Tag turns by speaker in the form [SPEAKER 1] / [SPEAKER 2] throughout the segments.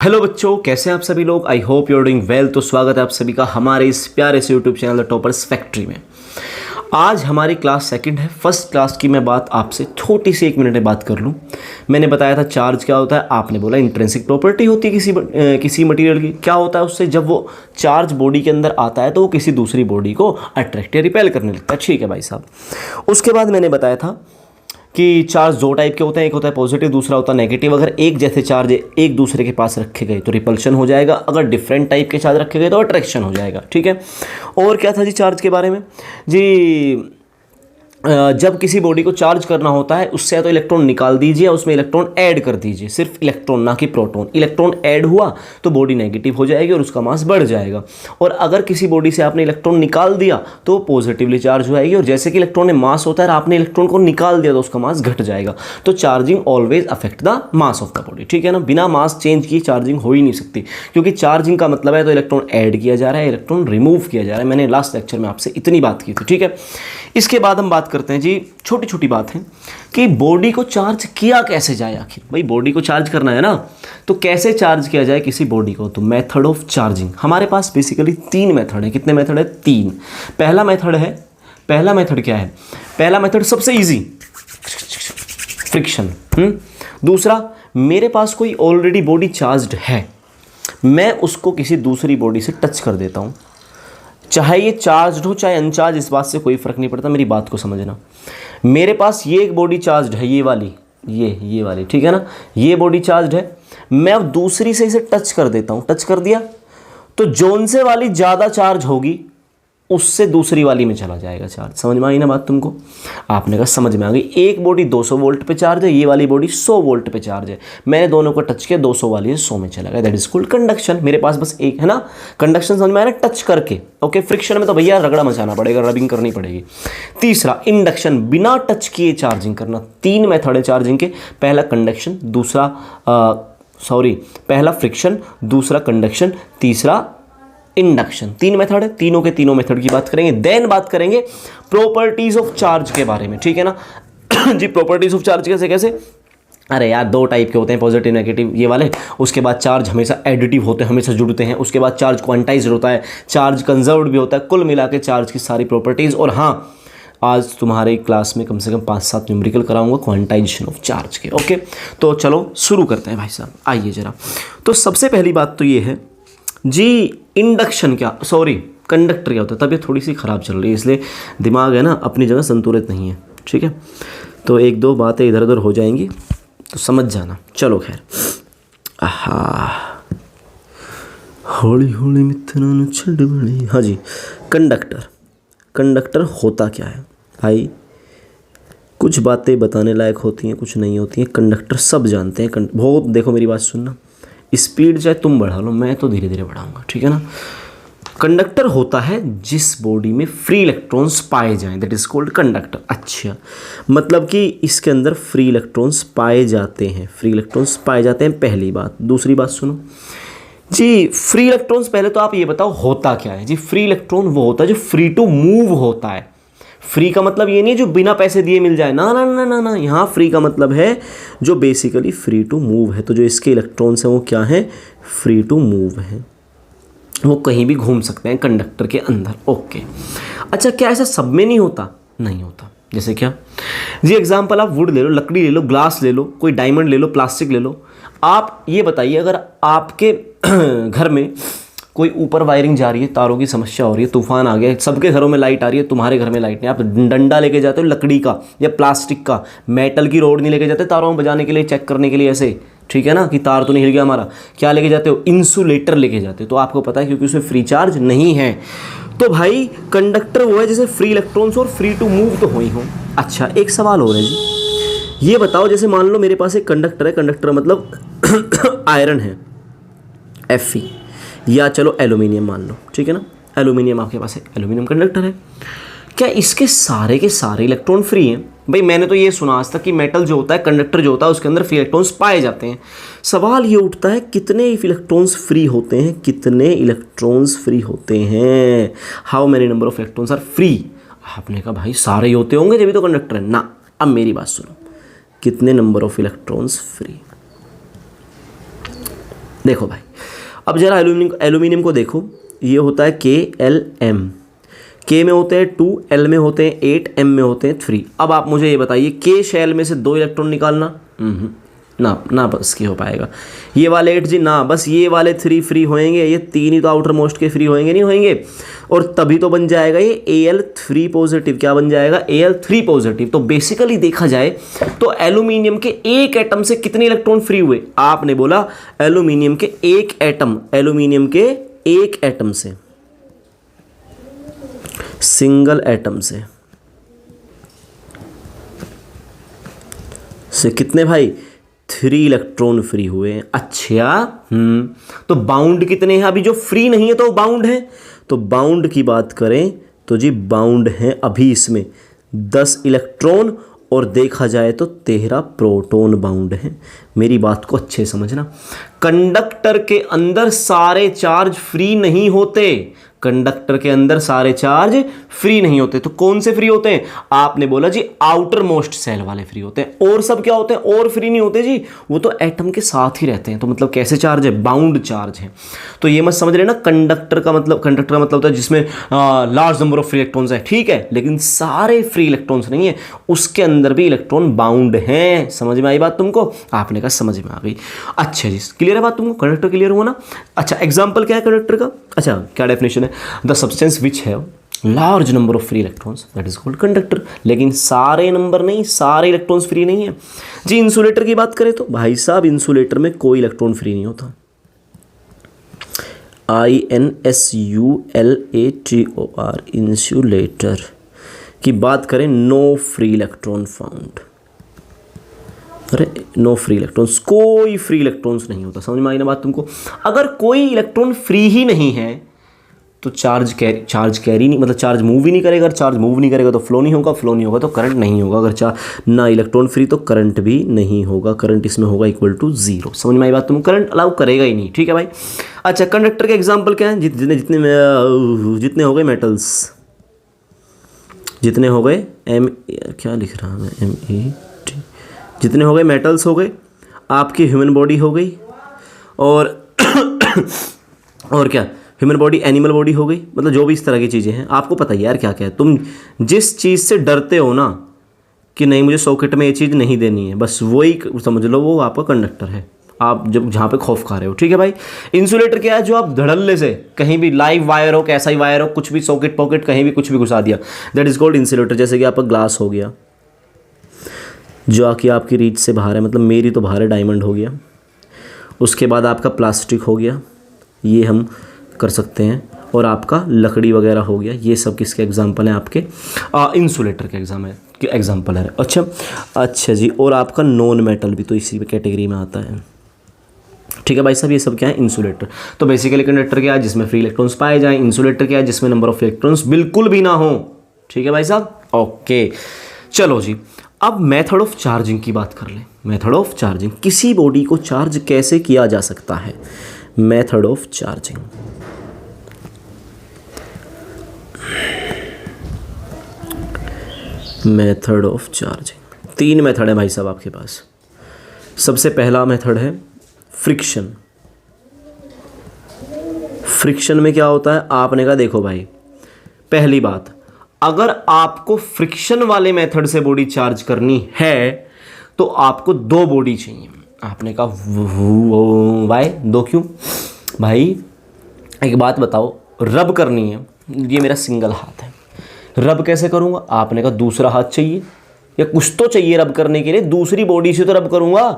[SPEAKER 1] Hello बच्चों, कैसे हैं आप सभी लोग। I hope you are doing well. तो स्वागत है आप सभी का हमारे इस प्यारे से YouTube channel the toppers factory में। आज हमारी क्लास सेकंड है। फर्स्ट क्लास की मैं बात आपसे छोटी सी 1 मिनट में बात कर लूँ। मैंने बताया था चार्ज क्या होता है, आपने बोला इंट्रिंसिक प्रॉपर्टी होती है किसी मटेरियल की। क्या होता है उससे, जब वो चार्ज बॉडी के अंदर आता है तो वो किसी दूसरी बॉडी को अट्रैक्ट या रिपेल करने लगता है। ठीक है भाई साहब। उसके बाद मैंने बताया था कि चार्ज दो टाइप के होते हैं, एक होता है पॉजिटिव, दूसरा होता है नेगेटिव। अगर एक जैसे चार्ज एक दूसरे के पास रखे गए तो रिपल्शन हो जाएगा, अगर डिफरेंट टाइप के चार्ज रखे गए तो अट्रैक्शन हो जाएगा। ठीक है। और क्या था जी चार्ज के बारे में जी, जब किसी बॉडी को चार्ज करना होता है उससे या तो इलेक्ट्रॉन निकाल दीजिए या उसमें इलेक्ट्रॉन ऐड कर दीजिए। सिर्फ इलेक्ट्रॉन ना कि प्रोटॉन। इलेक्ट्रॉन ऐड हुआ तो बॉडी नेगेटिव हो जाएगी और उसका मास बढ़ जाएगा। और अगर किसी बॉडी से आपने इलेक्ट्रॉन निकाल दिया तो पॉजिटिवली चार्ज हो जाएगी। और जैसे कि इलेक्ट्रॉन में मास होता है और आपने इलेक्ट्रॉन को निकाल दिया तो उसका मास घट जाएगा। तो charging always affect the mass of the body. ठीक है ना। बिना मास चेंज किए चार्जिंग हो ही नहीं सकती, क्योंकि चार्जिंग का मतलब है तो इलेक्ट्रॉन ऐड किया जा रहा है, इलेक्ट्रॉन रिमूव किया जा रहा है। मैंने लास्ट लेक्चर में आपसे इतनी बात की थी। ठीक है। इसके बाद हम बात करते हैं जी, छोटी छोटी बात है कि बॉडी को चार्ज किया कैसे जाए। आखिर भाई बॉडी को चार्ज करना है ना, तो कैसे चार्ज किया जाए किसी बॉडी को। तो मेथड ऑफ चार्जिंग हमारे पास बेसिकली 3 मेथड है। कितने मेथड है? 3। पहला मेथड क्या है? पहला मेथड सबसे इजी, फ्रिक्शन। दूसरा, मेरे पास कोई ऑलरेडी बॉडी चार्ज्ड है, मैं उसको किसी दूसरी बॉडी से टच कर देता हूं, चाहे ये चार्ज्ड हो चाहे अनचार्ज, इस बात से कोई फर्क नहीं पड़ता। मेरी बात को समझना। मेरे पास ये एक बॉडी चार्ज्ड है, ये वाली, ठीक है ना। ये बॉडी चार्ज्ड है, मैं अब दूसरी से इसे टच कर देता हूं। टच कर दिया तो जोन से वाली ज़्यादा चार्ज होगी उससे दूसरी वाली में चला जाएगा चार्ज। समझ में आई ना बात तुमको? आपने कहा समझ में आ गई। एक बॉडी 200 वोल्ट पे चार्ज है, ये वाली बॉडी 100 वोल्ट पे चार्ज है। मैंने दोनों को टच किया, 200 वाली 100 में चला गया। That is called conduction. मेरे पास बस एक है ना कंडक्शन, समझ में आया ना, टच करके। ओके। फ्रिक्शन में तो भैया रगड़ा मचाना पड़ेगा, रबिंग करनी पड़ेगी। तीसरा, इंडक्शन, बिना टच किए चार्जिंग करना। 3 मेथड है चार्जिंग के। पहला कंडक्शन, पहला फ्रिक्शन, दूसरा कंडक्शन, तीसरा इंडक्शन। 3 मेथड है। तीनों के तीनों मेथड की बात करेंगे। देन बात करेंगे प्रॉपर्टीज ऑफ चार्ज के बारे में। ठीक है ना। जी प्रॉपर्टीज ऑफ चार्ज कैसे? अरे यार 2 टाइप के होते हैं, पॉजिटिव नेगेटिव ये वाले। उसके बाद चार्ज हमेशा एडिटिव होते हैं, हमेशा जुड़ते हैं। उसके बाद चार्ज क्वांटाइज्ड होता है, चार्ज कंजर्व्ड भी होता है। कुल मिला के चार्ज की सारी प्रॉपर्टीज। और हाँ, आज तुम्हारे क्लास में कम से कम 5-7 न्यूमेरिकल कराऊंगा क्वांटाइजेशन ऑफ चार्ज के। ओके। तो चलो शुरू करते हैं भाई साहब, आइए जरा। तो सबसे पहली बात तो ये है जी, इंडक्शन कंडक्टर क्या होता है। तबीयत थोड़ी सी ख़राब चल रही है, इसलिए दिमाग है ना अपनी जगह संतुलित नहीं है। ठीक है। तो 1-2 बातें इधर उधर हो जाएंगी तो समझ जाना। चलो खैर, हौली हौली मित्रों छड़ बड़ी। हाँ जी, कंडक्टर होता क्या है भाई? कुछ बातें बताने लायक होती हैं, कुछ नहीं होती हैं। कंडक्टर सब जानते हैं। बहुत देखो, मेरी बात सुनना, स्पीड चाहे तुम बढ़ा लो, मैं तो धीरे धीरे बढ़ाऊंगा। ठीक है ना। कंडक्टर होता है जिस बॉडी में फ्री इलेक्ट्रॉन्स पाए जाएं, दैट इज कॉल्ड कंडक्टर। अच्छा, मतलब कि इसके अंदर फ्री इलेक्ट्रॉन्स पाए जाते हैं। पहली बात। दूसरी बात सुनो जी, फ्री इलेक्ट्रॉन्स, पहले तो आप ये बताओ होता क्या है जी। फ्री इलेक्ट्रॉन वो होता है जो फ्री टू मूव होता है। फ्री का मतलब ये नहीं जो बिना पैसे दिए मिल जाए, ना ना ना ना ना। यहाँ फ्री का मतलब है जो बेसिकली फ्री टू मूव है। तो जो इसके इलेक्ट्रॉन्स हैं वो क्या है? फ्री टू मूव है, वो कहीं भी घूम सकते हैं कंडक्टर के अंदर। ओके। अच्छा, क्या ऐसा सब में नहीं होता? नहीं होता। जैसे क्या जी? एग्जाम्पल, आप वुड ले लो, लकड़ी ले लो, ग्लास ले लो, कोई डायमंड ले लो, प्लास्टिक ले लो। आप ये बताइए, अगर आपके घर में कोई ऊपर वायरिंग जा रही है, तारों की समस्या हो रही है, तूफान आ गया, सबके घरों में लाइट आ रही है, तुम्हारे घर में लाइट नहीं, आप डंडा लेके जाते हो लकड़ी का या प्लास्टिक का, मेटल की रोड नहीं लेके जाते तारों में बजाने के लिए, चेक करने के लिए ऐसे। ठीक है ना, कि तार तो नहीं हिल गया हमारा। क्या लेके जाते हो? इंसुलेटर लेके जाते हो। तो आपको पता है क्योंकि उसमें फ्री चार्ज नहीं है। तो भाई कंडक्टर वो है जैसे फ्री इलेक्ट्रॉन्स और फ्री टू मूव तो हो ही हो। अच्छा, एक सवाल हो रहा है जी, ये बताओ, जैसे मान लो मेरे पास एक कंडक्टर है, कंडक्टर मतलब आयरन है, Fe, या चलो एल्यूमिनियम मान लो। ठीक है ना, एल्यूमिनियम आपके पास है, एल्यूमिनियम कंडक्टर है। क्या इसके सारे के सारे इलेक्ट्रॉन फ्री हैं? भाई मैंने तो ये सुना आज तक कि मेटल जो होता है, कंडक्टर जो होता है, उसके अंदर फ्री इलेक्ट्रॉन्स पाए जाते हैं। सवाल ये उठता है कितने इलेक्ट्रॉन्स फ्री होते हैं? कितने इलेक्ट्रॉन्स फ्री होते हैं? How many number of electrons are free? आपने कहा भाई सारे ही होते होंगे जब तो कंडक्टर है ना। अब मेरी बात सुनो, कितने नंबर ऑफ इलेक्ट्रॉन्स फ्री? देखो भाई, अब जरा एल्यूमिनियम को देखो, ये होता है KLm, K में होते हैं 2, L में होते हैं 8, M में होते हैं 3। अब आप मुझे ये बताइए K शेल में से 2 इलेक्ट्रॉन निकालना, ना बस की हो पाएगा। ये वाले 8 जी ना, बस ये वाले 3 फ्री होएंगे, ये 3 ही तो आउटर मोस्ट के फ्री होएंगे, नहीं होएंगे, और तभी तो बन जाएगा ये Al3 पॉजिटिव। क्या बन जाएगा? Al3 positive. तो बेसिकली देखा जाए तो एल्यूमिनियम के एक एटम से कितने इलेक्ट्रॉन फ्री हुए? आपने बोला एल्यूमिनियम के एक एटम से, सिंगल एटम से कितने भाई? 3 इलेक्ट्रॉन फ्री हुए। अच्छा, तो बाउंड कितने हैं? अभी जो फ्री नहीं है तो बाउंड है। तो बाउंड की बात करें तो जी बाउंड है अभी इसमें 10 इलेक्ट्रॉन, और देखा जाए तो 13 प्रोटॉन बाउंड है। मेरी बात को अच्छे समझना, कंडक्टर के अंदर सारे चार्ज फ्री नहीं होते, कंडक्टर के अंदर सारे चार्ज फ्री नहीं होते। तो कौन से फ्री होते हैं? आपने बोला जी आउटर मोस्ट सेल वाले फ्री होते हैं, और सब क्या होते हैं? और फ्री नहीं होते जी, वो तो एटम के साथ ही रहते हैं। तो मतलब कैसे चार्ज है? बाउंड चार्ज है। तो ये मत समझ लेना कंडक्टर का मतलब होता है जिसमें large number of free electrons है, ठीक है, लेकिन सारे फ्री इलेक्ट्रॉन्स नहीं है, उसके अंदर भी इलेक्ट्रॉन बाउंड हैं। समझ में आई बात तुमको? आपने कहा समझ में आ गई। अच्छा जी, क्लियर है बात तुमको? कंडक्टर क्लियर हुआ ना? अच्छा, एग्जाम्पल क्या है कंडक्टर का? अच्छा, क्या डेफिनेशन है? The substance which have large number of free electrons that is called conductor. लेकिन सारे नंबर नहीं, सारे इलेक्ट्रॉन्स फ्री नहीं है जी। इंसुलेटर की बात करें तो भाई साहब इंसुलेटर में कोई इलेक्ट्रॉन फ्री नहीं होता। INSULATOR, इंसुलेटर की बात करें, नो फ्री इलेक्ट्रॉन फाउंड। अरे नो फ्री इलेक्ट्रॉन्स, कोई फ्री इलेक्ट्रॉन्स नहीं होता। समझ में आई ना बात तुमको? अगर कोई इलेक्ट्रॉन फ्री ही नहीं है तो चार्ज कैरी नहीं, मतलब चार्ज मूव ही नहीं करेगा। अगर चार्ज मूव नहीं करेगा तो फ्लो नहीं होगा, फ्लो नहीं होगा तो करंट नहीं होगा। अगर ना इलेक्ट्रॉन फ्री तो करंट भी नहीं होगा, करंट इसमें होगा इक्वल टू 0। समझ में आई बात तुमको? करंट अलाउ करेगा ही नहीं, ठीक है भाई। अच्छा, कंडक्टर के एग्जाम्पल क्या है? जितने हो गए मेटल्स, जितने हो गए क्या लिख रहा मैं, MET, जितने हो गए मेटल्स हो गए, आपकी ह्यूमन बॉडी हो गई, और और क्या, ह्यूमन बॉडी, एनिमल बॉडी हो गई, मतलब जो भी इस तरह की चीज़ें हैं। आपको पता है यार क्या क्या है। तुम जिस चीज़ से डरते हो ना कि नहीं मुझे सॉकेट में ये चीज़ नहीं देनी है, बस वही समझ लो वो आपका कंडक्टर है, आप जब जहाँ पे खौफ खा रहे हो, ठीक है भाई। इंसुलेटर क्या है? जो आप धड़ल्ले से कहीं भी लाइव वायर हो, कैसा ही वायर हो, कुछ भी सॉकेट पॉकेट कहीं भी कुछ भी घुसा दिया, दैट इज कॉल्ड इंसुलेटर। जैसे कि आपका ग्लास हो गया जो आके आपकी रीच से बाहर है, मतलब मेरी तो बाहर है, डायमंड हो गया। उसके बाद आपका प्लास्टिक हो गया, ये हम कर सकते हैं, और आपका लकड़ी वगैरह हो गया। ये सब किसके एग्जाम्पल हैं? आपके इंसुलेटर के एग्जाम्पल है। अच्छा जी, और आपका नॉन मेटल भी तो इसी कैटेगरी में आता है, ठीक है भाई साहब। ये सब क्या है? इंसुलेटर। तो बेसिकली कंडक्टर क्या है? जिसमें फ्री इलेक्ट्रॉन्स पाए जाएं। इंसुलेटर क्या है? जिसमें नंबर ऑफ इलेक्ट्रॉन्स बिल्कुल भी ना हो, ठीक है भाई साहब। ओके, चलो जी, अब मेथड ऑफ चार्जिंग की बात कर लें। मेथड ऑफ चार्जिंग, किसी बॉडी को चार्ज कैसे किया जा सकता है? Method of charging, method of charging 3 method है भाई साहब आपके पास। सबसे पहला मेथड है फ्रिक्शन। फ्रिक्शन में क्या होता है? आपने कहा देखो भाई, पहली बात, अगर आपको फ्रिक्शन वाले मेथड से बॉडी चार्ज करनी है तो आपको 2 बॉडी चाहिए। आपने कहा वाई 2 क्यों? भाई एक बात बताओ, रब करनी है, ये मेरा सिंगल हाथ है, रब कैसे करूँगा? आपने कहा दूसरा हाथ चाहिए या कुछ तो चाहिए रब करने के लिए, दूसरी बॉडी से तो रब करूँगा।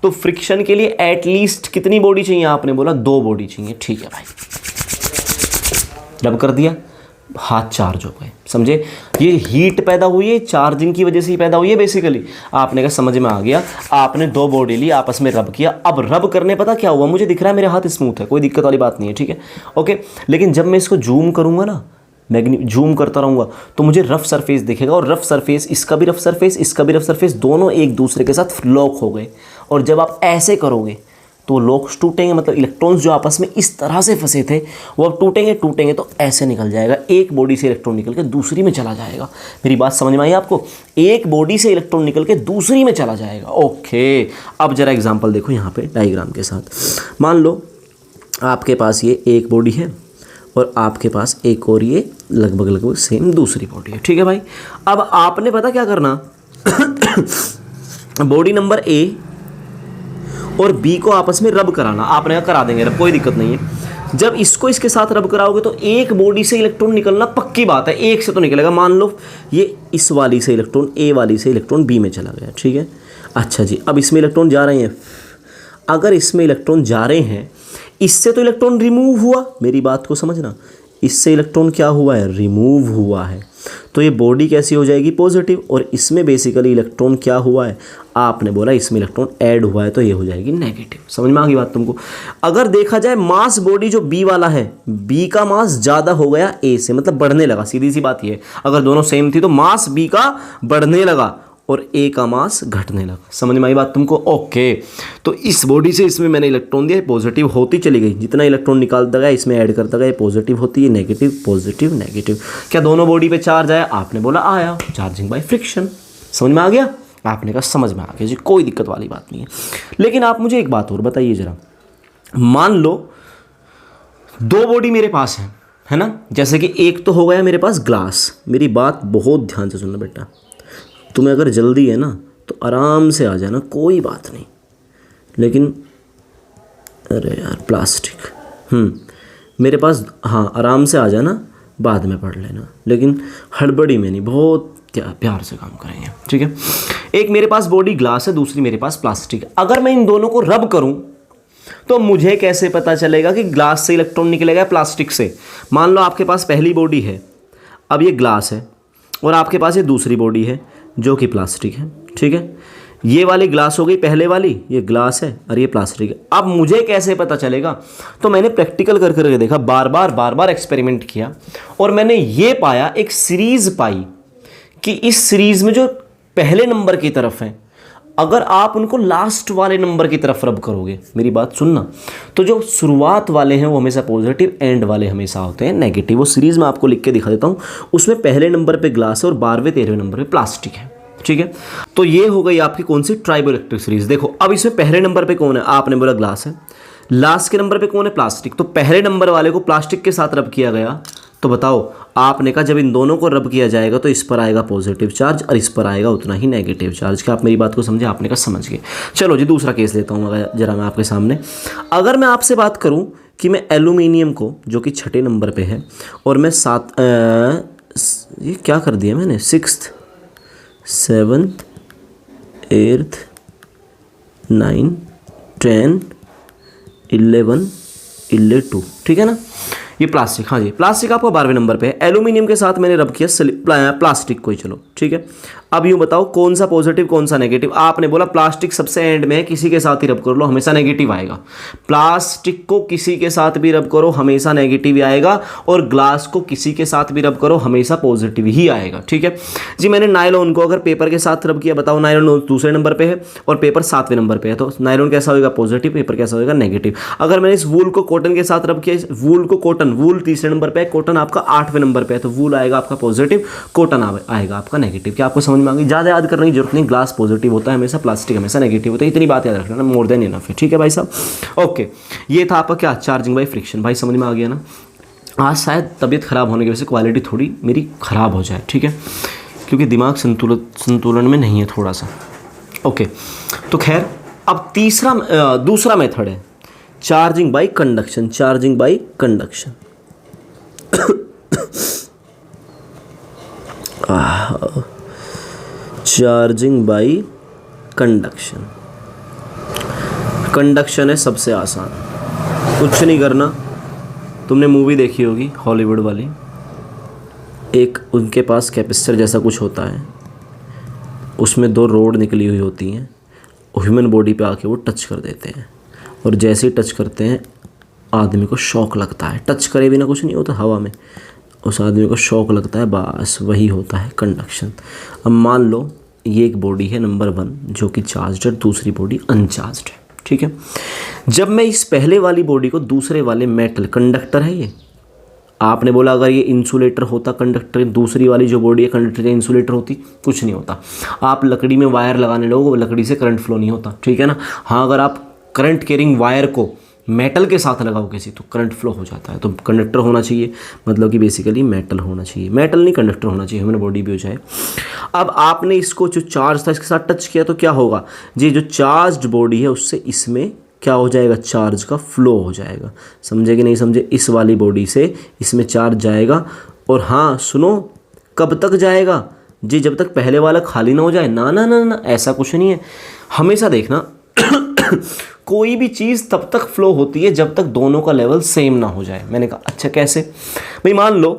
[SPEAKER 1] तो फ्रिक्शन के लिए एटलीस्ट कितनी बॉडी चाहिए? आपने बोला 2 बॉडी चाहिए, ठीक है भाई, रब कर दिया, हाथ चार्ज हो गए। समझे? ये हीट पैदा हुई है चार्जिंग की वजह से ही पैदा हुई है बेसिकली। आपने कहा समझ में आ गया, आपने 2 बॉडी ली, आपस में रब किया। अब रब करने पता क्या हुआ? मुझे दिख रहा है मेरे हाथ स्मूथ है, कोई दिक्कत वाली बात नहीं है, ठीक है, ओके। लेकिन जब मैं इसको जूम करूँगा ना, मैं जूम करता रहूँगा तो मुझे रफ सरफेस दिखेगा, और रफ सरफेस, इसका भी रफ सरफेस, इसका भी रफ सरफेस, दोनों एक दूसरे के साथ लॉक हो गए। और जब आप ऐसे करोगे तो लॉक्स टूटेंगे, मतलब इलेक्ट्रॉन्स जो आपस में इस तरह से फंसे थे वो अब टूटेंगे तो ऐसे निकल जाएगा। एक बॉडी से इलेक्ट्रॉन निकल के दूसरी में चला जाएगा। मेरी बात समझ में आई आपको? एक बॉडी से इलेक्ट्रॉन निकल के दूसरी में चला जाएगा। ओके, अब जरा एग्जांपल देखो यहाँ पे डायग्राम के साथ। मान लो आपके पास ये एक बॉडी है और आपके पास एक और ये लगभग सेम दूसरी बॉडी है, ठीक है भाई। अब आपने पता क्या करना बॉडी नंबर ए और बी को आपस में रब कराना। आपने करा देंगे रब, कोई दिक्कत नहीं है। जब इसको इसके साथ रब कराओगे तो एक बॉडी से इलेक्ट्रॉन निकलना पक्की बात है, एक से तो निकलेगा। मान लो ये इस वाली से इलेक्ट्रॉन, ए वाली से इलेक्ट्रॉन बी में चला गया, ठीक है। अच्छा जी, अब इसमें इलेक्ट्रॉन जा रहे हैं। अगर इसमें इलेक्ट्रॉन जा रहे हैं, इससे तो इलेक्ट्रॉन रिमूव हुआ, मेरी बात को समझना, इससे इलेक्ट्रॉन क्या हुआ है, रिमूव हुआ है। तो ये बॉडी कैसी हो जाएगी, पॉजिटिव। और इसमें बेसिकली इलेक्ट्रॉन क्या हुआ है, आपने बोला इसमें इलेक्ट्रॉन ऐड हुआ है, तो ये हो जाएगी नेगेटिव। समझ में आ गई बात तुमको। अगर देखा जाए मास बॉडी जो बी वाला है, बी का मास ज़्यादा हो गया ए से, मतलब बढ़ने लगा, सीधी सी बात ये। अगर दोनों सेम थी तो मास बी का बढ़ने लगा और ए का मास घटने लगा। समझ में आई बात तुमको। ओके, तो इस बॉडी से इसमें मैंने इलेक्ट्रॉन दिया, पॉजिटिव होती चली गई। जितना इलेक्ट्रॉन निकालता गया इसमें ऐड करता गया, पॉजिटिव होती है, नेगेटिव, पॉजिटिव, नेगेटिव। क्या दोनों बॉडी पे चार्ज आया, आपने बोला आया, चार्जिंग बाय फ्रिक्शन। समझ में आ गया, आपने कहा समझ में आ गया जी, कोई दिक्कत वाली बात नहीं है। लेकिन आप मुझे एक बात और बताइए जरा, मान लो दो बॉडी मेरे पास है ना, जैसे कि एक तो हो गया मेरे पास ग्लास। मेरी बात बहुत ध्यान से सुनना बेटा, तुम्हें अगर जल्दी है ना तो आराम से आ जाना, कोई बात नहीं। लेकिन अरे यार प्लास्टिक, मेरे पास, हाँ आराम से आ जाना, बाद में पढ़ लेना, लेकिन हड़बड़ी में नहीं, बहुत प्यार से काम करेंगे, ठीक है। एक मेरे पास बॉडी ग्लास है, दूसरी मेरे पास प्लास्टिक है। अगर मैं इन दोनों को रब करूं तो मुझे कैसे पता चलेगा कि ग्लास से इलेक्ट्रॉन निकलेगा प्लास्टिक से। मान लो आपके पास पहली बॉडी है, अब ये ग्लास है, और आपके पास ये दूसरी बॉडी है जो कि प्लास्टिक है, ठीक है। ये वाली ग्लास हो गई पहले वाली, ये ग्लास है और ये प्लास्टिक है। अब मुझे कैसे पता चलेगा, तो मैंने प्रैक्टिकल कर करके देखा, बार बार एक्सपेरिमेंट किया, और मैंने ये पाया, एक सीरीज पाई कि इस सीरीज में जो पहले नंबर की तरफ है, अगर आप उनको लास्ट वाले नंबर की तरफ रब करोगे, मेरी बात सुनना, तो जो शुरुआत वाले हैं वो हमेशा पॉजिटिव, एंड वाले हमेशा होते हैं नेगेटिव। वो सीरीज में आपको लिख के दिखा देता हूँ। उसमें पहले नंबर पे ग्लास है और 12वें 13वें नंबर पे प्लास्टिक है, ठीक है। तो ये हो गई आपकी कौन सी, ट्राइबो इलेक्ट्रिक सीरीज। देखो अब इसमें पहले नंबर पे कौन है, आपने बोला ग्लास है, लास्ट के नंबर पे कौन है, प्लास्टिक। तो पहले नंबर वाले को प्लास्टिक के साथ रब किया गया, तो बताओ, आपने कहा जब इन दोनों को रब किया जाएगा तो इस पर आएगा पॉजिटिव चार्ज और इस पर आएगा उतना ही नेगेटिव चार्ज। क्या आप मेरी बात को समझे, आपने कहा समझ गए। चलो जी दूसरा केस लेता हूँ जरा मैं आपके सामने। अगर मैं आपसे बात करूँ कि मैं एल्यूमिनियम को, जो कि छठे नंबर पे है, और मैं ये क्या कर दिया मैंने, 6th 7th 8th 9 10 11 2, ठीक है ना। ये प्लास्टिक, हाँ जी प्लास्टिक आपका 12वें नंबर पे है। एल्यूमिनियम के साथ मैंने रब किया प्लास्टिक को ही, चलो ठीक है। अब यूँ बताओ कौन सा पॉजिटिव कौन सा नेगेटिव। आपने बोला प्लास्टिक सबसे एंड में है, किसी के साथ ही रब कर लो हमेशा नेगेटिव आएगा। प्लास्टिक को किसी के साथ भी रब करो हमेशा नेगेटिव ही आएगा, और ग्लास को किसी के साथ भी रब करो हमेशा पॉजिटिव ही आएगा, ठीक है जी। मैंने नायलॉन को अगर पेपर के साथ रब किया, बताओ नायलॉन दूसरे नंबर पर है और पेपर 7वें नंबर पर है, तो नायलॉन कैसा होगा, पॉजिटिव, पेपर कैसा होगा, नेगेटिव। अगर मैंने इस वूल को कॉटन के साथ रब किया, वूल को कॉटन, वूल तीसरे नंबर पे है, कॉटन आपका 8वें नंबर पे है, तो वूल आएगा आपका पॉजिटिव, कॉटन आएगा आपका नेगेटिव। क्या आपको समझ में आ गई। ज़्यादा याद करने की जरूरत नहीं, ग्लास पॉजिटिव होता है हमेशा, प्लास्टिक हमेशा नेगेटिव होता है, इतनी बात याद रखना, मोर देन इनफ है, ठीक है भाई साहब। ओके, ये था आपका क्या, चार्जिंग बाय फ्रिक्शन। भाई समझ में आ गया ना। आज शायद तबीयत खराब होने की वजह से क्वालिटी थोड़ी मेरी खराब हो जाए, ठीक है, क्योंकि दिमाग संतुलन में नहीं है थोड़ा सा। ओके, तो खैर अब दूसरा मेथड है charging by conduction. Charging by conduction charging by conduction. Conduction है सबसे आसान, कुछ नहीं करना। तुमने मूवी देखी होगी हॉलीवुड वाली, एक उनके पास कैपेसिटर जैसा कुछ होता है, उसमें 2 रोड निकली हुई होती हैं, ह्यूमन बॉडी पे आके वो टच कर देते हैं, और जैसे ही टच करते हैं आदमी को शॉक लगता है। टच करे बिना कुछ नहीं होता हवा में, उस आदमी को शॉक लगता है, बस वही होता है कंडक्शन। अब मान लो ये एक बॉडी है नंबर 1 जो कि चार्ज्ड है, दूसरी बॉडी अनचार्ज्ड है, ठीक है। जब मैं इस पहले वाली बॉडी को दूसरे वाले मेटल, कंडक्टर है ये, आपने बोला अगर ये इंसुलेटर होता कंडक्टर, दूसरी वाली जो बॉडी है कंडक्टर या इंसुलेटर होती, कुछ नहीं होता। आप लकड़ी में वायर लगाने लगोगे, लकड़ी से करंट फ्लो नहीं होता, ठीक है ना। हाँ, अगर आप करंट कैरिंग वायर को मेटल के साथ लगाओ किसी तो करंट फ्लो हो जाता है। तो कंडक्टर होना चाहिए, मतलब कि बेसिकली मेटल होना चाहिए, मेटल नहीं कंडक्टर होना चाहिए, ह्यूमन बॉडी भी हो जाए। अब आपने इसको जो चार्ज था इसके साथ टच किया तो क्या होगा जी, जो चार्ज्ड बॉडी है उससे इसमें क्या हो जाएगा, चार्ज का फ्लो हो जाएगा। समझे कि नहीं समझे, इस वाली बॉडी से इसमें चार्ज जाएगा। और हाँ सुनो, कब तक जाएगा जी, जब तक पहले वाला खाली ना हो जाए। ना ना ना ना, ऐसा कुछ नहीं है। हमेशा देखना कोई भी चीज़ तब तक फ्लो होती है जब तक दोनों का लेवल सेम ना हो जाए। मैंने कहा अच्छा कैसे भाई, मान लो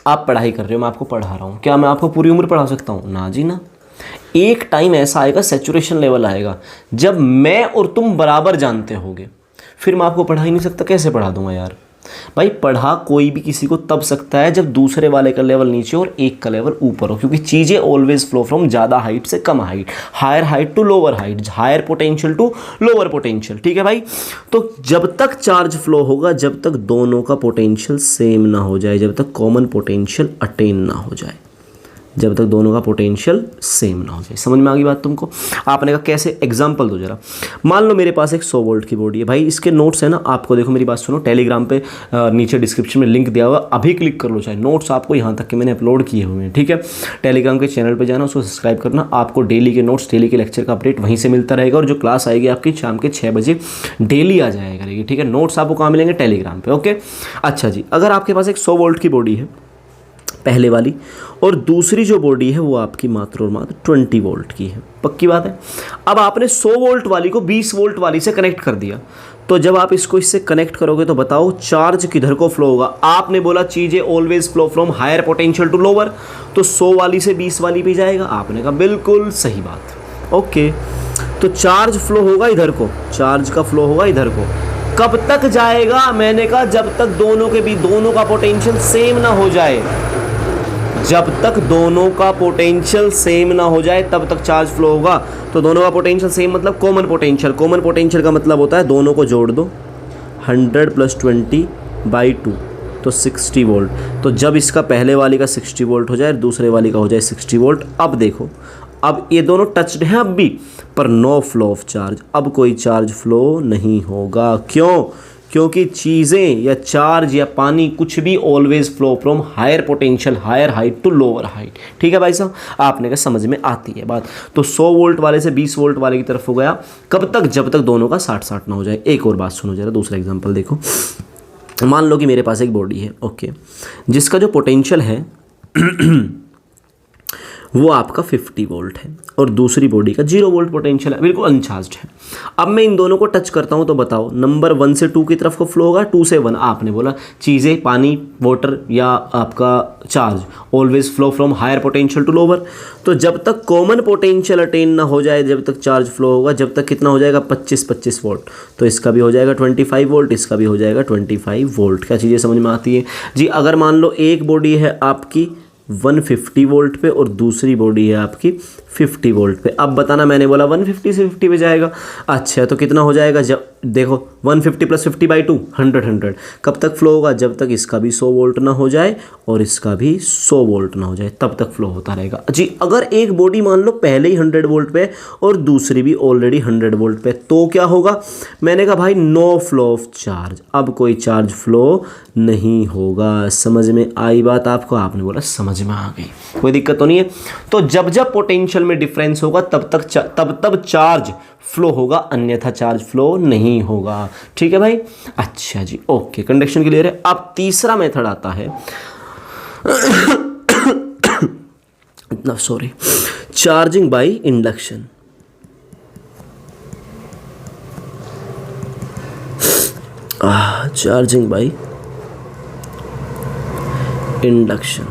[SPEAKER 1] आप पढ़ाई कर रहे हो, मैं आपको पढ़ा रहा हूँ, क्या मैं आपको पूरी उम्र पढ़ा सकता हूँ? ना जी ना। एक टाइम ऐसा आएगा, सैचुरेशन लेवल आएगा, जब मैं और तुम बराबर जानते होगे, फिर मैं आपको पढ़ा ही नहीं सकता। कैसे पढ़ा दूंगा यार? भाई पढ़ा कोई भी किसी को तब सकता है जब दूसरे वाले का लेवल नीचे और एक का लेवल ऊपर हो, क्योंकि चीज़ें ऑलवेज फ्लो फ्रॉम ज़्यादा हाइट से कम height, higher height to lower height, higher potential to lower potential. ठीक है भाई, तो जब तक चार्ज फ्लो होगा, जब तक दोनों का पोटेंशियल सेम ना हो जाए, जब तक कॉमन पोटेंशियल अटेन ना हो जाए, जब तक दोनों का पोटेंशियल सेम ना हो जाए। समझ में आ गई बात तुमको? आपने कहा कैसे, एग्जांपल दो जरा। मान लो मेरे पास एक 100 वोल्ट की बॉडी है भाई, इसके नोट्स है ना, आपको देखो मेरी बात सुनो, टेलीग्राम पे नीचे डिस्क्रिप्शन में लिंक दिया हुआ, अभी क्लिक कर लो, चाहे नोट्स आपको यहाँ तक के मैंने अपलोड किए हुए हैं। ठीक है, टेलीग्राम के चैनल पर जाना, उसको सब्सक्राइब करना, आपको डेली के नोट्स, डेली के लेक्चर का अपडेट वहीं से मिलता रहेगा। और जो क्लास आएगी आपकी शाम के 6 बजे डेली आ जाया करेगी। ठीक है, नोट्स आपको कहाँ मिलेंगे? टेलीग्राम पे। ओके, अच्छा जी, अगर आपके पास एक 100 वोल्ट की बॉडी है पहले वाली, और दूसरी जो बॉडी है वो आपकी मात्र और मात्र 20 वोल्ट की है, पक्की बात है। अब आपने 100 वोल्ट वाली को 20 वोल्ट वाली से कनेक्ट कर दिया, तो जब आप इसको इससे कनेक्ट करोगे तो बताओ चार्ज किधर को फ्लो होगा? आपने बोला चीज़ें always flow from higher potential to lower, तो 100 वाली से 20 वाली पे जाएगा। आपने कहा बिल्कुल सही बात। ओके, तो चार्ज फ्लो होगा इधर को, चार्ज का फ्लो होगा इधर को। कब तक जाएगा? मैंने कहा जब तक दोनों के बीच, दोनों का पोटेंशियल सेम ना हो जाए, जब तक दोनों का पोटेंशियल सेम ना हो जाए तब तक चार्ज फ्लो होगा। तो दोनों का पोटेंशियल सेम मतलब कॉमन पोटेंशियल, कॉमन पोटेंशियल का मतलब होता है दोनों को जोड़ दो, 100 + 20/2 तो 60 वोल्ट। तो जब इसका पहले वाली का 60 वोल्ट हो जाए, दूसरे वाली का हो जाए 60 वोल्ट, अब देखो, अब ये दोनों टच्ड हैं अब भी, पर नो फ्लो ऑफ चार्ज, अब कोई चार्ज फ्लो नहीं होगा। क्यों? क्योंकि चीज़ें या चार्ज या पानी कुछ भी always flow from higher potential, higher height to lower height. ठीक है भाई साहब, आपने कहा समझ में आती है बात। तो 100 वोल्ट वाले से 20 वोल्ट वाले की तरफ हो गया, कब तक? जब तक दोनों का 60-60 ना हो जाए। एक और बात सुनो जरा, दूसरा एग्जाम्पल देखो। मान लो कि मेरे पास एक बॉडी है, ओके, जिसका जो पोटेंशियल है वो आपका 50 वोल्ट है, और दूसरी बॉडी का 0 वोल्ट पोटेंशियल है, बिल्कुल अनचार्ज्ड है। अब मैं इन दोनों को टच करता हूं तो बताओ, नंबर 1 से 2 की तरफ को फ्लो होगा, 2 से 1। आपने बोला चीज़ें, पानी, वाटर या आपका charge always flow from higher potential to lower. तो जब तक कॉमन पोटेंशियल अटेन ना हो जाए, जब तक चार्ज फ्लो होगा, जब तक कितना हो जाएगा? 25 वोल्ट। तो इसका भी हो जाएगा 25 वोल्ट, इसका भी हो जाएगा 25 वोल्ट। क्या चीज़ें समझ में आती है जी? अगर मान लो एक बॉडी है आपकी 150 वोल्ट पे और दूसरी बॉडी है आपकी 50 वोल्ट पे, अब बताना, मैंने बोला 150 से 50 पे जाएगा। अच्छा, तो कितना हो जाएगा? जब देखो 150 + 50/2 100 कब तक फ्लो होगा? जब तक इसका भी 100 वोल्ट ना हो जाए और इसका भी 100 वोल्ट ना हो जाए, तब तक फ्लो होता रहेगा जी। अगर एक बॉडी मान लो पहले ही 100 वोल्ट पे और दूसरी भी ऑलरेडी 100 वोल्ट पे, तो क्या होगा? मैंने कहा भाई नो फ्लो ऑफ चार्ज, अब कोई चार्ज फ्लो नहीं होगा। समझ में आई बात आपको? आपने बोला समझ में आ गई, कोई दिक्कत तो नहीं है। तो जब जब पोटेंशियल में डिफरेंस होगा तब चार्ज फ्लो होगा, अन्यथा चार्ज फ्लो नहीं होगा। ठीक है भाई? अच्छा जी, ओके, कंडक्शन क्लियर है। अब तीसरा मेथड आता है sorry, charging by induction. Charging by induction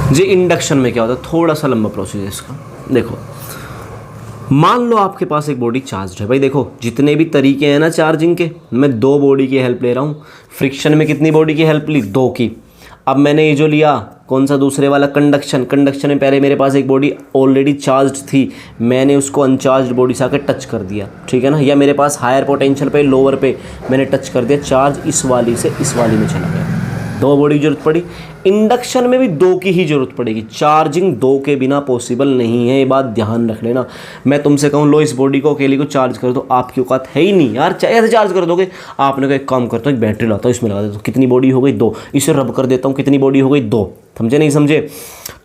[SPEAKER 1] जी। इंडक्शन में क्या होता है? थोड़ा सा लंबा प्रोसेस है इसका। देखो, मान लो आपके पास एक बॉडी चार्ज है। भाई देखो, जितने भी तरीके हैं ना चार्जिंग के, मैं 2 बॉडी की हेल्प ले रहा हूँ। फ्रिक्शन में कितनी बॉडी की हेल्प ली? 2 की। अब मैंने ये जो लिया, कौन सा? दूसरे वाला कंडक्शन। कंडक्शन में पहले मेरे पास एक बॉडी ऑलरेडी चार्ज थी, मैंने उसको अनचार्ज बॉडी से आकर टच कर दिया। ठीक है ना? या मेरे पास हायर पोटेंशियल पे, लोअर पे मैंने टच कर दिया, चार्ज इस वाली से इस वाली में चला गया। 2 बॉडी की जरूरत पड़ी। इंडक्शन में भी दो की ही जरूरत पड़ेगी, चार्जिंग दो के बिना पॉसिबल नहीं है, ये बात ध्यान रख लेना। मैं तुमसे कहूँ लो इस बॉडी को अकेले को चार्ज कर दो, आपकी औकात है ही नहीं यार, ऐसे चार्ज कर दोगे। आपने कहा एक काम करता हूँ, एक बैटरी लाता हूँ, इसमें लगा देता हूँ, कितनी बॉडी हो गई 2, इसे रब कर देता हूँ, कितनी बॉडी हो गई 2, समझे नहीं समझे।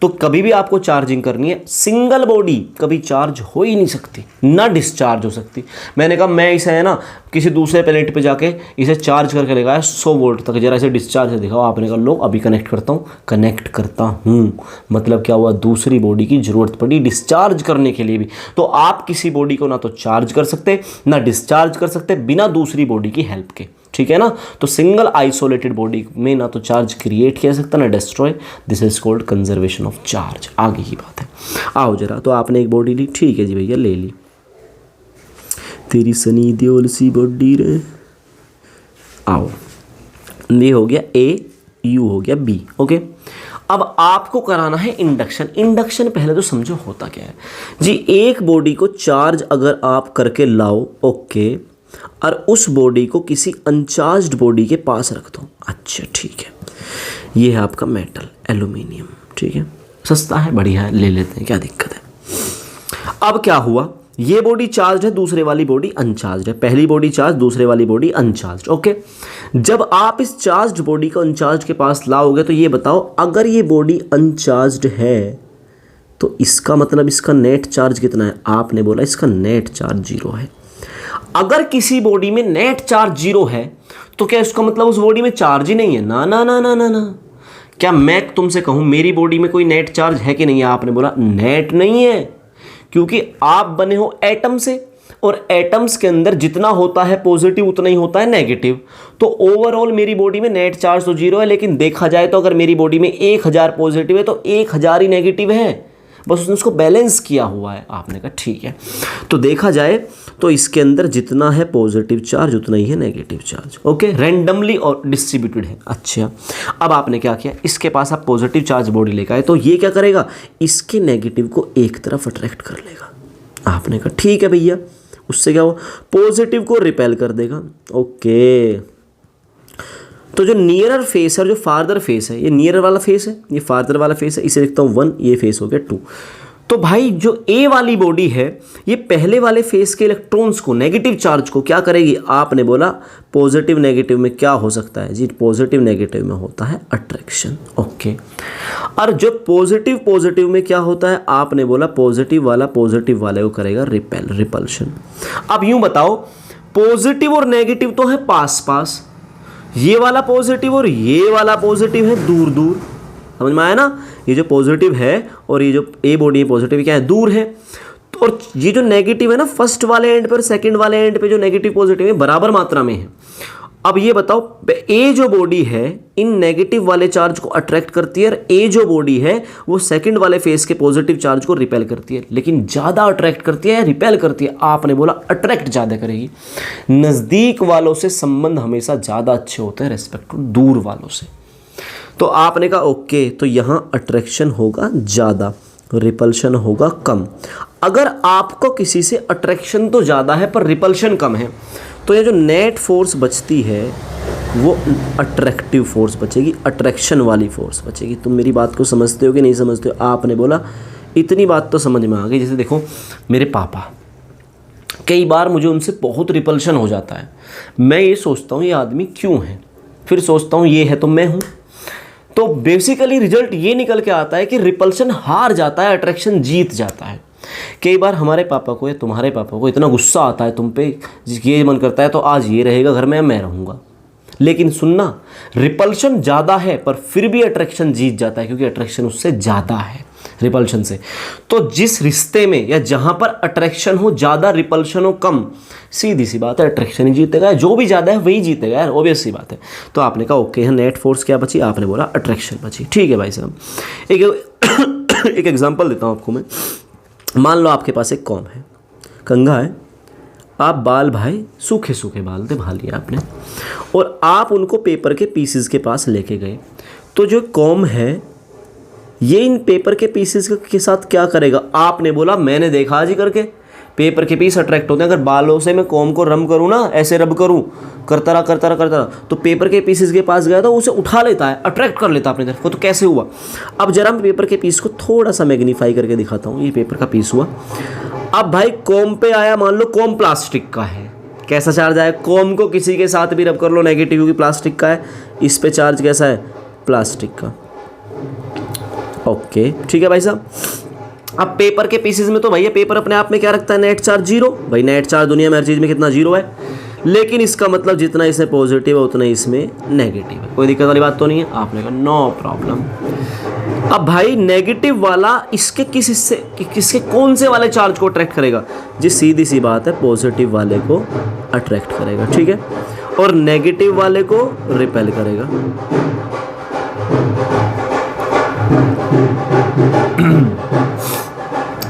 [SPEAKER 1] तो कभी भी आपको चार्जिंग करनी है, सिंगल बॉडी कभी चार्ज हो ही नहीं सकती, ना डिस्चार्ज हो सकती। मैंने कहा मैं इसे है ना किसी दूसरे प्लेट पे जाके इसे चार्ज करके लगाया 100 वोल्ट तक, जरा इसे डिस्चार्ज दिखाओ। आपने कहा लो अभी कनेक्ट करता हूँ, कनेक्ट करता हूँ, मतलब क्या हुआ, दूसरी बॉडी की ज़रूरत पड़ी डिस्चार्ज करने के लिए भी। तो आप किसी बॉडी को ना तो चार्ज कर सकते ना डिस्चार्ज कर सकते बिना दूसरी बॉडी की हेल्प के, ठीक है ना। तो सिंगल आइसोलेटेड बॉडी में ना तो चार्ज क्रिएट किया सकता ना destroy, this is called conservation of charge. आगे की बात है, आओ जरा। तो आपने एक बॉडी ली, ठीक है जी भैया ले ली, तेरी सनी देओल सी बॉडी रे। आओ, ये हो गया ए, यू हो गया बी, ओके। अब आपको कराना है इंडक्शन। इंडक्शन पहले तो समझो होता क्या है जी, एक बॉडी को चार्ज अगर आप करके लाओ, ओके, और उस बॉडी को किसी अनचार्ज्ड बॉडी के पास रख दो। अच्छा ठीक है, ये है आपका मेटल एल्यूमिनियम, ठीक है, सस्ता है, बढ़िया है, ले लेते हैं, क्या दिक्कत है। अब क्या हुआ, ये बॉडी चार्ज है, दूसरे वाली बॉडी अनचार्ज है, पहली बॉडी चार्ज, दूसरे वाली बॉडी अनचार्ज, ओके। जब आप इस चार्ज बॉडी को अनचार्ज के पास लाओगे तो ये बताओ, अगर ये बॉडी अनचार्ज है तो इसका मतलब इसका नेट चार्ज कितना है। आपने बोला इसका नेट चार्ज 0 है। अगर किसी बॉडी में नेट चार्ज 0 है तो क्या इसका मतलब उस बॉडी में चार्ज ही नहीं है? ना ना ना ना ना ना। क्या मैं तुमसे कहूं मेरी बॉडी में कोई नेट चार्ज है कि नहीं है? आपने बोला नेट नहीं है, क्योंकि आप बने हो एटम से, और एटम्स के अंदर जितना होता है पॉजिटिव उतना ही होता है नेगेटिव। तो ओवरऑल मेरी बॉडी में नेट चार्ज तो 0 है, लेकिन देखा जाए तो अगर मेरी बॉडी में 1000 पॉजिटिव है तो 1000 ही नेगेटिव है, बस उसने उसको बैलेंस किया हुआ है। आपने कहा ठीक है, तो देखा जाए तो इसके अंदर जितना है पॉजिटिव चार्ज उतना ही है नेगेटिव चार्ज, ओके, रैंडमली और डिस्ट्रीब्यूटेड है। अच्छा, अब आपने क्या किया, इसके पास आप पॉजिटिव चार्ज बॉडी लेकर आए, तो ये क्या करेगा, इसके नेगेटिव को एक तरफ अट्रैक्ट कर लेगा। आपने कहा ठीक है भैया, उससे क्या हो, पॉजिटिव को रिपेल कर देगा, ओके। तो जो नियरर फेस है और जो फार्दर फेस है, ये नियरर वाला फेस है, ये फार्दर वाला फेस है, इसे लिखता हूँ 1, ये फेस हो गया 2। तो भाई जो ए वाली बॉडी है ये पहले वाले फेस के इलेक्ट्रॉन्स को, नेगेटिव चार्ज को क्या करेगी? आपने बोला पॉजिटिव नेगेटिव में क्या हो सकता है जी, पॉजिटिव नेगेटिव में होता है अट्रैक्शन, ओके। और जो पॉजिटिव पॉजिटिव में क्या होता है? आपने बोला पॉजिटिव वाला पॉजिटिव वाले को करेगा रिपेल, रिपल्शन। अब यूं बताओ, पॉजिटिव और नेगेटिव तो है पास पास, ये वाला पॉजिटिव और ये वाला पॉजिटिव है दूर दूर, समझ में आया ना। ये जो पॉजिटिव है और ये जो ए बॉडी है पॉजिटिव क्या है, दूर है। तो और ये जो नेगेटिव है ना, फर्स्ट वाले एंड पर सेकंड वाले एंड पे जो नेगेटिव पॉजिटिव है बराबर मात्रा में है। अब ये बताओ, ए जो बॉडी है इन नेगेटिव वाले चार्ज को अट्रैक्ट करती है, और ए जो बॉडी है वो सेकंड वाले फेस के पॉजिटिव चार्ज को रिपेल करती है, लेकिन ज़्यादा अट्रैक्ट करती है या रिपेल करती है? आपने बोला अट्रैक्ट ज़्यादा करेगी। नज़दीक वालों से संबंध हमेशा ज़्यादा अच्छे होते हैं रेस्पेक्ट टू दूर वालों से। तो आपने कहा ओके, तो यहाँ अट्रैक्शन होगा ज़्यादा, रिपल्शन होगा कम। अगर आपको किसी से अट्रैक्शन तो ज़्यादा है पर रिपल्शन कम है, तो ये जो नेट फोर्स बचती है वो अट्रैक्टिव फोर्स बचेगी, अट्रैक्शन वाली फोर्स बचेगी। तुम मेरी बात को समझते हो कि नहीं समझते हो? आपने बोला इतनी बात तो समझ में आ गई। जैसे देखो मेरे पापा, कई बार मुझे उनसे बहुत रिपल्शन हो जाता है, मैं ये सोचता हूँ ये आदमी क्यों है, फिर सोचता हूँ ये है तो मैं हूँ। तो बेसिकली रिजल्ट ये निकल के आता है कि रिपल्शन हार जाता है, अट्रैक्शन जीत जाता है। कई बार हमारे पापा को या तुम्हारे पापा को इतना गुस्सा आता है तुम पे, ये मन करता है तो आज ये रहेगा घर में, मैं रहूँगा। लेकिन सुनना, रिपल्शन ज़्यादा है पर फिर भी अट्रैक्शन जीत जाता है, क्योंकि अट्रैक्शन उससे ज़्यादा है रिपल्शन से। तो जिस रिश्ते में या जहाँ पर अट्रैक्शन हो ज़्यादा, रिपल्शन हो कम, सीधी सी बात है अट्रैक्शन ही जीतेगा, जो भी ज़्यादा है वही जीतेगा यार, ऑब्वियस सी बात है। तो आपने कहा ओके, यहाँ नेट फोर्स क्या बची? आपने बोला अट्रैक्शन बची। ठीक है भाई साहब, एक एग्जाम्पल देता हूँ आपको मैं। मान लो आपके पास एक कॉम है, कंघा है, आप बाल भाई सूखे सूखे बाल थे, भा लिया आपने, और आप उनको पेपर के पीसेस के पास लेके गए। तो जो कॉम है ये इन पेपर के पीसेस के साथ क्या करेगा? आपने बोला मैंने देखा आज ही करके, पेपर के पीस अट्रैक्ट होते हैं। अगर बालों से मैं कॉम को रब करूँ ना, ऐसे रब करूँ, करता रहा, तो पेपर के पीसेस के पास गया तो उसे उठा लेता है, अट्रैक्ट कर लेता है अपनी तरफ को। तो कैसे हुआ? अब जरा मैं पेपर के पीस को थोड़ा सा मैग्नीफाई करके दिखाता हूँ। ये पेपर का पीस हुआ। अब भाई कॉम पे आया, मान लो कॉम प्लास्टिक का है, कैसा चार्ज आया? कॉम को किसी के साथ भी रब कर लो नेगेटिव, क्योंकि प्लास्टिक का है, इस पे चार्ज कैसा है? प्लास्टिक का। ओके ठीक है भाई साहब। अब पेपर के पीसेस में तो भैया पेपर अपने आप में क्या रखता है? Net charge zero. भाई नेट चार्ज दुनिया में हर चीज़ में कितना? जीरो है। लेकिन इसका मतलब जितना इसमें पॉजिटिव है उतना इसमें नेगेटिव है। कोई दिक्कत वाली बात तो नहीं है? आपने कहा नो प्रॉब्लम। अब भाई नेगेटिव वाला इसके किस हिस्से, किसके कौन से वाले चार्ज को अट्रैक्ट करेगा? जी सीधी सी बात है, पॉजिटिव वाले को अट्रैक्ट करेगा, ठीक है, और नेगेटिव वाले को रिपेल करेगा।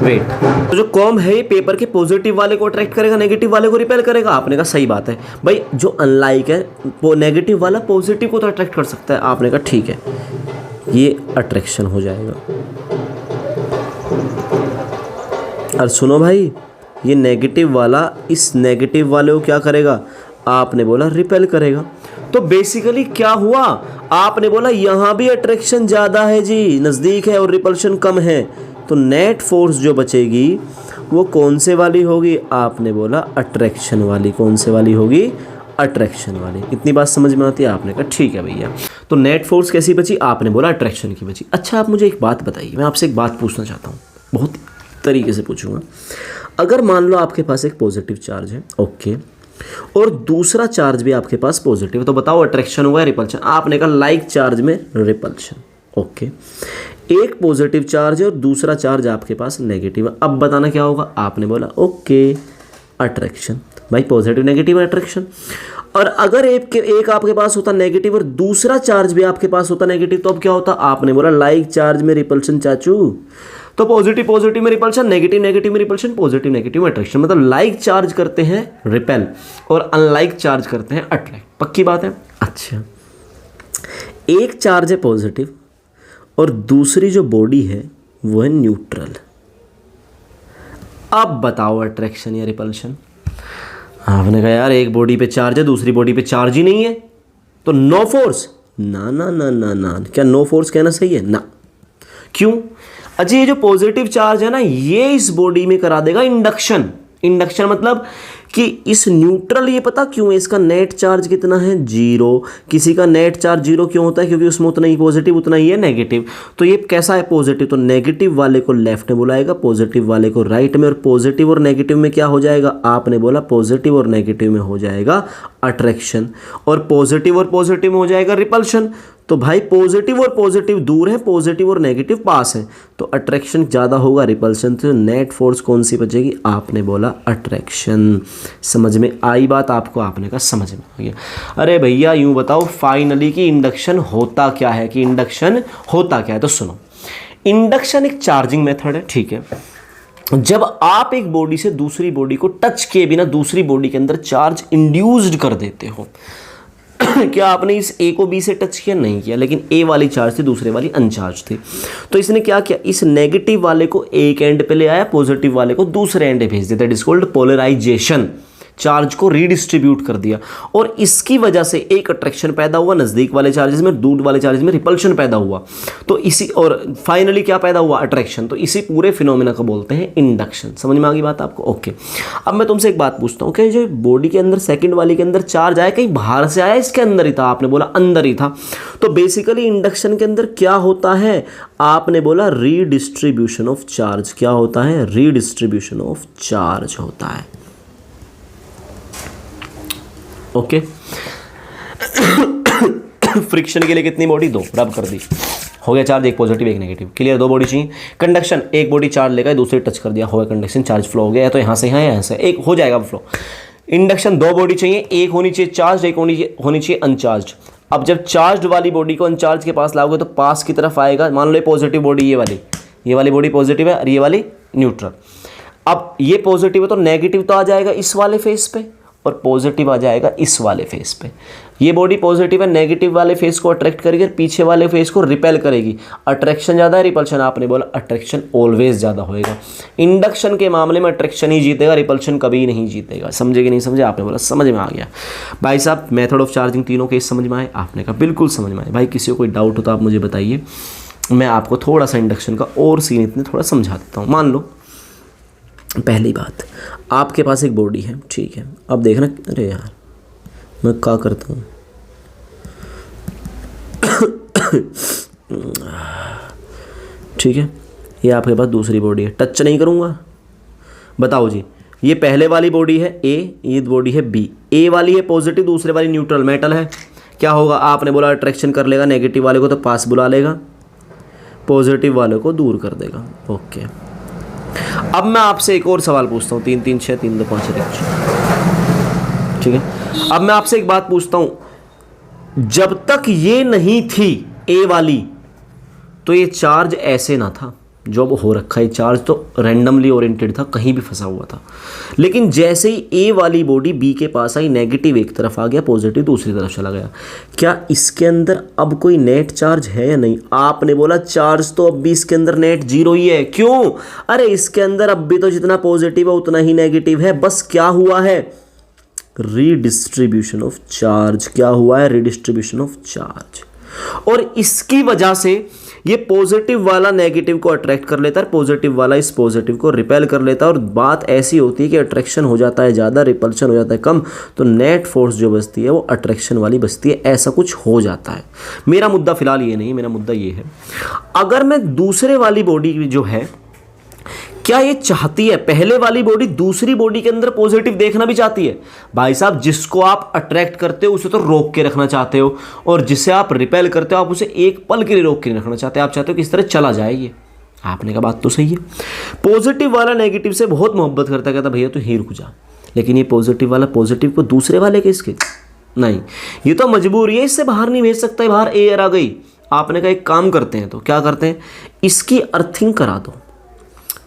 [SPEAKER 1] वेट, तो जो कॉम है ये पेपर के पॉजिटिव वाले को अट्रैक्ट करेगा, नेगेटिव वाले को रिपेल करेगा। आपने कहा सही बात है भाई, जो अनलाइक है वो नेगेटिव वाला पॉजिटिव को तो अट्रैक्ट कर सकता है। आपने कहा ठीक है, ये अट्रैक्शन हो जाएगा। और सुनो भाई, ये नेगेटिव वाला इस नेगेटिव वाले को क्या करेगा? आपने बोला रिपेल करेगा। तो बेसिकली क्या हुआ? आपने बोला यहाँ भी अट्रैक्शन ज़्यादा है जी, नज़दीक है, और रिपल्शन कम है। तो नेट फोर्स जो बचेगी वो कौन से वाली होगी? आपने बोला अट्रैक्शन वाली। कौन से वाली होगी? अट्रैक्शन वाली। इतनी बात समझ में आती है? आपने कहा ठीक है भैया। तो नेट फोर्स कैसी बची? आपने बोला अट्रैक्शन की बची। अच्छा आप मुझे एक बात बताइए, मैं आपसे एक बात पूछना चाहता हूँ, बहुत तरीके से पूछूंगा। अगर मान लो आपके पास एक पॉजिटिव चार्ज है, ओके, और दूसरा चार्ज भी आपके पास पॉजिटिव है, तो बताओ अट्रैक्शन होगा या रिपल्शन? आपने कहा लाइक चार्ज में रिपल्शन, ओके। एक पॉजिटिव चार्ज है और दूसरा चार्ज आपके पास नेगेटिव है, अब बताना क्या होगा? आपने बोला ओके अट्रैक्शन। भाई पॉजिटिव नेगेटिव अट्रैक्शन। और अगर एक आपके पास होता नेगेटिव और दूसरा चार्ज भी आपके पास होता नेगेटिव, तो अब क्या होता? आपने बोला लाइक चार्ज में रिपल्शन चाचू। तो पॉजिटिव पॉजिटिव में रिपल्शन, नेगेटिव नेगेटिव में रिपल्शन, पॉजिटिव नेगेटिव में अट्रैक्शन। मतलब लाइक चार्ज करते हैं रिपेल और अनलाइक चार्ज करते हैं अट्रैक्ट। पक्की बात है? अच्छा, एक चार्ज है पॉजिटिव और दूसरी जो बॉडी है वो है न्यूट्रल। अब बताओ अट्रैक्शन या रिपल्शन? आपने कहा यार एक बॉडी पे चार्ज है, दूसरी बॉडी पे चार्ज ही नहीं है, तो नो फोर्स। ना ना ना ना ना, क्या नो फोर्स कहना सही है? ना। क्यों? अच्छा, ये जो पॉजिटिव चार्ज है ना, ये इस बॉडी में करा देगा इंडक्शन। इंडक्शन मतलब कि इस न्यूट्रल, ये पता क्यों है? इसका नेट चार्ज कितना है? जीरो। किसी का नेट चार्ज जीरो क्यों होता है? क्योंकि उसमें उतना ही पॉजिटिव उतना ही है नेगेटिव। तो ये कैसा है? पॉजिटिव। तो नेगेटिव वाले को लेफ्ट में बुलाएगा, पॉजिटिव वाले को राइट में, और पॉजिटिव और नेगेटिव में क्या हो जाएगा? आपने बोला पॉजिटिव और नेगेटिव में हो जाएगा अट्रैक्शन, और पॉजिटिव में हो जाएगा रिपल्शन। तो भाई पॉजिटिव और पॉजिटिव दूर है, पॉजिटिव और नेगेटिव पास है, तो अट्रैक्शन ज़्यादा होगा, रिपल्शन। तो नेट फोर्स कौन सी बचेगी? आपने बोला अट्रैक्शन। समझ में आई बात आपको? आपने कहा समझ में आ गया। अरे भैया यूं बताओ फाइनली कि इंडक्शन होता क्या है? कि इंडक्शन होता क्या है? तो सुनो, इंडक्शन एक चार्जिंग मेथड है, ठीक है। जब आप एक बॉडी से दूसरी बॉडी को टच किए बिना दूसरी बॉडी के अंदर चार्ज इंड्यूस्ड कर देते हो क्या आपने इस ए को बी से टच किया? नहीं किया, लेकिन ए वाली चार्ज थी, दूसरे वाली अनचार्ज थी। तो इसने क्या किया? इस नेगेटिव वाले को एक एंड पे ले आया, पॉजिटिव वाले को दूसरे एंड पे भेज दिया। That is called polarisation. Charge को रीडिस्ट्रीब्यूट कर दिया, और इसकी वजह से एक अट्रैक्शन पैदा हुआ नज़दीक वाले चार्जेस में, दूर वाले चार्जेस में रिपल्शन पैदा हुआ। तो इसी, और फाइनली क्या पैदा हुआ? अट्रैक्शन। तो इसी पूरे फिनोमेना को बोलते हैं इंडक्शन। समझ में आ गई बात आपको? ओके। अब मैं तुमसे एक बात पूछता हूँ, कि जो बॉडी के अंदर सेकंड वाली के अंदर चार्ज आया, कहीं बाहर से आया, इसके अंदर ही था? आपने बोला अंदर ही था। तो बेसिकली इंडक्शन के अंदर क्या होता है? आपने बोला रीडिस्ट्रीब्यूशन ऑफ चार्ज। क्या होता है? रीडिस्ट्रीब्यूशन ऑफ चार्ज होता है। ओके। फ्रिक्शन के लिए कितनी बॉडी? दो, रब कर दी, हो गया चार्ज, एक पॉजिटिव एक नेगेटिव। क्लियर? दो बॉडी चाहिए। कंडक्शन, एक बॉडी चार्ज लेकर दूसरे टच कर दिया, हो गया कंडक्शन, चार्ज फ्लो हो गया। तो यहाँ से यहाँ से एक हो जाएगा फ्लो। इंडक्शन, दो बॉडी चाहिए, एक होनी चाहिए चार्ज, एक होनी चाहिए अनचार्ज। अब जब चार्ज वाली बॉडी को अनचार्ज के पास लाओगे तो पास की तरफ आएगा। मान लो पॉजिटिव बॉडी, ये वाली बॉडी पॉजिटिव है और ये वाली न्यूट्रल। अब ये पॉजिटिव है तो नेगेटिव तो आ जाएगा इस वाले फेस पे, और पॉजिटिव आ जाएगा इस वाले फेस पे। ये बॉडी पॉजिटिव है, नेगेटिव वाले फेस को अट्रैक्ट करेगी और पीछे वाले फेस को रिपेल करेगी। अट्रैक्शन ज़्यादा है, रिपल्शन आपने बोला अट्रैक्शन ऑलवेज ज़्यादा होएगा। इंडक्शन के मामले में अट्रैक्शन ही जीतेगा, रिपल्शन कभी नहीं जीतेगा। समझे कि नहीं समझे? आपने बोला समझ में आ गया। भाई साहब मेथड ऑफ चार्जिंग तीनों केस समझ में आए? आपने कहा बिल्कुल समझ में आए। भाई किसी को कोई डाउट हो तो आप मुझे बताइए, मैं आपको थोड़ा सा इंडक्शन का और सीन इतने थोड़ा समझा देता हूँ। मान लो पहली बात, आपके पास एक बॉडी है, ठीक है। अब देखना, अरे यार मैं क्या करता हूँ ठीक है, ये आपके पास दूसरी बॉडी है, टच नहीं करूँगा। बताओ जी, ये पहले वाली बॉडी है ए, ये बॉडी है बी। ए वाली है पॉजिटिव, दूसरे वाली न्यूट्रल मेटल है। क्या होगा? आपने बोला अट्रैक्शन कर लेगा, नेगेटिव वाले को तो पास बुला लेगा, पॉजिटिव वाले को दूर कर देगा। ओके, अब मैं आपसे एक और सवाल पूछता हूँ, 3 3 6 3 2 5 ठीक है। अब मैं आपसे एक बात पूछता हूँ, जब तक ये नहीं थी ए वाली तो ये चार्ज ऐसे ना था जो अब हो रखा है। चार्ज तो रैंडमली ओरिएंटेड था, कहीं भी फंसा हुआ था। लेकिन जैसे ही ए वाली बॉडी बी के पास आई, नेगेटिव एक तरफ आ गया, पॉजिटिव दूसरी तरफ चला गया। क्या इसके अंदर अब कोई नेट चार्ज है या नहीं? आपने बोला चार्ज तो अब भी इसके अंदर नेट जीरो ही है। क्यों? अरे इसके अंदर अब भी तो जितना पॉजिटिव है उतना ही नेगेटिव है। बस क्या हुआ है? Redistribution of charge. क्या हुआ है? Redistribution of charge. और इसकी वजह से ये पॉजिटिव वाला नेगेटिव को अट्रैक्ट कर लेता है, पॉजिटिव वाला इस पॉजिटिव को रिपेल कर लेता है। और बात ऐसी होती है कि अट्रैक्शन हो जाता है ज़्यादा, रिपल्शन हो जाता है कम, तो नेट फोर्स जो बचती है वो अट्रैक्शन वाली बचती है। ऐसा कुछ हो जाता है। मेरा मुद्दा फिलहाल ये नहीं, मेरा मुद्दा ये है, अगर मैं दूसरे वाली बॉडी जो है, क्या ये चाहती है पहले वाली बॉडी दूसरी बॉडी के अंदर पॉजिटिव देखना भी चाहती है? भाई साहब, जिसको आप अट्रैक्ट करते हो उसे तो रोक के रखना चाहते हो, और जिसे आप रिपेल करते हो आप उसे एक पल के लिए रोक के नहीं रखना चाहते। आप चाहते हो कि इस तरह चला जाए ये। आपने कहा बात तो सही है। पॉजिटिव वाला नेगेटिव से बहुत मोहब्बत करता है, कहता भैया तू ही रुक जा। लेकिन ये पॉजिटिव वाला पॉजिटिव को दूसरे वाले के इसके नहीं, ये तो मजबूरी है, इससे बाहर नहीं भेज सकता है। बाहर एयर आ गई। आपने कहा एक काम करते हैं, तो क्या करते हैं? इसकी अर्थिंग करा दो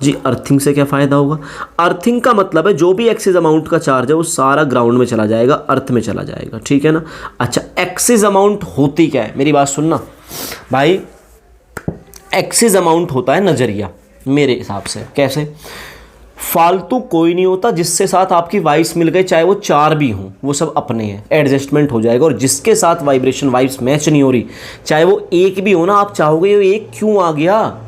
[SPEAKER 1] जी। अर्थिंग से क्या फ़ायदा होगा? अर्थिंग का मतलब है जो भी एक्सिस अमाउंट का चार्ज है वो सारा ग्राउंड में चला जाएगा, अर्थ में चला जाएगा, ठीक है ना। अच्छा, एक्सिस अमाउंट होती क्या है? मेरी बात सुनना भाई, एक्सिस अमाउंट होता है नज़रिया मेरे हिसाब से। कैसे? फालतू कोई नहीं होता जिससे साथ आपकी वाइब्स मिल गए, चाहे वो 4 भी हों, वो सब अपने हैं, एडजस्टमेंट हो जाएगा। और जिसके साथ वाइब्रेशन वाइब्स मैच नहीं हो रही, चाहे वो 1 भी हो ना, आप चाहोगे ये 1 क्यों आ गया,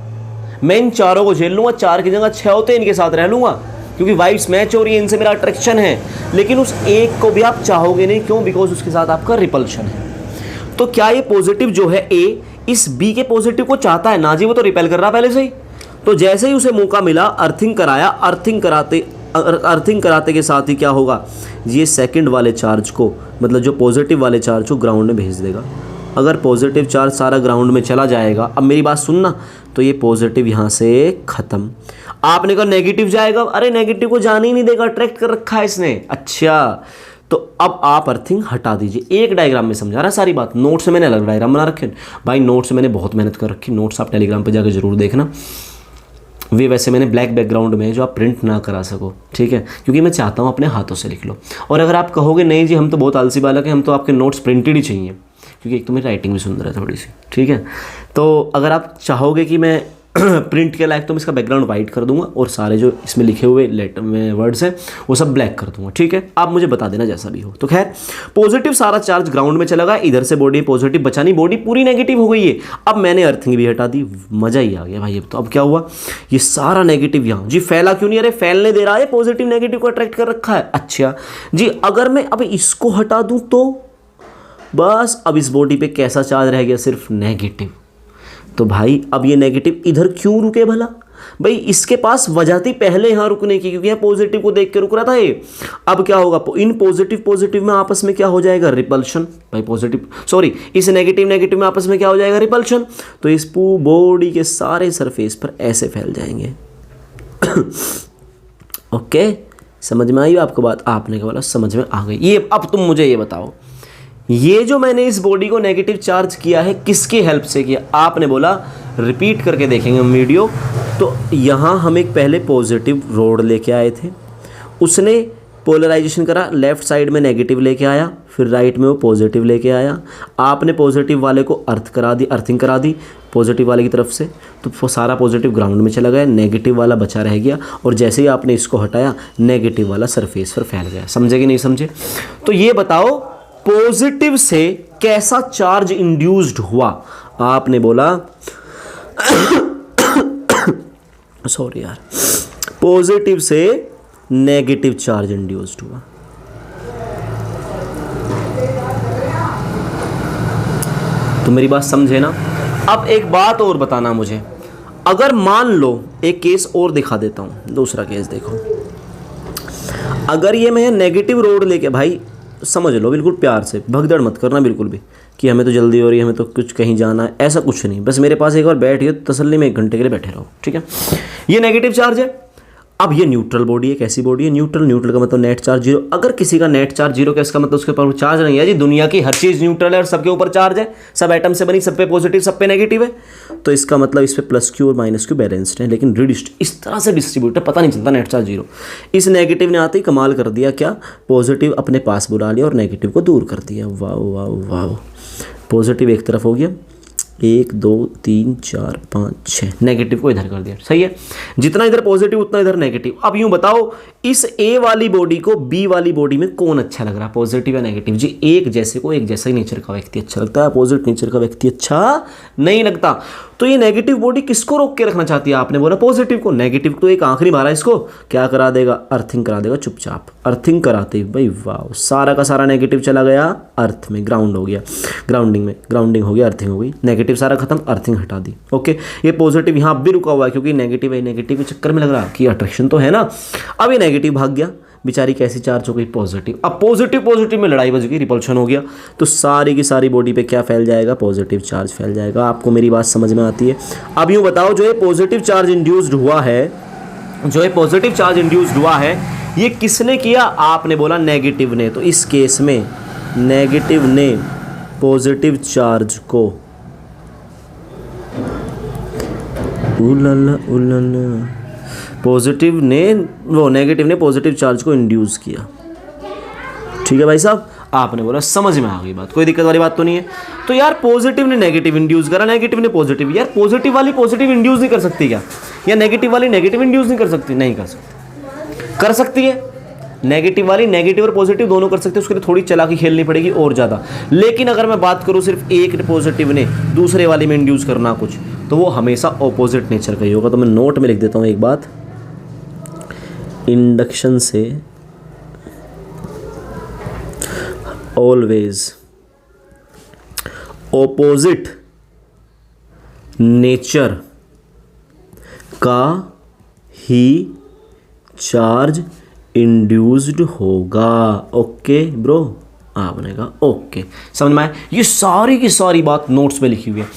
[SPEAKER 1] मैं इन 4 को झेल लूँगा, 4 की जगह 6 होते इनके साथ रह लूँगा, क्योंकि वाइब्स मैच हो रही है, इनसे मेरा अट्रैक्शन है। लेकिन उस 1 को भी आप चाहोगे नहीं, क्यों? बिकॉज उसके साथ आपका रिपल्शन है। तो क्या ये पॉजिटिव जो है ए, इस बी के पॉजिटिव को चाहता है? ना जी, वो तो रिपेल कर रहा पहले से ही। तो जैसे ही उसे मौका मिला, अर्थिंग कराया, अर्थिंग कराते के साथ ही क्या होगा? ये सेकंड वाले चार्ज को, मतलब जो पॉजिटिव वाले चार्ज को ग्राउंड में भेज देगा। अगर पॉजिटिव चार्ज सारा ग्राउंड में चला जाएगा, अब मेरी बात सुनना, तो ये पॉजिटिव यहाँ से ख़त्म। आपने कहा नेगेटिव जाएगा, अरे नेगेटिव को जाने ही नहीं देगा, अट्रैक्ट कर रखा है इसने। अच्छा, तो अब आप अर्थिंग हटा दीजिए। एक डायग्राम में समझा रहा है सारी बात। नोट्स मैंने अलग डायग्राम बना रखे भाई, नोट्स मैंने बहुत मेहनत कर रखी। नोट्स आप टेलीग्राम पे जाकर जरूर देखना। वे वैसे मैंने ब्लैक बैकग्राउंड में है जो आप प्रिंट ना करा सको, ठीक है, क्योंकि मैं चाहता हूँ अपने हाथों से लिख लो। और अगर आप कहोगे नहीं जी हम तो बहुत आलसी बालक हैं, हम तो आपके नोट्स प्रिंटेड ही चाहिए, क्योंकि एक तो मेरी राइटिंग भी सुंदर है थोड़ी सी, ठीक है, तो अगर आप चाहोगे कि मैं प्रिंट के लायक, तो मैं इसका बैकग्राउंड वाइट कर दूंगा और सारे जो इसमें लिखे हुए लेटर में वर्ड्स हैं वो सब ब्लैक कर दूंगा, ठीक है। आप मुझे बता देना जैसा भी हो। तो खैर, पॉजिटिव सारा चार्ज ग्राउंड में चला गया, इधर से बॉडी पॉजिटिव बचानी, बॉडी पूरी नेगेटिव हो गई है। अब मैंने अर्थिंग भी हटा दी, मज़ा ही आ गया भाई। तो अब क्या हुआ? ये सारा नेगेटिव यहाँ जी फैला क्यों नहीं? अरे फैलने दे रहा है, पॉजिटिव नेगेटिव को अट्रैक्ट कर रखा है। अच्छा जी, अगर मैं अब इसको हटा दूँ तो बस अब इस बॉडी पे कैसा चार्ज रह गया? सिर्फ नेगेटिव। तो भाई अब ये नेगेटिव इधर क्यों रुके भला? भाई इसके पास वजह थी पहले यहाँ रुकने की, क्योंकि यहाँ पॉजिटिव को देख के रुक रहा था ये। अब क्या होगा? इन पॉजिटिव में आपस में क्या हो जाएगा? रिपल्शन। भाई पॉजिटिव सॉरी इस नेगेटिव में आपस में क्या हो जाएगा? रिपल्शन। तो इस बॉडी के सारे सरफेस पर ऐसे फैल जाएंगे। ओके, समझ में आई आपको बात? आपने क्या बोला? समझ में आ गई। ये अब तुम मुझे ये बताओ, ये जो मैंने इस बॉडी को नेगेटिव चार्ज किया है किसकी हेल्प से किया? आपने बोला रिपीट करके देखेंगे हम वीडियो। तो यहाँ हम एक पहले पॉजिटिव रोड लेके आए थे, उसने पोलराइजेशन करा, लेफ्ट साइड में नेगेटिव लेके आया, फिर राइट में वो पॉजिटिव लेके आया। आपने पॉजिटिव वाले को अर्थिंग करा दी पॉजिटिव वाले की तरफ से, तो वो सारा पॉजिटिव ग्राउंड में चला गया, नेगेटिव वाला बचा रह गया, और जैसे ही आपने इसको हटाया नेगेटिव वाला सरफेस पर फैल गया। समझे कि नहीं समझे? तो ये बताओ पॉजिटिव से कैसा चार्ज इंड्यूस्ड हुआ? आपने बोला सॉरी यार, पॉजिटिव से नेगेटिव चार्ज इंड्यूस्ड हुआ। तो मेरी बात समझे ना? अब एक बात और बताना मुझे, अगर मान लो एक केस और दिखा देता हूं, दूसरा केस देखो। अगर ये मैं नेगेटिव रोड लेके, भाई समझ लो बिल्कुल प्यार से, भगदड़ मत करना बिल्कुल भी कि हमें तो जल्दी हो रही है, हमें तो कुछ कहीं जाना है, ऐसा कुछ नहीं। बस मेरे पास एक बार बैठिए, तसल्ली में 1 घंटे के लिए बैठे रहो, ठीक है? ये नेगेटिव चार्ज है। अब ये न्यूट्रल बॉडी है। कैसी बॉडी है? न्यूट्रल का मतलब नेट चार्ज 0। अगर किसी का नेट चार्ज 0 का इसका मतलब उसके ऊपर चार्ज नहीं है जी। दुनिया की हर चीज़ न्यूट्रल है और सबके ऊपर चार्ज है, सब एटम से बनी, सब पे पॉजिटिव सब पे नेगेटिव है। तो इसका मतलब इस पे +Q और -Q बैलेंस्ड है, लेकिन रिड्यूस्ड इस तरह से डिस्ट्रीब्यूट है, पता नहीं चलता नेट चार्ज 0। इस नेगेटिव ने आते ही कमाल कर दिया, क्या? पॉजिटिव अपने पास बुला लिया और नेगेटिव को दूर कर दिया। वाह वाह वाह। पॉजिटिव एक तरफ हो गया, 1 2 3 4 5 6, नेगेटिव को इधर कर दिया। सही है, जितना इधर पॉजिटिव उतना इधर नेगेटिव। अब यूं बताओ इस ए वाली बॉडी को बी वाली बॉडी में कौन अच्छा लग रहा है, पॉजिटिव या नेगेटिव? जी एक जैसे को एक जैसा ही नेचर का व्यक्ति अच्छा लगता है, अपोजिट नेचर का व्यक्ति अच्छा नहीं लगता। तो ये नेगेटिव बॉडी किसको रोक के रखना चाहती है? आपने बोला पॉजिटिव को। नेगेटिव तो एक आखिरी मारा, इसको क्या करा देगा? अर्थिंग करा देगा चुपचाप। अर्थिंग कराते ही भाई वाह, सारा का सारा नेगेटिव चला गया अर्थ में, ग्राउंड हो गया, ग्राउंडिंग हो गया, अर्थिंग हो गई, नेगेटिव सारा खत्म, अर्थिंग हटा दी। ओके, ये पॉजिटिव यहाँ भी रुका हुआ है क्योंकि नेगेटिव है, नेगेटिव के चक्कर में लग रहा कि अट्रैक्शन तो है ना। अब ये नेगेटिव भाग गया, बेचारी कैसी चार्ज हो गई? पॉजिटिव। अब पॉजिटिव में लड़ाई बज गई, रिपल्शन हो गया, तो सारी की सारी बॉडी पे क्या फैल जाएगा? पॉजिटिव चार्ज फैल जाएगा। आपको मेरी बात समझ में आती है? अब यूँ बताओ, जो ये पॉजिटिव चार्ज इंड्यूस्ड हुआ है, ये किसने किया? आपने बोला नेगेटिव ने। तो इस केस में नेगेटिव ने पॉजिटिव चार्ज को नेगेटिव ने पॉजिटिव चार्ज को इंड्यूस किया। ठीक है भाई साहब, आपने बोला समझ में आ गई बात, कोई दिक्कत वाली बात तो नहीं है। तो यार पॉजिटिव ने नेगेटिव इंड्यूस करा, नेगेटिव ने पॉजिटिव। यार पॉजिटिव वाली पॉजिटिव इंड्यूस नहीं कर सकती क्या? या नेगेटिव वाली नेगेटिव इंड्यूस नहीं कर सकती? नहीं कर सकती। कर सकती है, नेगेटिव वाली नेगेटिव और पॉजिटिव दोनों कर सकते हैं। उसके लिए थोड़ी चालाकी खेलनी पड़ेगी और ज़्यादा। लेकिन अगर मैं बात करूँ सिर्फ एक पॉजिटिव ने दूसरे वाली में इंड्यूस करना कुछ, तो वो हमेशा ऑपोजिट नेचर का ही होगा। तो मैं नोट में लिख देता हूँ एक बात, इंडक्शन से ऑलवेज ऑपोजिट नेचर का ही चार्ज इंड्यूस्ड होगा। ओके ब्रो, आपने कहा ओके, समझ में आया? ये सारी की सारी बात नोट्स में लिखी हुई है।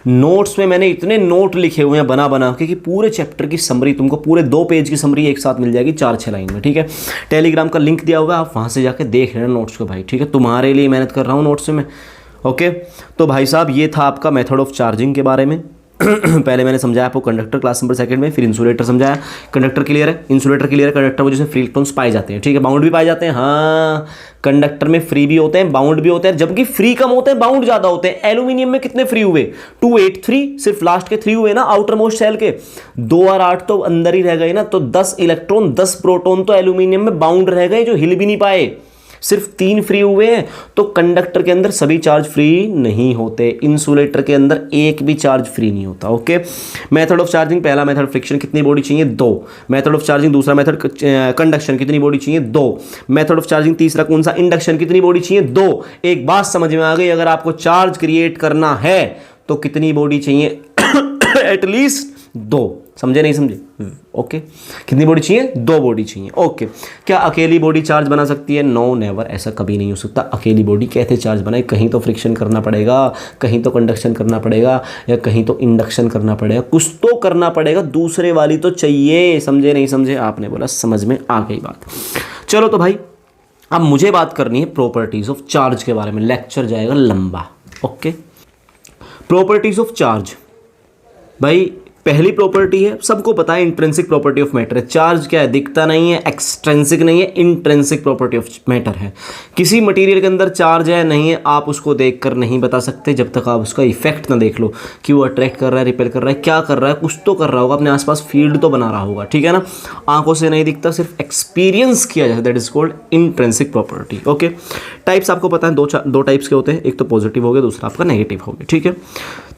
[SPEAKER 1] नोट्स में मैंने इतने नोट लिखे हुए हैं बना के कि पूरे चैप्टर की समरी तुमको, पूरे 2 पेज की समरी एक साथ मिल जाएगी 4-6 लाइन में। ठीक है, टेलीग्राम का लिंक दिया हुआ है, आप वहाँ से जाके देख लेना नोट्स को भाई। ठीक है, तुम्हारे लिए मेहनत कर रहा हूँ नोट्स में। ओके, तो भाई साहब ये था आपका मेथड ऑफ चार्जिंग के बारे में। पहले मैंने समझाया आपको कंडक्टर क्लास नंबर 2 में, फिर इंसुलेटर समझाया। कंडक्टर क्लियर है, इंसुलेटर क्लियर है। कंडक्टर वजह से फ्री इलेक्ट्रॉन्स पाए जाते हैं। ठीक है, बाउंड भी पाए जाते हैं। हाँ, कंडक्टर में फ्री भी होते हैं, बाउंड भी होते हैं, जबकि फ्री कम होते हैं, बाउंड ज्यादा होते हैं। एल्यूमिनियम में कितने फ्री हुए? 283, सिर्फ लास्ट के 3 हुए ना, आउटर मोस्ट सेल के। 2 और 8 तो अंदर ही रह गए ना, तो 10 इलेक्ट्रॉन 10 प्रोटॉन तो एल्यूमिनियम में बाउंड रह गए, जो हिल भी नहीं पाए। सिर्फ 3 फ्री हुए हैं। तो कंडक्टर के अंदर सभी चार्ज फ्री नहीं होते, इंसुलेटर के अंदर एक भी चार्ज फ्री नहीं होता। ओके, मेथड ऑफ चार्जिंग, पहला मेथड फ्रिक्शन, कितनी बॉडी चाहिए? 2। मेथड ऑफ चार्जिंग दूसरा मेथड कंडक्शन, कितनी बॉडी चाहिए? 2। मेथड ऑफ चार्जिंग तीसरा कौन सा? इंडक्शन, कितनी बॉडी चाहिए? 2। एक बात समझ में आ गई, अगर आपको चार्ज क्रिएट करना है तो कितनी बॉडी चाहिए? एटलीस्ट 2। समझे नहीं समझे? ओके, कितनी बॉडी चाहिए? 2 बॉडी चाहिए। ओके, क्या अकेली बॉडी चार्ज बना सकती है? नो, नेवर, ऐसा कभी नहीं हो सकता। अकेली बॉडी कैसे चार्ज बनाए? कहीं तो फ्रिक्शन करना पड़ेगा, कहीं तो कंडक्शन करना पड़ेगा, या कहीं तो इंडक्शन करना पड़ेगा, कुछ तो करना पड़ेगा, दूसरे वाली तो चाहिए। समझे नहीं समझे? आपने बोला समझ में आ गई बात। चलो तो भाई, अब मुझे बात करनी है प्रॉपर्टीज ऑफ चार्ज के बारे में। लेक्चर जाएगा लंबा। Okay, properties of charge. भाई पहली प्रॉपर्टी है, सबको पता है इंट्रिंसिक प्रॉपर्टी ऑफ मैटर है। चार्ज क्या है, दिखता नहीं है, एक्सट्रिंसिक नहीं है, इंट्रिंसिक प्रॉपर्टी ऑफ मैटर है। किसी मटेरियल के अंदर चार्ज है नहीं है, आप उसको देखकर नहीं बता सकते जब तक आप उसका इफेक्ट ना देख लो कि वो अट्रैक्ट कर रहा है, रिपेल कर रहा है, क्या कर रहा है, कुछ तो कर रहा होगा, अपने आसपास फील्ड तो बना रहा होगा, ठीक है ना। आंखों से नहीं दिखता, सिर्फ एक्सपीरियंस किया जाता है, that is called intrinsic property. Okay, types आपको पता है, दो टाइप्स के होते हैं, एक तो पॉजिटिव हो गया, दूसरा आपका नेगेटिव हो गया, ठीक है।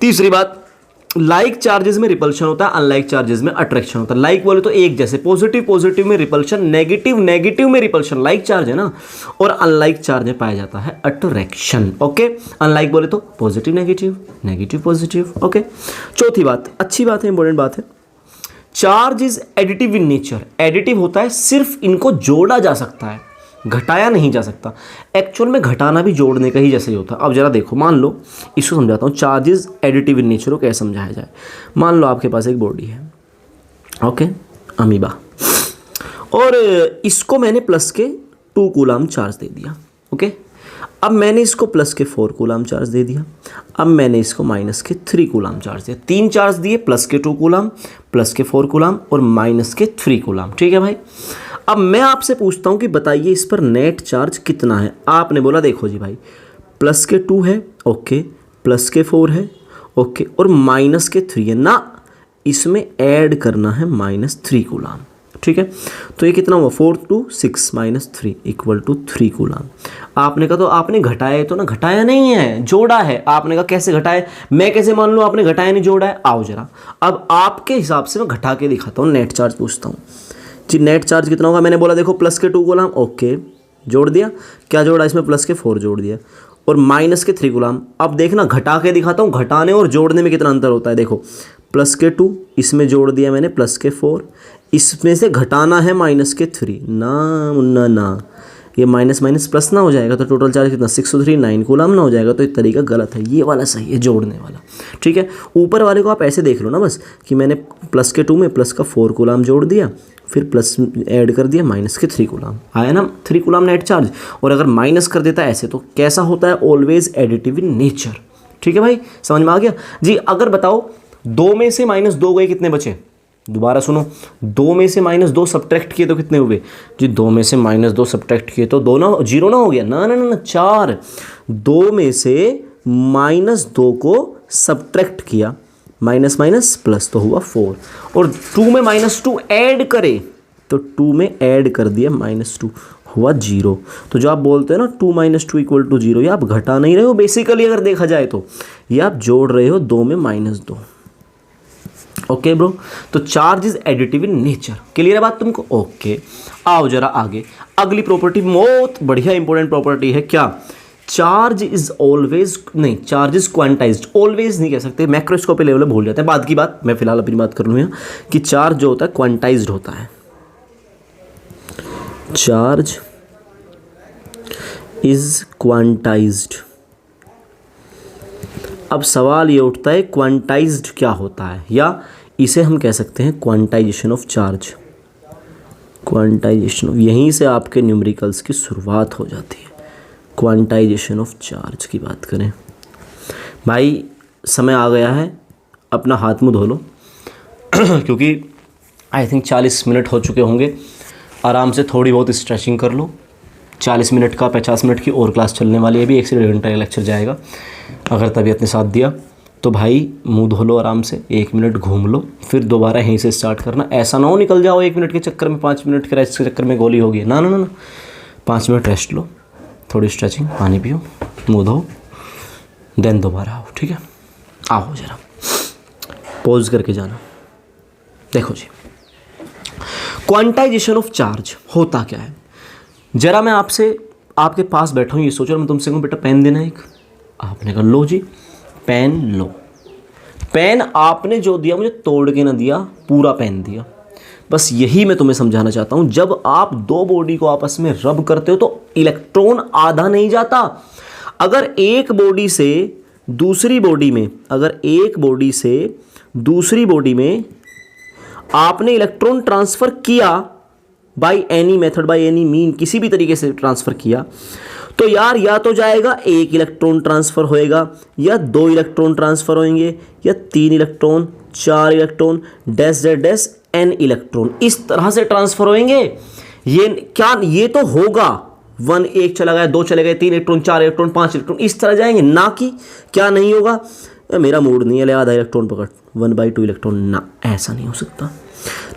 [SPEAKER 1] तीसरी बात, लाइक चार्जेस में रिपल्शन होता है, अनलाइक चार्जेस में अट्रैक्शन होता है। लाइक बोले तो एक जैसे, पॉजिटिव में रिपल्शन, नेगेटिव में रिपल्शन, लाइक चार्ज है ना, और अनलाइक चार्ज में पाया जाता है अट्रैक्शन। ओके, अनलाइक बोले तो पॉजिटिव नेगेटिव पॉजिटिव। ओके, चौथी बात, अच्छी बात है, इंपॉर्टेंट बात है, charge is additive in nature. Additive होता है, सिर्फ इनको जोड़ा जा सकता है, घटाया नहीं जा सकता। एक्चुअल में घटाना भी जोड़ने का ही जैसे ही होता है। अब जरा देखो, मान लो इसको समझाता हूँ, चार्जेस एडिटिव इन नेचर को कैसे समझाया जाए। मान लो आपके पास एक बॉडी है, ओके, अमीबा, और इसको मैंने प्लस के 2 कूलाम चार्ज दे दिया। ओके, अब मैंने इसको प्लस के 4 कूलाम चार्ज दे दिया। अब मैंने इसको माइनस के 3 कूलाम चार्ज दिया। 3 चार्ज दिए, प्लस के 2 कूलाम, प्लस के 4 कूलाम और माइनस के 3 कूलाम, ठीक है भाई। अब मैं आपसे पूछता हूँ कि बताइए इस पर नेट चार्ज कितना है। आपने बोला देखो जी भाई, प्लस के 2 है, ओके, प्लस के 4 है, ओके, और माइनस के 3 है ना, इसमें ऐड करना है -3 कूलाम, ठीक है। तो ये कितना हुआ, 4 2 6 -3 = 3 कूलाम। आपने कहा तो आपने घटाया है, तो ना घटाया नहीं है, जोड़ा है। आपने कहा कैसे घटाया, मैं कैसे मान लूँ आपने घटाया नहीं जोड़ा है। आओ जरा, अब आपके हिसाब से मैं घटा के दिखाता हूँ, नेट चार्ज पूछता हूँ जी। नेट चार्ज कितना होगा, मैंने बोला देखो प्लस के 2 कूलाम, ओके, जोड़ दिया, क्या जोड़ा इसमें, प्लस के 4 जोड़ दिया, और माइनस के 3 कूलाम। अब देखना, घटा के दिखाता हूँ, घटाने और जोड़ने में कितना अंतर होता है। देखो, प्लस के 2 इसमें जोड़ दिया मैंने, प्लस के 4, इसमें से घटाना है माइनस के 3 ना मुन्ना ना, ये माइनस माइनस प्लस ना हो जाएगा तो टोटल चार्ज कितना 6 और 3 9 कूलाम ना हो जाएगा। तो ये तरीका गलत है, ये वाला सही है, जोड़ने वाला, ठीक है। ऊपर वाले को आप ऐसे देख लो ना बस, कि मैंने प्लस के 2 में प्लस का 4 कूलाम जोड़ दिया, फिर प्लस ऐड कर दिया माइनस के 3 कूलाम, आया ना 3 कूलाम नेट चार्ज। और अगर माइनस कर देता है ऐसे, तो कैसा होता है, ऑलवेज एडिटिव इन नेचर, ठीक है भाई, समझ में आ गया जी। अगर बताओ 2 में से -2 गए, कितने बचे, दोबारा सुनो, 2 में से -2 सब्ट्रैक्ट किए तो कितने हुए जी, 2 में से -2 सब्ट्रैक्ट किए तो 2 ना 0 ना हो गया, ना ना ना 4। 2 में से -2 को सब्ट्रैक्ट किया, माइनस माइनस प्लस तो हुआ 4, और 2 में -2 ऐड करे तो 2 में ऐड कर दिया -2 हुआ 0। तो जो आप बोलते हैं ना 2 - 2 = 0, ये आप घटा नहीं रहे हो बेसिकली, अगर देखा जाए तो ये आप जोड़ रहे हो 2 में -2। ओके ब्रो, तो charge is additive in nature, clear है बात तुमको। ओके, आओ जरा आगे, अगली प्रॉपर्टी बहुत बढ़िया इंपॉर्टेंट प्रॉपर्टी है, क्या, चार्ज इज ऑलवेज, नहीं, चार्ज इज क्वांटाइज्ड, ऑलवेज नहीं कह सकते, मैक्रोस्कोपिक लेवल में भूल जाते हैं, बाद की बात, मैं फिलहाल अपनी बात कर लूँ यहाँ कि चार्ज जो होता है क्वांटाइज्ड होता है, चार्ज इज क्वांटाइज्ड। अब सवाल ये उठता है क्वांटाइज्ड क्या होता है, या इसे हम कह सकते हैं क्वांटाइजेशन ऑफ चार्ज। क्वांटाइजेशन, यहीं से आपके न्यूमेरिकल्स की शुरुआत हो जाती है। क्वांटाइजेशन ऑफ चार्ज की बात करें भाई, समय आ गया है, अपना हाथ मुंह धो लो क्योंकि आई थिंक 40 मिनट हो चुके होंगे। आराम से थोड़ी बहुत स्ट्रेचिंग कर लो। 40 मिनट का 50 मिनट की और क्लास चलने वाली है, अभी 1 से 1.5 घंटा का लेक्चर जाएगा। अगर तबीयत ने साथ दिया तो भाई मुंह धो लो आराम से, 1 मिनट घूम लो, फिर दोबारा यहीं से स्टार्ट करना। ऐसा ना हो निकल जाओ 1 मिनट के चक्कर में, 5 मिनट के रेस्ट के चक्कर में गोली होगी, ना ना ना ना। 5 मिनट रेस्ट लो, थोड़ी स्ट्रेचिंग, पानी पियो, मुँह धो, देन दोबारा आओ, ठीक है। आओ जरा पॉज करके जाना। देखो जी, क्वांटाइजेशन ऑफ चार्ज होता क्या है, जरा मैं आपसे, आपके पास बैठा हूँ, ये सोचो मैं तुमसे कहूँ बेटा पेन देना एक, आपने कहा लो जी पेन लो। पेन आपने जो दिया मुझे तोड़ के ना दिया, पूरा पेन दिया। बस यही मैं तुम्हें समझाना चाहता हूँ। जब आप 2 बॉडी को आपस में रब करते हो तो इलेक्ट्रॉन आधा नहीं जाता। अगर एक बॉडी से दूसरी बॉडी में, अगर एक बॉडी से दूसरी बॉडी में आपने इलेक्ट्रॉन ट्रांसफ़र किया by any method, by any mean, किसी भी तरीके से ट्रांसफ़र किया, तो यार या तो जाएगा 1 इलेक्ट्रॉन ट्रांसफ़र होएगा, या 2 इलेक्ट्रॉन ट्रांसफ़र होंगे, या 3 electron, 4 electron dash dash dash n electron, इस तरह से ट्रांसफर होंगे। ये तो होगा 1 1 चला गया, 2 चले गए, 3 इलेक्ट्रॉन, 4 इलेक्ट्रॉन, 5 इलेक्ट्रॉन, इस तरह जाएंगे। ना कि क्या नहीं होगा, मेरा मूड नहीं है, ले आधा इलेक्ट्रॉन पकड़, 1/2 इलेक्ट्रॉन, ना, ऐसा नहीं हो सकता।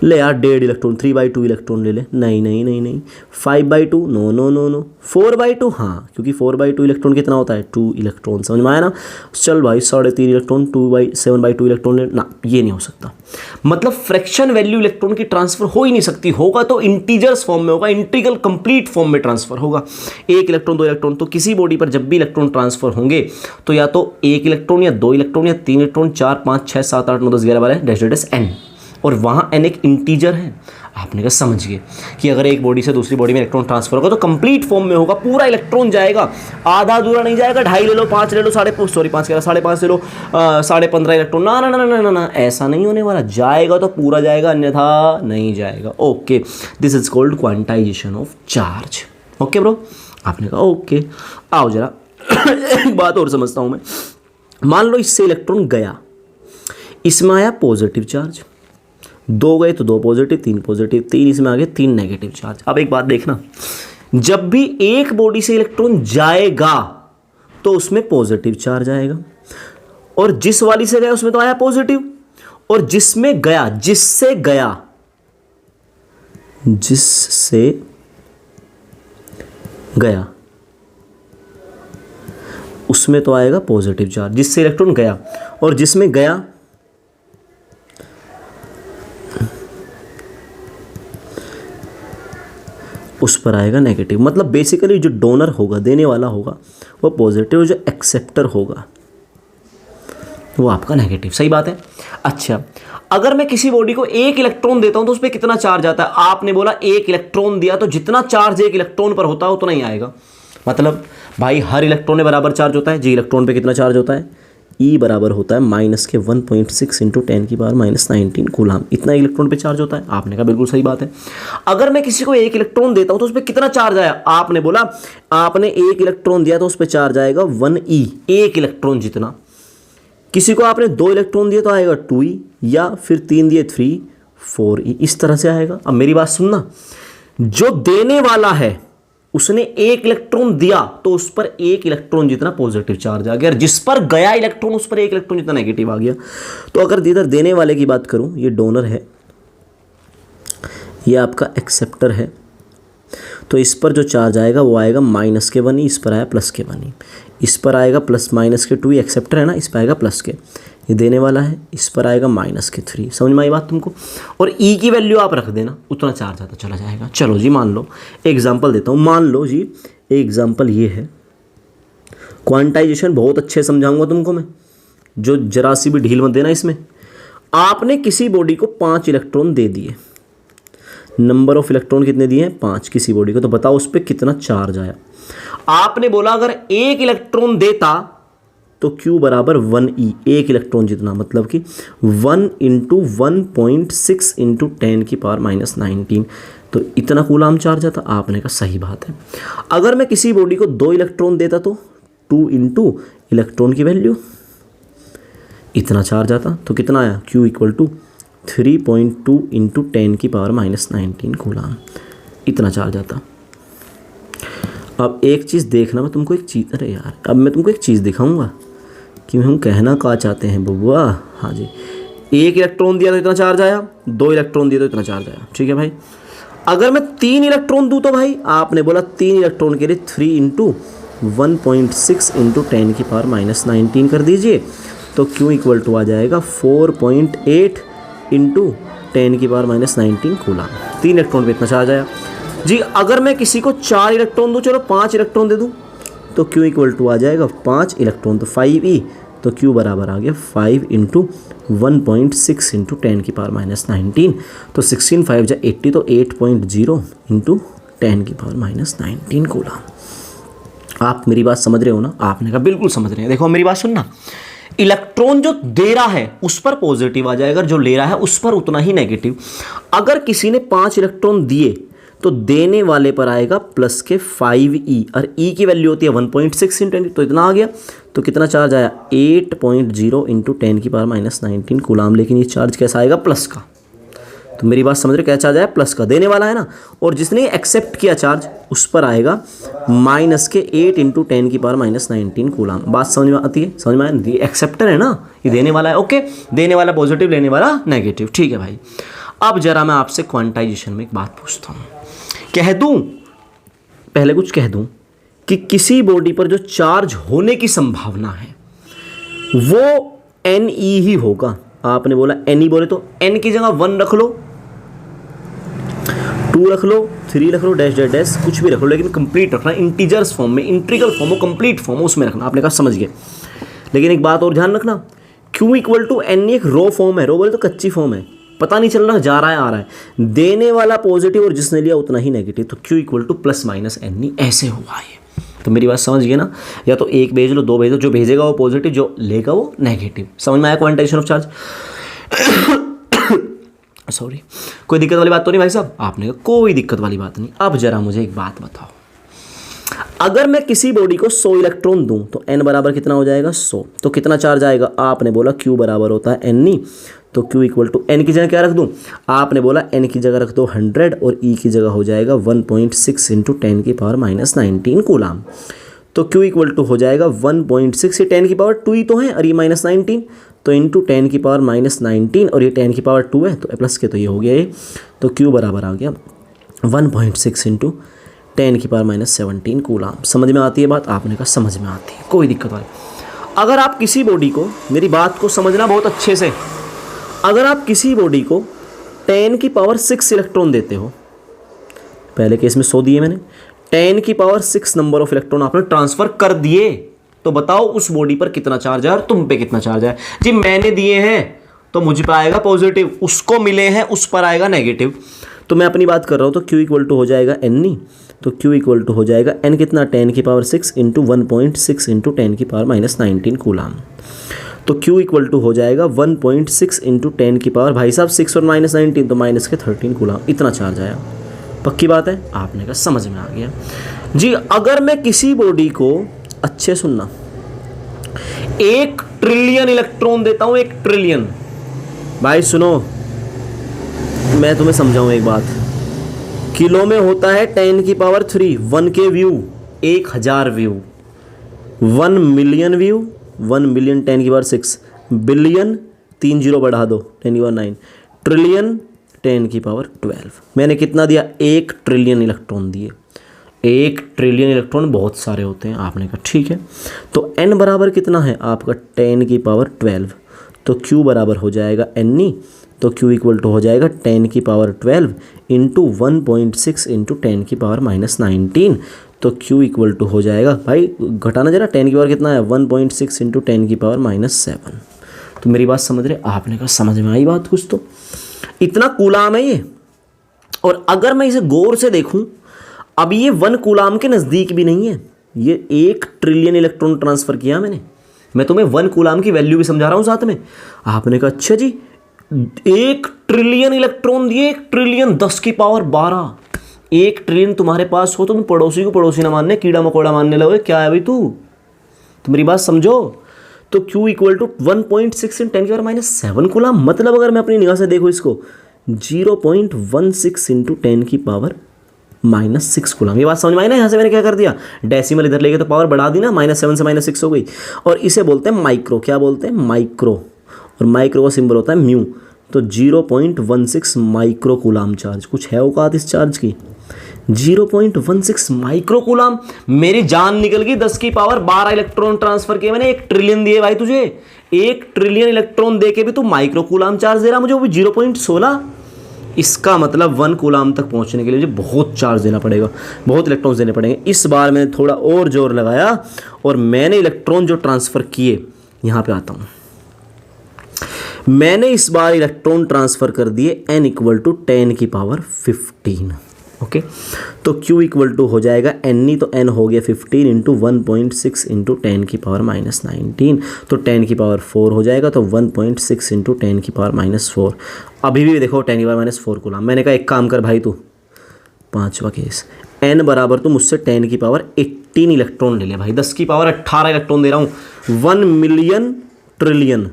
[SPEAKER 1] ले यार 1.5 इलेक्ट्रॉन, 3/2 इलेक्ट्रॉन ले ले, नहीं नहीं नहीं नहीं, 5/2, नो नो नो नो, 4/2, हाँ, क्योंकि 4/2 इलेक्ट्रॉन कितना होता है, 2 इलेक्ट्रॉन, समझ में आया ना। चल भाई 3.5 इलेक्ट्रॉन, 7/2 इलेक्ट्रॉन ले, ना, ये नहीं हो सकता। मतलब फ्रैक्शन वैल्यू इलेक्ट्रॉन की ट्रांसफर हो ही नहीं सकती, होगा तो इंटीजर्स फॉर्म में होगा, इंटीग्रल कंप्लीट फॉर्म में ट्रांसफर होगा। 1 इलेक्ट्रॉन, 2 इलेक्ट्रॉन, तो किसी बॉडी पर जब भी इलेक्ट्रॉन ट्रांसफर होंगे तो या तो 1 इलेक्ट्रॉन या 2 इलेक्ट्रॉन या 3 इलेक्ट्रॉन, 4 5 6 7 8 9 10 11 12 डैश डैश n, और वहाँ n एक इंटीजर है। आपने कहा समझ गए कि अगर एक बॉडी से दूसरी बॉडी में इलेक्ट्रॉन ट्रांसफर होगा तो कंप्लीट फॉर्म में होगा, पूरा इलेक्ट्रॉन जाएगा, आधा अधूरा नहीं जाएगा, 2.5 ले लो, 5 ले लो, 5.5 ले लो, 15.5 इलेक्ट्रॉन, ना ना ना ना ना ना, ऐसा नहीं होने वाला, जाएगा तो पूरा जाएगा, अन्यथा नहीं जाएगा। Okay, this is called quantization of charge. Okay bro, आपने कहा ओके। आओ जरा एक बात और समझता हूँ मैं। मान लो इससे इलेक्ट्रॉन गया, इसमें आया पॉजिटिव चार्ज, 2 गए तो 2 पॉजिटिव, 3 पॉजिटिव, 3 इसमें आ गए, 3 नेगेटिव चार्ज। अब एक बात देखना, जब भी एक बॉडी से इलेक्ट्रॉन जाएगा तो उसमें पॉजिटिव चार्ज आएगा, और जिस वाली से गया उसमें तो आया पॉजिटिव, और जिसमें गया, जिससे गया उसमें तो आएगा पॉजिटिव चार्ज, जिससे इलेक्ट्रॉन गया, और जिसमें गया उस पर आएगा नेगेटिव। मतलब बेसिकली जो डोनर होगा, देने वाला होगा, वो पॉजिटिव, और जो एक्सेप्टर होगा वो आपका नेगेटिव। सही बात है। अच्छा, अगर मैं किसी बॉडी को 1 इलेक्ट्रॉन देता हूं तो उस पर कितना चार्ज आता है? आपने बोला 1 इलेक्ट्रॉन दिया तो जितना चार्ज 1 इलेक्ट्रॉन पर होता है उतना ही आएगा। मतलब भाई हर इलेक्ट्रॉन में बराबर चार्ज होता है, जी इलेक्ट्रॉन पे कितना चार्ज होता है? ई बराबर होता है -1.6 × 10⁻⁻19 कूलाम, इतना इलेक्ट्रॉन पे चार्ज होता है। आपने कहा बिल्कुल सही बात है। अगर मैं किसी को 1 इलेक्ट्रॉन देता हूं तो उस पर कितना चार्ज आया? आपने बोला आपने 1 इलेक्ट्रॉन दिया तो उस पर चार्ज आएगा 1e, 1 इलेक्ट्रॉन जितना। किसी को आपने 2 इलेक्ट्रॉन दिया तो आएगा 2e, या फिर 3 दिए 3, 4e, इस तरह से आएगा। अब मेरी बात सुनना, जो देने वाला है उसने 1 इलेक्ट्रॉन दिया तो उस पर 1 इलेक्ट्रॉन जितना पॉजिटिव चार्ज आ गया, और जिस पर गया इलेक्ट्रॉन उस पर 1 इलेक्ट्रॉन जितना नेगेटिव आ गया। तो अगर इधर देने वाले की बात करूं, ये डोनर है, ये आपका एक्सेप्टर है, तो इस पर जो चार्ज आएगा वो आएगा -1e, इस पर आया +1e, इस पर आएगा +-2, एक्सेप्टर है ना, इस पर आएगा +, ये देने वाला है, इस पर आएगा -3। समझ में आई बात तुमको? और ई की वैल्यू आप रख देना, उतना चार्ज आता चला जाएगा। चलो जी, मान लो एग्जांपल देता हूँ। मान लो जी एग्जांपल ये है, क्वांटाइजेशन बहुत अच्छे समझाऊंगा तुमको मैं, जो जरा सी भी ढील मत देना इसमें। आपने किसी बॉडी को 5 इलेक्ट्रॉन दे दिए, नंबर ऑफ इलेक्ट्रॉन कितने दिए हैं? 5 किसी बॉडी को, तो बताओ उस पर कितना चार्ज आया? आपने बोला अगर 1 इलेक्ट्रॉन देता तो Q बराबर 1e, 1 इलेक्ट्रॉन जितना, मतलब कि 1 × 1.6 × 10⁻⁻19, तो इतना कूलाम चार्ज आता। आपने कहा सही बात है। अगर मैं किसी बॉडी को 2 इलेक्ट्रॉन देता तो 2 × इलेक्ट्रॉन की वैल्यू इतना चार्ज आता, तो कितना आया? Q = 3.2 × 10⁻⁻19 कूलाम, इतना चार्ज आता। अब एक चीज़ देखना, मैं तुमको एक चीज़, अरे यार अब मैं तुमको एक चीज़ दिखाऊंगा कि हम कहना क्या चाहते हैं बबुआ। हाँ जी, 1 इलेक्ट्रॉन दिया तो इतना चार्ज आया, 2 इलेक्ट्रॉन दिया तो इतना चार्ज आया, ठीक है भाई। अगर मैं 3 इलेक्ट्रॉन दूँ तो भाई, आपने बोला 3 इलेक्ट्रॉन के लिए 3 × 1.6 × 10⁻⁻19 कर दीजिए, तो Q = आ जाएगा 4.8 × 10⁻⁻19 कूलाम। 3 इलेक्ट्रॉन पे इतना चार्ज आया जी। अगर मैं किसी को 4 इलेक्ट्रॉन दूँ, चलो 5 इलेक्ट्रॉन दे दूँ, तो Q = आ जाएगा 5 इलेक्ट्रॉन, तो 5e, तो Q बराबर आ गया 5 × 1.6 × 10⁻⁻19, तो 16 5 जा 80, तो 8.0 × 10⁻⁻19 कूलाम। आप मेरी बात समझ रहे हो ना? आपने कहा बिल्कुल समझ रहे हैं। देखो मेरी बात सुनना, इलेक्ट्रॉन जो दे रहा है उस पर पॉजिटिव आ जाएगा, जो ले रहा है उस पर उतना ही नेगेटिव। अगर किसी ने 5 इलेक्ट्रॉन दिए तो देने वाले पर आएगा +5e, और e की वैल्यू होती है 1.6 × 10, तो इतना आ गया। तो कितना चार्ज आया 8.0 इंटू 10⁻⁻19 कूलाम। लेकिन ये चार्ज कैसा आएगा प्लस का। तो मेरी बात समझ रहे, क्या चार्ज आया प्लस का, देने वाला है ना। और जिसने एक्सेप्ट किया चार्ज उस पर आएगा माइनस के 8 इंटू 10⁻⁻19 कूलाम। बात समझ में आती है? समझ में आया? ये एक्सेप्टर है ना, ये देने वाला है। ओके, देने वाला पॉजिटिव, लेने वाला नेगेटिव। ठीक है भाई। अब जरा मैं आपसे क्वांटाइजेशन में एक बात पूछता हूँ। कह दूँ, पहले कुछ कह दूँ कि किसी बॉडी पर जो चार्ज होने की संभावना है वो NE ही होगा। आपने बोला NE, बोले तो N की जगह 1 रख लो, 2 रख लो, 3 रख लो, डैश डैश डैश कुछ भी रख लो, लेकिन कंप्लीट रखना, इंटीजर्स फॉर्म में, इंटीग्रल फॉर्म हो, कंप्लीट फॉर्म हो, उसमें रखना। आपने कहा समझ गए। लेकिन एक बात और ध्यान रखना, Q इक्वल टू NE एक रो फॉर्म है। रो बोले तो कच्ची फॉर्म है, पता नहीं चल रहा जा रहा है आ रहा है। देने वाला पॉजिटिव और जिसने लिया उतना ही नेगेटिव। तो Q equal two plus minus NE ऐसे हुआ है। तो मेरी बात समझ गए ना? या तो एक भेज लो, 2 भेज लो, जो भेजेगा वो पॉजिटिव, जो लेगा वो नेगेटिव। समझ में आया क्वांटाइजेशन ऑफ चार्ज? सॉरी, कोई दिक्कत वाली बात तो नहीं भाई साहब? आपने कहा कोई दिक्कत वाली बात नहीं। अब जरा मुझे एक बात बताओ, अगर मैं किसी बॉडी को 100 इलेक्ट्रॉन दूं तो N बराबर कितना हो जाएगा 100। तो कितना चार्ज आएगा? आपने बोला Q बराबर होता है NE, तो Q इक्वल टू N की जगह क्या रख दूं? आपने बोला N की जगह रख दो 100 और E की जगह हो जाएगा 1.6 इंटू 10⁻⁻19 कूलाम। तो Q इक्वल टू हो जाएगा 1.6, ये 10⁻2 ही तो है और ये -19, तो इंटू 10⁻⁻19 और ये 10⁻2 है तो प्लस के, तो ये हो गया ये। तो Q बराबर आ गया 1.6 इंटू 10⁻⁻17 कूलाम। समझ में आती है बात? आपने कहा समझ में आती है, कोई दिक्कत वाली। अगर आप किसी बॉडी को, मेरी बात को समझना बहुत अच्छे से, अगर आप किसी बॉडी को 10⁻6 इलेक्ट्रॉन देते हो, पहले केस में 100 दिए मैंने, 10⁻6 नंबर ऑफ इलेक्ट्रॉन आपने ट्रांसफर कर दिए, तो बताओ उस बॉडी पर कितना चार्ज है और तुम पे कितना चार्ज है। जी मैंने दिए हैं तो मुझ पर आएगा पॉजिटिव, उसको मिले हैं उस पर आएगा नेगेटिव। तो मैं अपनी बात कर रहा हूँ, तो Q इक्वल टू हो जाएगा NE, तो Q इक्वल टू हो जाएगा N कितना 10⁻6 इंटू 1.6 इंटू 10⁻⁻19 कूलाम। तो Q इक्वल टू हो जाएगा 1.6 इंटू 10 भाई साहब 6 और -19 तो माइनस के 13 कूलाम। इतना चार्ज आया। पक्की बात है? आपने कहा समझ में आ गया जी। अगर मैं किसी बॉडी को, अच्छे सुनना, 1 ट्रिलियन इलेक्ट्रॉन देता हूं, 1 ट्रिलियन, भाई सुनो मैं तुम्हें समझाऊं एक बात, किलो में होता है 10⁻3, 1 के view 1000 view, 1 million view, 1 million 10⁻6, billion 3 zero बढ़ा दो 10⁻9, ट्रिलियन 10⁻12। मैंने कितना दिया? 1 ट्रिलियन इलेक्ट्रॉन दिए। 1 ट्रिलियन इलेक्ट्रॉन बहुत सारे होते हैं। आपने कहा ठीक है। तो N बराबर कितना है आपका 10⁻12, तो Q बराबर हो जाएगा NE, तो Q इक्वल टू हो जाएगा 10⁻12 इंटू 1.6 इंटू 10⁻⁻19, तो Q इक्वल टू हो जाएगा, भाई घटाना जरा, 10 की पावर कितना है 1.6 इंटू 10⁻⁻7। तो मेरी बात समझ रहे? आपने कहा समझ में आई बात कुछ? तो इतना कूलाम है ये। और अगर मैं इसे गौर से देखूं, अब ये 1 कूलाम के नज़दीक भी नहीं है, ये 1 ट्रिलियन इलेक्ट्रॉन ट्रांसफ़र किया मैंने। मैं तुम्हें 1 कूलाम की वैल्यू भी समझा रहा हूँ साथ में। आपने कहा अच्छा जी, 1 ट्रिलियन इलेक्ट्रॉन दिए, 1 ट्रिलियन 10 की पावर 12। 1 ट्रिलियन तुम्हारे पास हो तो तुम पड़ोसी को पड़ोसी ना मानने, कीड़ा मकोड़ा मानने लगे। क्या है भाई तू? तो मेरी बात समझो। तो Q equal to 1.6 in 10⁻⁻7 coulomb. मतलब अगर मैं अपनी निगाह से देखो इसको, 0.16 इंटू 10⁻⁻6 कूलाम। ये बात समझ में आई ना? यहाँ से मैंने क्या कर दिया, डेसिमल इधर लेके तो पावर बढ़ा दी ना, -7 से -6 हो गई। और इसे बोलते हैं माइक्रो। क्या बोलते हैं? माइक्रो। और माइक्रो का सिंबल होता है म्यू। तो 0.16 माइक्रो कूलाम चार्ज। कुछ है औकात इस चार्ज की? 0.16 माइक्रो कूलाम। मेरी जान निकल गई। 10 की पावर 12 इलेक्ट्रॉन ट्रांसफर किए मैंने, 1 ट्रिलियन दिए भाई तुझे। 1 ट्रिलियन इलेक्ट्रॉन दे के भी तू माइक्रो कूलाम चार्ज दे रहा मुझे, वो भी 0.16। इसका मतलब 1 कूलाम तक पहुंचने के लिए मुझे बहुत चार्ज देना पड़ेगा, बहुत इलेक्ट्रॉन्स देने पड़ेंगे। इस बार मैंने थोड़ा और जोर लगाया और मैंने इलेक्ट्रॉन जो ट्रांसफ़र किए, यहाँ पे आता हूँ, मैंने इस बार इलेक्ट्रॉन ट्रांसफ़र कर दिए n इक्वल टू 10⁻15। ओके, तो Q इक्वल टू हो जाएगा NE, तो n हो गया 15 इंटू 1.6 इंटू 10⁻⁻19, तो 10⁻4 हो जाएगा। तो 1.6 इंटू 10⁻4। अभी भी देखो 10⁻4 कूलाम। मैंने कहा एक काम कर भाई तू, 5वां केस, n बराबर तू मुझसे 10⁻18 18 इलेक्ट्रॉन ले लिया भाई, 10 की पावर 18 इलेक्ट्रॉन दे रहा हूँ। 1 मिलियन ट्रिलियन,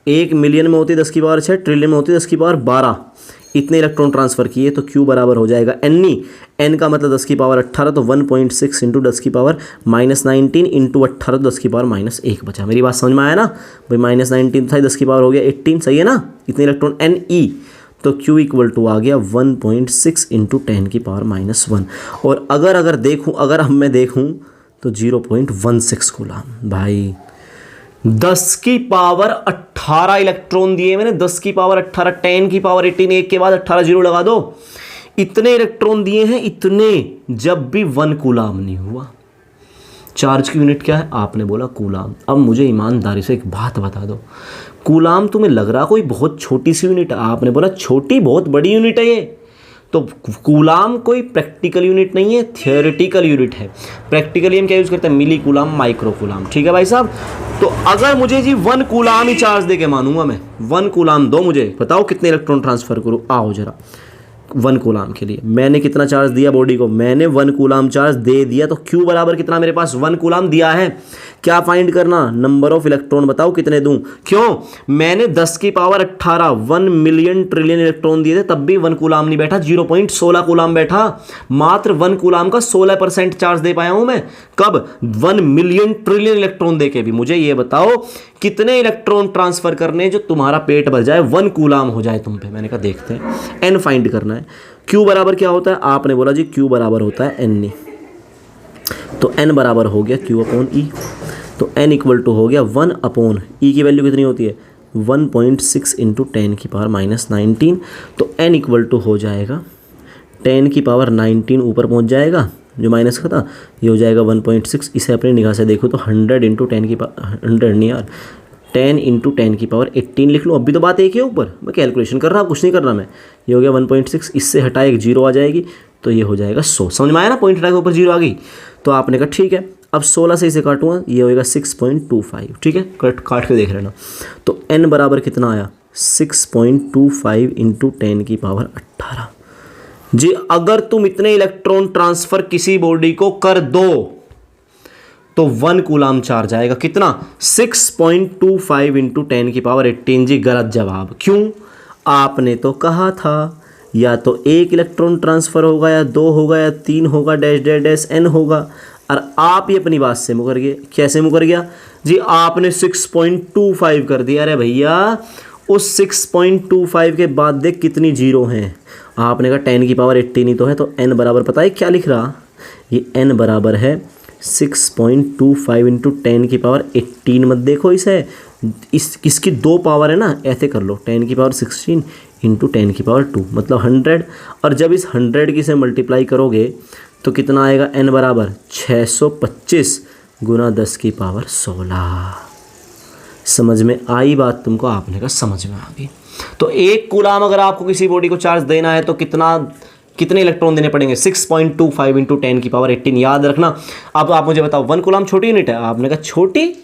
[SPEAKER 1] 1 मिलियन में होती है 10 की पावर 6, ट्रिलियन में होती है 10 की पावर 12, इतने इलेक्ट्रॉन ट्रांसफ़र किए तो Q बराबर हो जाएगा एन का मतलब 10 की पावर 18, तो 1.6 इंटू 10 की पावर -19 इंटू 18 10 की पावर -1 बचा। मेरी बात समझ में आया ना भाई, -19 था 10 की पावर हो गया 18, सही है ना, इतने इलेक्ट्रॉन Ne, तो Q इक्वल टू आ गया 1.6 इंटू 10 की पावर -1। और अगर अब मैं देखूँ तो 0.16 कूलम भाई, 10 की पावर 18 इलेक्ट्रॉन दिए मैंने, 10 की पावर 18, 10 की पावर 18, एक के बाद 18 जीरो लगा दो, इतने इलेक्ट्रॉन दिए हैं, इतने, जब भी 1 कूलम नहीं हुआ। चार्ज की यूनिट क्या है, आपने बोला कूलम। अब मुझे ईमानदारी से एक बात बता दो, कूलम तुम्हें लग रहा कोई बहुत छोटी सी यूनिट है, आपने बोला छोटी बहुत बड़ी यूनिट है ये, तो कूलम कोई प्रैक्टिकल यूनिट नहीं है, थियोरेटिकल यूनिट है। प्रैक्टिकली हम क्या यूज़ करते हैं, मिली कूलम, माइक्रो कूलम, ठीक है भाई साहब। तो अगर मुझे जी 1 कूलम ही चार्ज दे के मानूंगा मैं, 1 कूलम दो मुझे, बताओ कितने इलेक्ट्रॉन ट्रांसफ़र करूँ, आओ जरा। 1 कूलम के लिए मैंने कितना चार्ज दिया बॉडी को, मैंने 1 कूलम चार्ज दे दिया, तो Q बराबर कितना मेरे पास 1 कूलम दिया है। क्या फाइंड करना, नंबर ऑफ इलेक्ट्रॉन बताओ कितने दूं, क्यों, मैंने 10 की पावर 18 1 मिलियन ट्रिलियन इलेक्ट्रॉन दिए थे, तब भी 1 कूलम नहीं बैठा, 0.16 कूलम बैठा। मात्र 1 कूलम का 16% चार्ज दे पाया हूं मैं, कब, 1 मिलियन ट्रिलियन इलेक्ट्रॉन दे के भी। मुझे ये बताओ कितने इलेक्ट्रॉन ट्रांसफर करने जो तुम्हारा पेट भर जाए, 1 कूलम हो जाए तुम पे। मैंने कहा देखते हैं, एन फाइंड करना है। Q बराबर क्या होता है, आपने बोला जी Q बराबर होता है एन, तो N बराबर हो गया Q अपॉन E, तो N इक्वल टू हो गया 1 अपॉन E की वैल्यू कितनी होती है 1.6 इंटू 10 की पावर -19, तो N इक्वल टू हो जाएगा 10 की पावर 19 ऊपर पहुंच जाएगा, जो माइनस का था ये हो जाएगा 1.6। इसे अपनी निगाह से देखो तो 100 इंटू 10 की पावर 100 नहीं यार 10 इंटू 10 की पावर 18 लिख लो। अभी तो बात एक ही है ऊपर, मैं कैलकुलेशन कर रहा हूँ, कुछ नहीं कर रहा मैं। ये हो गया 1.6, इससे हटा एक जीरो आ जाएगी, तो ये हो जाएगा 100। समझ में आया ना, पॉइंट हटा के ऊपर जीरो आ गई। तो आपने कहा ठीक है, अब 16 से इसे काटूंगा, ये होएगा 6.25, ठीक है, काट के देख लेना। तो n बराबर कितना आया 6.25 इंटू 10 की पावर 18। जी अगर तुम इतने इलेक्ट्रॉन ट्रांसफर किसी बॉडी को कर दो तो 1 कूलम चार्ज आएगा, कितना 6.25 इंटू 10 की पावर 18। जी गलत जवाब, क्यों, आपने तो कहा था या तो 1 इलेक्ट्रॉन ट्रांसफर होगा, या 2 होगा, या 3 होगा, डैश डैश डैश n होगा, और आप ही अपनी बात से मुकर गए। कैसे मुकर गया जी, आपने 6.25 कर दिया। अरे भैया उस 6.25 के बाद देख कितनी जीरो हैं, आपने कहा 10 की पावर 18 ही तो है, तो n बराबर पता है क्या लिख रहा, ये n बराबर है 6.25 इंटू 10 की पावर 18। मत देखो इसे, इसकी 2 पावर है ना, ऐसे कर लो 10 की पावर 16 इंटू 10 की पावर 2 मतलब 100, और जब इस 100 की से मल्टीप्लाई करोगे तो कितना आएगा, n बराबर 625 गुना 10 की पावर 16। समझ में आई बात तुमको, आपने कहा समझ में आ गई। तो 1 कूलम अगर आपको किसी बॉडी को चार्ज देना है तो कितने इलेक्ट्रॉन देने पड़ेंगे, 6.25 इंटू 10 की पावर 18, याद रखना। अब आप मुझे बताओ 1 कूलम छोटी यूनिट है, आपने कहा छोटी,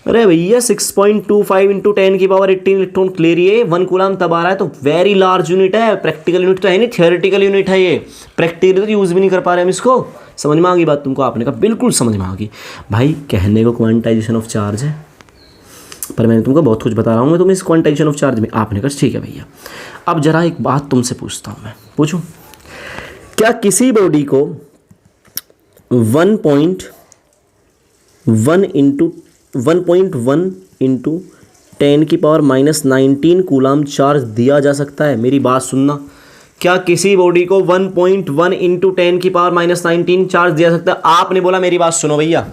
[SPEAKER 1] अरे भैया 6.25 इंटू 10 की पावर 18 इलेक्ट्रॉन क्लियर, ये 1 कूलम तब आ रहा है, तो वेरी लार्ज यूनिट है। प्रैक्टिकल यूनिट तो है नहीं, थियोरेटिकल यूनिट है ये, प्रैक्टिकल तो यूज़ भी नहीं कर पा रहे हम इसको। समझ में आ गई बात तुमको, आपने कहा बिल्कुल समझ में आ गई भाई। कहने को क्वांटाइजेशन ऑफ चार्ज है, पर मैंने तुमको बहुत कुछ बता रहा हूँ मैं तुम्हें इस क्वांटाइजेशन ऑफ चार्ज में। आपने कहा ठीक है भैया। अब जरा एक बात तुमसे पूछता हूँ मैं, पूछूं, क्या किसी बॉडी को 1.1 इंटू 10 की पावर -19 कूलम चार्ज दिया जा सकता है? मेरी बात सुनना, क्या किसी बॉडी को 1.1 इंटू 10 की पावर -19 चार्ज दिया सकता है? आपने बोला, मेरी बात सुनो भैया,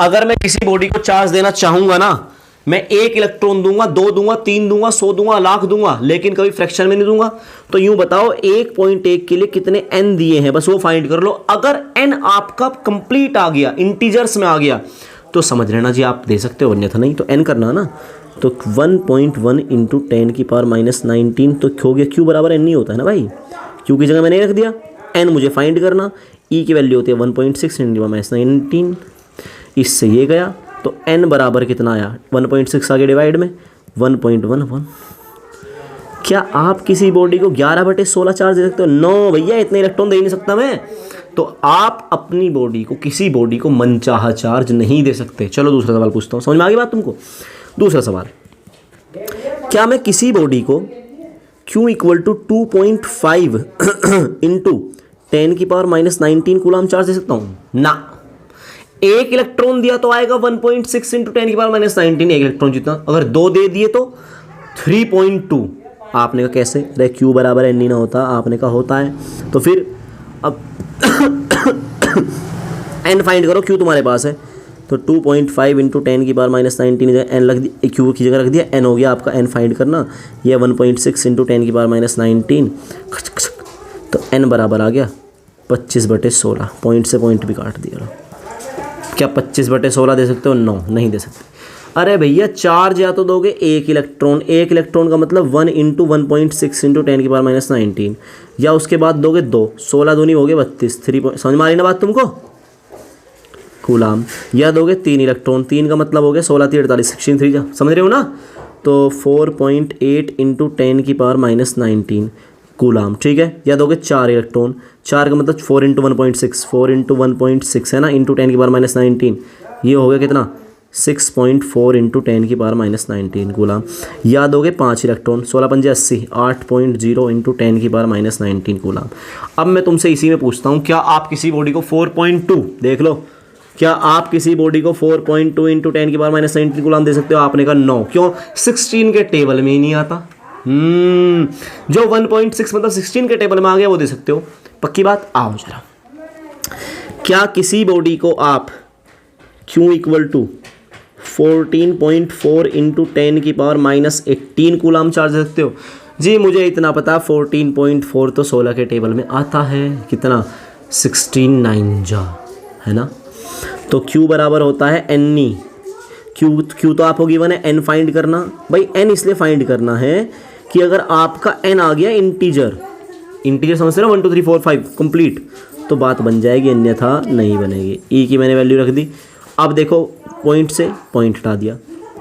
[SPEAKER 1] अगर मैं किसी बॉडी को चार्ज देना चाहूंगा ना, मैं 1 इलेक्ट्रॉन दूंगा, 2 दूंगा, 3 दूंगा, 100 दूंगा, लाख दूंगा, लेकिन कभी फ्रैक्शन में नहीं दूंगा। तो यूं बताओ 1.1 के लिए कितने n दिए हैं, बस वो फाइंड कर लो। अगर n आपका कंप्लीट आ गया, इंटीजर्स में आ गया, तो समझ लेना जी आप दे सकते हो, अन्यथा नहीं। तो n करना ना, तो 1.1 इंटू 10 की पावर -19 तो हो गया, Q बराबर n नहीं होता है ना भाई, Q की जगह मैंने रख दिया, n मुझे फाइंड करना, E की वैल्यू होती है 1.6 इंटू -19, इससे ये गया, तो n बराबर कितना आया, 1.6 आगे डिवाइड में 1.11। क्या आप किसी बॉडी को 11/16 चार्ज दे सकते हो? नो भैया, इतने इलेक्ट्रॉन दे ही नहीं सकता मैं। तो आप अपनी बॉडी को, किसी बॉडी को मनचाहा चार्ज नहीं दे सकते। चलो दूसरा सवाल पूछता हूँ, समझ में आ गई बात तुमको? दूसरा सवाल, क्या मैं किसी बॉडी को Q equal to 2.5 into 10⁻⁻19 coulomb charge दे सकता हूँ? ना। एक इलेक्ट्रॉन दिया तो आएगा 1.6 इंटू 10⁻⁻19, एक इलेक्ट्रॉन जितना। अगर 2 दे दिए तो 3.2। आपने कहा कैसे? अरे Q बराबर n ना होता, आपने कहा होता है। तो फिर अब n फाइंड करो, Q तुम्हारे पास है तो 2.5 इंटू 10⁻⁻19 n रख दिया, Q की जगह रख दिया, n हो गया आपका। n फाइंड करना, ये 1.6 इंटू 10⁻⁻19, तो n बराबर आ गया 25/16। पॉइंट से पॉइंट भी काट दिया। क्या 25/16 दे सकते हो? नो, नहीं दे सकते। अरे भैया चार्ज या तो दोगे एक इलेक्ट्रॉन का मतलब 1 इंटू 1.6 इंटू 10⁻⁻19, या उसके बाद दोगे 2, 16 दूनी हो गए 32, 3 समझ में आ रही ना बात तुमको? कूलाम। या दोगे 3 इलेक्ट्रॉन, 3 का मतलब हो गया 16 3 48, 16 3 जा, समझ रहे हो ना? तो 4.8 इंटू 10⁻⁻19 कूलाम, ठीक है। या दोगे 4 इलेक्ट्रॉन, 4 का मतलब 4 इंटू 1.6, 4 इंटू 1.6 है ना, इंटू 10⁻⁻19, ये हो गया कितना? 6.4 इंटू 10⁻⁻19 कूलाम। या दोगे 5 इलेक्ट्रॉन, 16 पंजे 80, 8.0 इंटू 10⁻⁻19 कूलाम। अब मैं तुमसे इसी में पूछता हूँ, क्या आप किसी बॉडी को 4.2, देख लो, क्या आप किसी बॉडी को 4.2 इंटू 10⁻⁻19 कूलाम दे सकते हो? आपने कहा नो। क्यों? 16 के टेबल में ही नहीं आता। जो 1.6 मतलब 16 के टेबल में आ गया वो दे सकते हो। पक्की बात? आओ जरा, क्या किसी बॉडी को आप Q equal to 14.4 into 10⁻⁻18 coulomb charge दे सकते हो? जी मुझे इतना पता, 14.4 तो 16 के टेबल में आता है। कितना? 16 9 जा, है ना? तो Q बराबर होता है n। Q तो आपको गिवन है, n फाइंड करना। भाई n इसलिए फाइंड करना है कि अगर आपका n आ गया इंटीजर समझते हो ना, 1 2 3 4 5 कंप्लीट, तो बात बन जाएगी, अन्यथा नहीं बनेगी। E की मैंने वैल्यू रख दी। अब देखो पॉइंट से पॉइंट हटा दिया,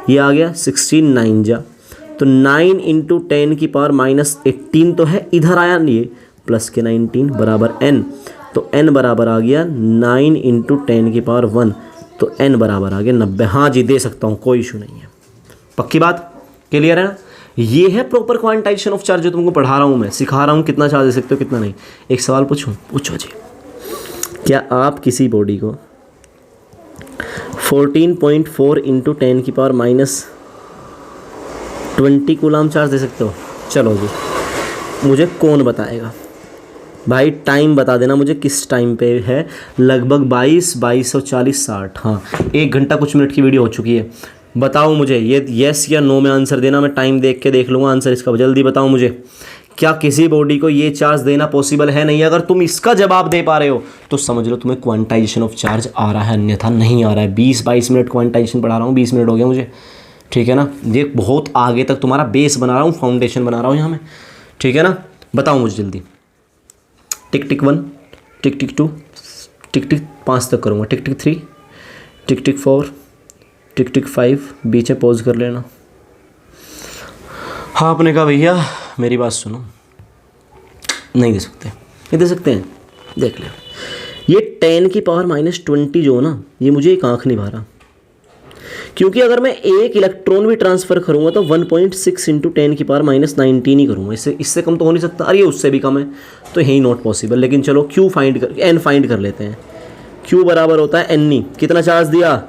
[SPEAKER 1] ये आ गया 16 9 जा, तो 9 इंटू 10⁻⁻18 तो है, इधर आया ये प्लस के 19 बराबर n, तो n बराबर आ गया 9 इंटू 10⁻1, तो n बराबर आ गया 90। हाँ जी दे सकता हूँ, कोई इशू नहीं है। पक्की बात? क्लियर है ना? ये है प्रॉपर क्वांटाइजेशन ऑफ चार्ज जो तुमको पढ़ा रहा हूँ मैं, सिखा रहा हूँ कितना चार्ज दे सकते हो कितना नहीं। एक सवाल पूछूँ? पूछो जी। क्या आप किसी बॉडी को 14.4 इंटू 10⁻20 कूलाम चार्ज दे सकते हो? चलो जी, मुझे कौन बताएगा? भाई टाइम बता देना मुझे, किस टाइम पे है? लगभग 22:40 60। हाँ 1 घंटा कुछ मिनट की वीडियो हो चुकी है। बताओ मुझे, ये येस या नो में आंसर देना, मैं टाइम देख के देख लूँगा आंसर इसका। जल्दी बताओ मुझे, क्या किसी बॉडी को ये चार्ज देना पॉसिबल है? नहीं। अगर तुम इसका जवाब दे पा रहे हो तो समझ लो तुम्हें क्वांटाइजेशन ऑफ चार्ज आ रहा है, अन्यथा नहीं आ रहा है। 20-22 मिनट क्वांटाइजेशन पढ़ा रहा हूँ, 20 मिनट हो गया मुझे, ठीक है ना? ये बहुत आगे तक तुम्हारा बेस बना रहा हूँ, फाउंडेशन बना रहा हूँ यहाँ में, ठीक है ना? बताओ मुझे जल्दी। टिक टिक 1, टिक टिक 2, टिक टिक 5 तक करूँगा, टिक टिक 3, टिक टिक 4, टिक टिक 5, बीच में पॉज कर लेना। हाँ आपने कहा भैया मेरी बात सुनो, नहीं दे सकते। ये दे सकते हैं, देख ले। ये 10⁻⁻20 जो है ना, ये मुझे एक आँख नहीं भा रहा, क्योंकि अगर मैं एक इलेक्ट्रॉन भी ट्रांसफ़र करूँगा तो 1.6 इंटू 10⁻⁻19 ही करूँगा, इससे कम तो हो नहीं सकता। अरे उससे भी कम है, तो यही नॉट पॉसिबल। लेकिन चलो Q फाइंड कर, n फाइंड कर लेते हैं। Q बराबर होता है n। कितना चार्ज दिया?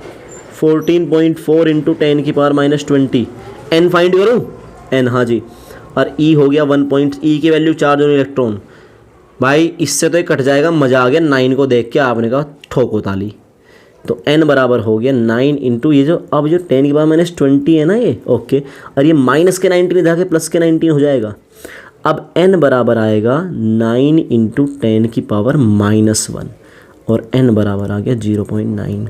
[SPEAKER 1] 14.4 इंटू 10⁻⁻20। n फाइंड करूँ? n, हाँ जी। और E हो गया 1. E की वैल्यू चार्ज ऑन इलेक्ट्रॉन। भाई इससे तो ये कट जाएगा, मज़ा आ गया। 9 को देख के आपने कहा ठोको ताली, तो n बराबर हो गया 9 इंटू ये जो अब जो 10⁻⁻20 है ना ये, ओके, और ये माइनस के 19 इधर के प्लस के 19 हो जाएगा। अब n बराबर आएगा 9 इंटू 10⁻⁻1 और n बराबर आ गया 0.9।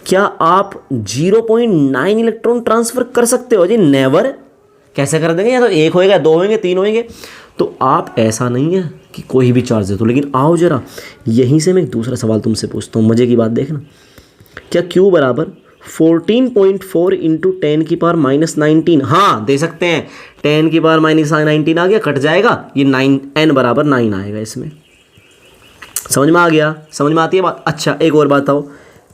[SPEAKER 1] क्या आप 0.9 इलेक्ट्रॉन ट्रांसफ़र कर सकते हो जी? नेवर। कैसे कर देंगे? या तो 1 होएगा, 2 होंगे, 3 होंगे। तो आप ऐसा नहीं है कि कोई भी चार्ज दे दो। लेकिन आओ जरा यहीं से मैं एक दूसरा सवाल तुमसे पूछता हूँ, मज़े की बात देखना। क्या Q बराबर 14.4 इंटू 10⁻⁻19? हाँ दे सकते हैं। 10⁻⁻19 आ गया, कट जाएगा, ये 9, n बराबर 9 आएगा इसमें। समझ में आ गया? समझ में आती है बात? अच्छा एक और बात बताओ,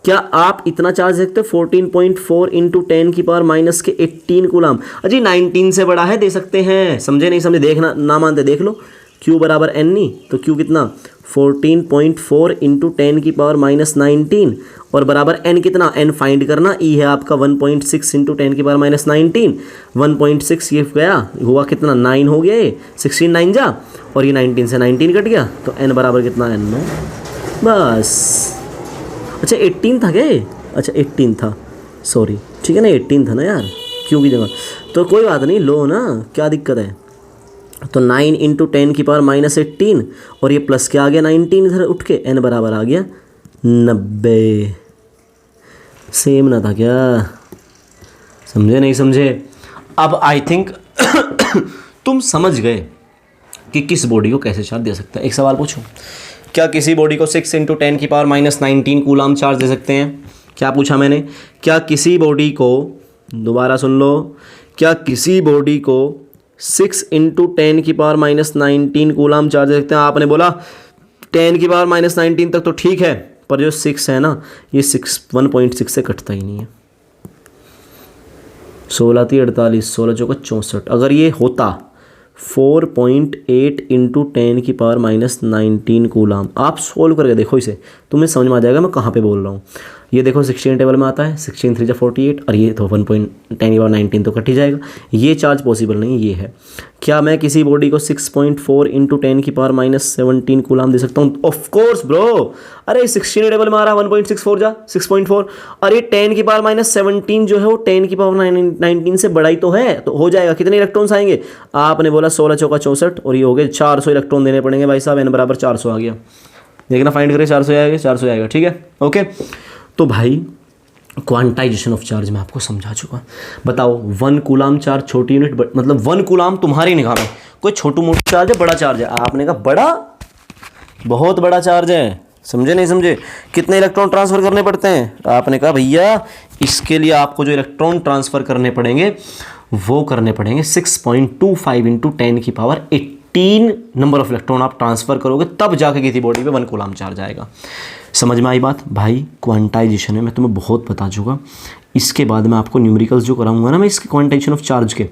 [SPEAKER 1] क्या आप इतना चार्ज दे सकते हो 14.4 इंटू 10 की पावर माइनस के 18 कूलाम? अजी 19 से बड़ा है, दे सकते हैं। समझे नहीं समझे? देखना ना मानते देख लो, Q बराबर एन नहीं तो Q कितना 14.4 इंटू 10 की पावर माइनस 19 और बराबर n कितना, n फाइंड करना, E है आपका 1.6 इंटू 10 की पावर माइनस 19। 1.6 ये गया हुआ कितना 9 हो गया, ये 16 9 जा और ये 19 से 19 कट गया तो n बराबर कितना n में बस। अच्छा 18 था क्या ये? अच्छा 18 था, सॉरी ठीक है ना, 18 था ना यार Q की जगह, तो कोई बात नहीं, लो ना, क्या दिक्कत है। तो 9 इंटू 10 की पावर माइनस 18 और ये प्लस क्या आ गया 19 इधर उठ के, n बराबर आ गया 90। सेम ना था क्या? समझे नहीं समझे? अब आई थिंक तुम समझ गए कि किस बॉडी को कैसे चार्ज दे सकता है। एक सवाल पूछूं, क्या किसी बॉडी को 6 इंटू 10 की पावर माइनस 19 कूलाम चार्ज दे सकते हैं? क्या पूछा मैंने? क्या किसी बॉडी को, दोबारा सुन लो, क्या किसी बॉडी को 6 इंटू 10 की पावर माइनस 19 कूलाम चार्ज दे सकते हैं? आपने बोला 10 की पावर माइनस 19 तक तो ठीक है, पर जो 6 है ना, ये 1.6 से कटता ही नहीं है। 16 × 48, 16 चौका 64। अगर ये होता 4.8 इंटू 10 की पावर माइनस 19 कूलाम, आप सोल्व करके देखो इसे, तुम्हें समझ में आ जाएगा मैं कहाँ पे बोल रहा हूँ। ये देखो 16 टेबल में आता है, 16 3 48 और ये तो 1.10 की पावर 19 तो कट ही जाएगा। ये चार्ज पॉसिबल नहीं, ये है। क्या मैं किसी बॉडी को 6.4 इंटू 10 की पावर माइनस 17 कूलाम दे सकता हूँ? Of course bro. अरे 16 टेबल में आ रहा है 1.64 जा 6.4 और ये 10 की पावर माइनस 17 जो है वो 10 की पावर 19 से बड़ा ही तो है, तो हो जाएगा। कितने इलेक्ट्रॉन्स आएंगे? आपने बोला 16 चौका 64 और ये हो गए 400 इलेक्ट्रॉन देने पड़ेंगे भाई साहब, n बराबर 400 आ गया। देखना फाइंड करें, 400 आएगा, 400 आएगा, ठीक है ओके। तो भाई क्वांटाइजेशन ऑफ चार्ज मैं आपको समझा चुका। बताओ 1 कूलाम चार्ज छोटी यूनिट, मतलब 1 कूलाम तुम्हारी निगाह में कोई छोटू मोटू चार्ज है, बड़ा चार्ज है? आपने कहा बड़ा, बहुत बड़ा चार्ज है। समझे नहीं समझे? कितने इलेक्ट्रॉन ट्रांसफ़र करने पड़ते हैं? आपने कहा भैया इसके लिए आपको जो इलेक्ट्रॉन ट्रांसफ़र करने पड़ेंगे वो करने पड़ेंगे 6.25 इंटू 10 की पावर 18 नंबर ऑफ इलेक्ट्रॉन आप ट्रांसफ़र करोगे, तब जाके किसी बॉडी पे 1 कूलाम चार्ज आएगा। समझ में आई बात? भाई क्वांटाइजेशन है, मैं तुम्हें बहुत बता चुका। इसके बाद मैं आपको न्यूमेरिकल्स जो कराऊंगा ना, मैं इसके क्वांटाइजेशन ऑफ चार्ज के,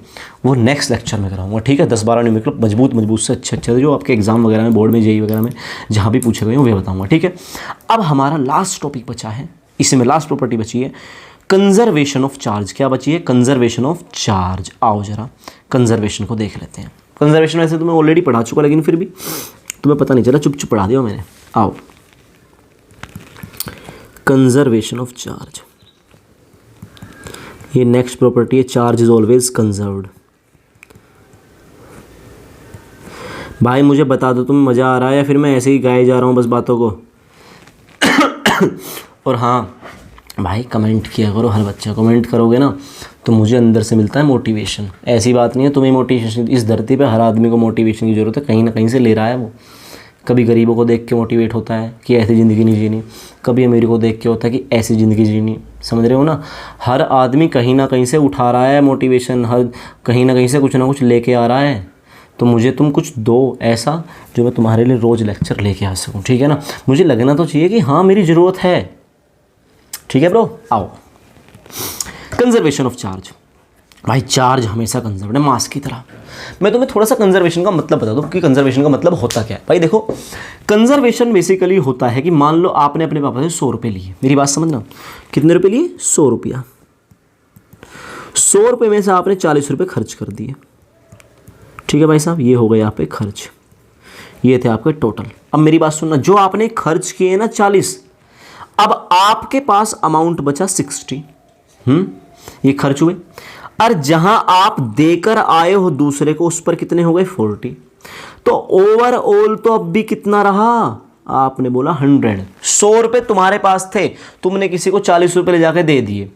[SPEAKER 1] वो नेक्स्ट लेक्चर में कराऊंगा, ठीक है। 10-12 न्यूमेरिकल मजबूत से अच्छे जो आपके एग्जाम वगैरह में, बोर्ड में, जेईई वगैरह में जहाँ भी पूछे गए वो बताऊँगा, ठीक है। अब हमारा लास्ट टॉपिक बचा है, इसमें लास्ट प्रॉपर्टी बची है कंजर्वेशन ऑफ चार्ज। क्या बची है? Conservation of charge. आओ जरा कंजर्वेशन को देख लेते हैं। कंजर्वेशन वैसे तो मैं ऑलरेडी पढ़ा चुका, लेकिन फिर भी तुम्हें पता नहीं चला, चुप चुप पढ़ा दिया मैंने। आओ कंजर्वेशन ऑफ चार्ज, ये नेक्स्ट प्रॉपर्टी है, चार्ज इज ऑलवेज कंजर्व्ड। भाई मुझे बता दो तुम्हें मज़ा आ रहा है या फिर मैं ऐसे ही गाए जा रहा हूँ बस बातों को। और हाँ भाई कमेंट किया करो, हर बच्चा कमेंट करोगे ना तो मुझे अंदर से मिलता है मोटिवेशन। ऐसी बात नहीं है तुम्हें मोटिवेशन, इस धरती पे हर आदमी को मोटिवेशन की ज़रूरत है, कहीं ना कहीं से ले रहा है वो। कभी गरीबों को देख के मोटिवेट होता है कि ऐसी ज़िंदगी नहीं जीनी, कभी अमीर को देख के होता है कि ऐसी ज़िंदगी जीनी। समझ रहे हो ना? हर आदमी कहीं ना कहीं से उठा रहा है मोटिवेशन, हर कहीं ना कहीं से कुछ ना कुछ लेके आ रहा है। तो मुझे तुम कुछ दो ऐसा जो मैं तुम्हारे लिए रोज़ लेक्चर लेके आ सकूँ, ठीक है ना। मुझे लगना तो चाहिए कि हाँ मेरी ज़रूरत है, ठीक है ब्रो। आओ कंजर्वेशन ऑफ चार्ज। भाई चार्ज हमेशा कंजर्व है, मास की तरह। मैं तुम्हें थोड़ा सा कंजर्वेशन का मतलब बता दूं कि कंजर्वेशन का मतलब होता क्या है। भाई देखो कंजर्वेशन बेसिकली होता है कि मान लो आपने अपने पापा से 100 रुपये लिए, मेरी बात समझना, कितने रुपये लिए? 100 रुपया। 100 रुपये में से आपने 40 रुपये खर्च कर दिए, ठीक है भाई साहब, ये हो गए आप पे खर्च, ये थे आपके टोटल। अब मेरी बात सुनना, जो आपने खर्च किए ना 40, अब आपके पास अमाउंट बचा 60, ये खर्च हुए। और जहां आप देकर आए हो दूसरे को, उस पर कितने हो गए? 40। तो ओवरऑल तो अब भी कितना रहा? आपने बोला 100। 100 रुपये तुम्हारे पास थे, तुमने किसी को 40 रुपये ले जाके दे दिए,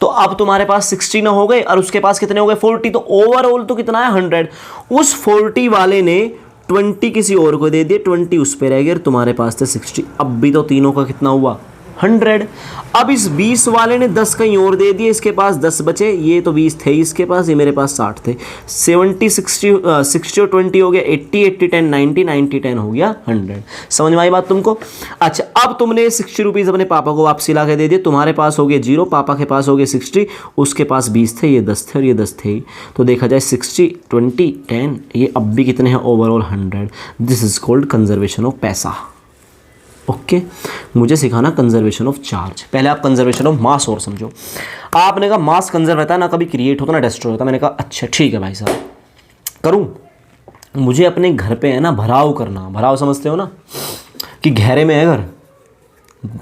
[SPEAKER 1] तो अब तुम्हारे पास 60 ना हो गए और उसके पास कितने हो गए? 40। तो ओवरऑल तो कितना है? 100। उस 40 वाले ने 20 किसी और को दे दिए, 20 उस पर रह गए और तुम्हारे पास थे 60। अब भी तो तीनों का कितना हुआ? 100। अब इस 20 वाले ने 10 कहीं और दे दिए, इसके पास 10 बचे, ये तो 20 थे इसके पास, ये मेरे पास 60 थे। 70 60 और 20 हो गया 80, 80 10 90, 90 10 हो गया 100। समझ में आई बात तुमको? अच्छा, अब तुमने 60 रुपीज़ अपने पापा को वापसी ला के दे दिए, तुम्हारे पास हो गए 0, पापा के पास हो गए 60, उसके पास 20 थे, ये 10 थे और ये 10 थे। तो देखा जाए 60 20 10, ये अब भी कितने हैं? Overall 100। This is called conservation of पैसा। ओके मुझे सिखाना कंजर्वेशन ऑफ चार्ज। पहले आप कंजर्वेशन ऑफ मास और समझो। आपने कहा मास कंजर्व रहता है, ना कभी क्रिएट होता ना डिस्ट्रॉय होता। मैंने कहा अच्छा ठीक है भाई साहब, करूं? मुझे अपने घर पे है ना भराव करना। भराव समझते हो ना, कि घेरे में है घर,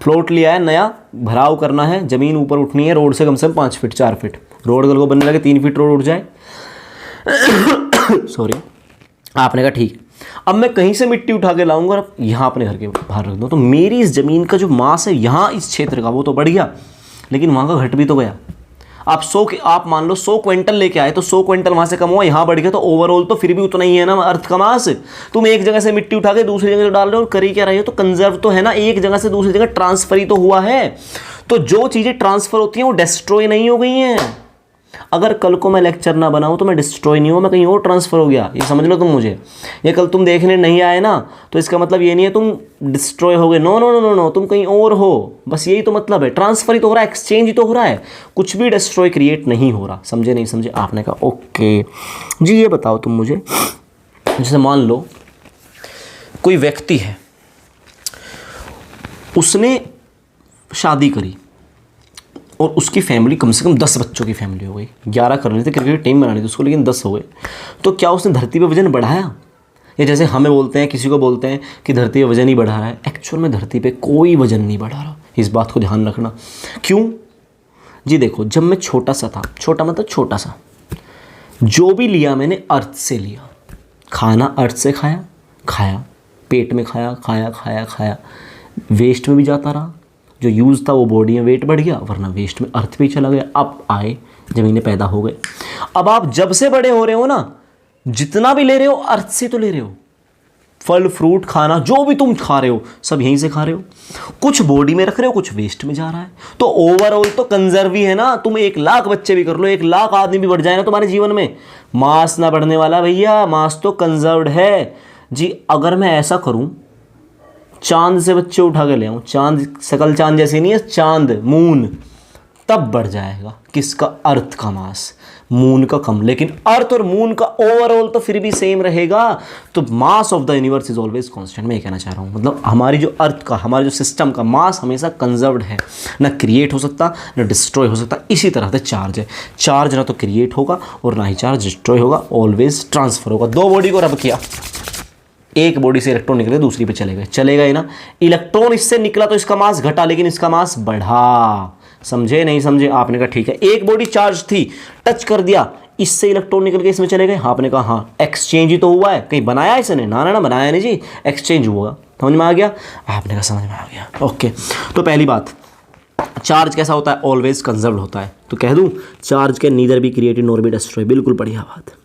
[SPEAKER 1] प्लॉट लिया है नया, भराव करना है, ज़मीन ऊपर उठनी है रोड से कम 5 फीट 4 फीट। रोड कल को बनने लगे 3 फीट रोड उठ जाए सॉरी। आपने कहा ठीक है, अब मैं कहीं से मिट्टी उठा के लाऊंगा और यहाँ अपने घर के बाहर रख दूँ, तो मेरी इस ज़मीन का जो मास है यहाँ इस क्षेत्र का, वो तो बढ़ गया, लेकिन वहाँ का घट भी तो गया। आप मान लो 100 क्विंटल लेके आए, तो 100 क्विंटल वहाँ से कम हुआ, यहाँ बढ़ गया, तो ओवरऑल तो फिर भी उतना ही है ना अर्थ का मास। तुम एक जगह से मिट्टी उठा के दूसरी जगह डाल रहे हो और करी क्या रहे हो? तो कंजर्व तो है ना, एक जगह से दूसरी जगह ट्रांसफर ही तो हुआ है। तो जो चीज़ें ट्रांसफर होती हैं वो डिस्ट्रॉय नहीं हो गई हैं। अगर कल को मैं लेक्चर ना बनाऊं तो मैं डिस्ट्रॉय नहीं हूँ, मैं कहीं और ट्रांसफ़र हो गया, ये समझ लो तुम मुझे। ये कल तुम देखने नहीं आए ना, तो इसका मतलब ये नहीं है तुम डिस्ट्रॉय हो गए। No no no no no, तुम कहीं और हो, बस यही तो मतलब है। ट्रांसफ़र ही तो हो रहा है, एक्सचेंज ही तो हो रहा है, कुछ भी डिस्ट्रॉय क्रिएट नहीं हो रहा। समझे नहीं समझे? आपने कहा ओके जी। ये बताओ तुम मुझे, जैसे मान लो कोई व्यक्ति है, उसने शादी करी और उसकी फैमिली कम से कम 10 बच्चों की फैमिली हो गई। 11 कर रहे थे, क्रिकेट टीम बनानी थी उसको, लेकिन 10 हो गए। तो क्या उसने धरती पे वजन बढ़ाया? या जैसे हमें बोलते हैं, किसी को बोलते हैं कि धरती पे वजन ही बढ़ा रहा है, एक्चुअल में धरती पे कोई वजन नहीं बढ़ा रहा। इस बात को ध्यान रखना। क्यों जी? देखो, जब मैं छोटा सा था, छोटा मतलब छोटा सा, जो भी लिया मैंने अर्थ से लिया। खाना अर्थ से खाया, पेट में खाया, वेस्ट में भी जाता रहा। जो यूज़ था वो बॉडी में वेट बढ़ गया, वरना वेस्ट में अर्थ पे चला गया। अब आए, ज़मीनें पैदा हो गए। अब आप जब से बड़े हो रहे हो ना, जितना भी ले रहे हो अर्थ से तो ले रहे हो। फल फ्रूट खाना जो भी तुम खा रहे हो सब यहीं से खा रहे हो। कुछ बॉडी में रख रहे हो, कुछ वेस्ट में जा रहा है। तो ओवरऑल तो कंजर्व ही है ना। तुम 1 लाख बच्चे भी कर लो, 1 लाख आदमी भी बढ़ जाए ना तुम्हारे जीवन में, मास ना बढ़ने वाला भैया, मास तो कंजर्व्ड है जी। अगर मैं ऐसा करूं, चांद से बच्चे उठा के ले आऊँ, चांद सकल चांद जैसे नहीं है, चांद मून, तब बढ़ जाएगा किसका? अर्थ का मास, मून का कम। लेकिन अर्थ और मून का ओवरऑल तो फिर भी सेम रहेगा। तो mass of the universe is always constant. मैं ये कहना चाह रहा हूँ, मतलब हमारी जो अर्थ का, हमारे जो सिस्टम का मास हमेशा कंजर्व्ड है, ना क्रिएट हो सकता ना डिस्ट्रॉय हो सकता। इसी तरह से चार्ज है, चार्ज ना तो क्रिएट होगा और ना ही चार्ज डिस्ट्रॉय होगा, ऑलवेज ट्रांसफर होगा। 2 बॉडी को रब किया, एक बॉडी से इलेक्ट्रॉन निकले दूसरी पे चले गए ना। इलेक्ट्रॉन इससे निकला तो इसका मास घटा, लेकिन इसका मास बढ़ा। समझे नहीं समझे? आपने कहा ठीक है। एक बॉडी चार्ज थी, टच कर दिया, इससे इलेक्ट्रॉन निकल के इसमें चले गए। आपने कहा हाँ, एक्सचेंज ही तो हुआ है। कहीं बनाया इसने? ना बनाया नहीं जी, एक्सचेंज हुआ। समझ में आ गया? आपने कहा समझ में आ गया। ओके, तो पहली बात, चार्ज कैसा होता है? ऑलवेज कंजर्व्ड होता है। तो कह दूं, चार्ज के neither be created nor be destroy. बिल्कुल बढ़िया बात।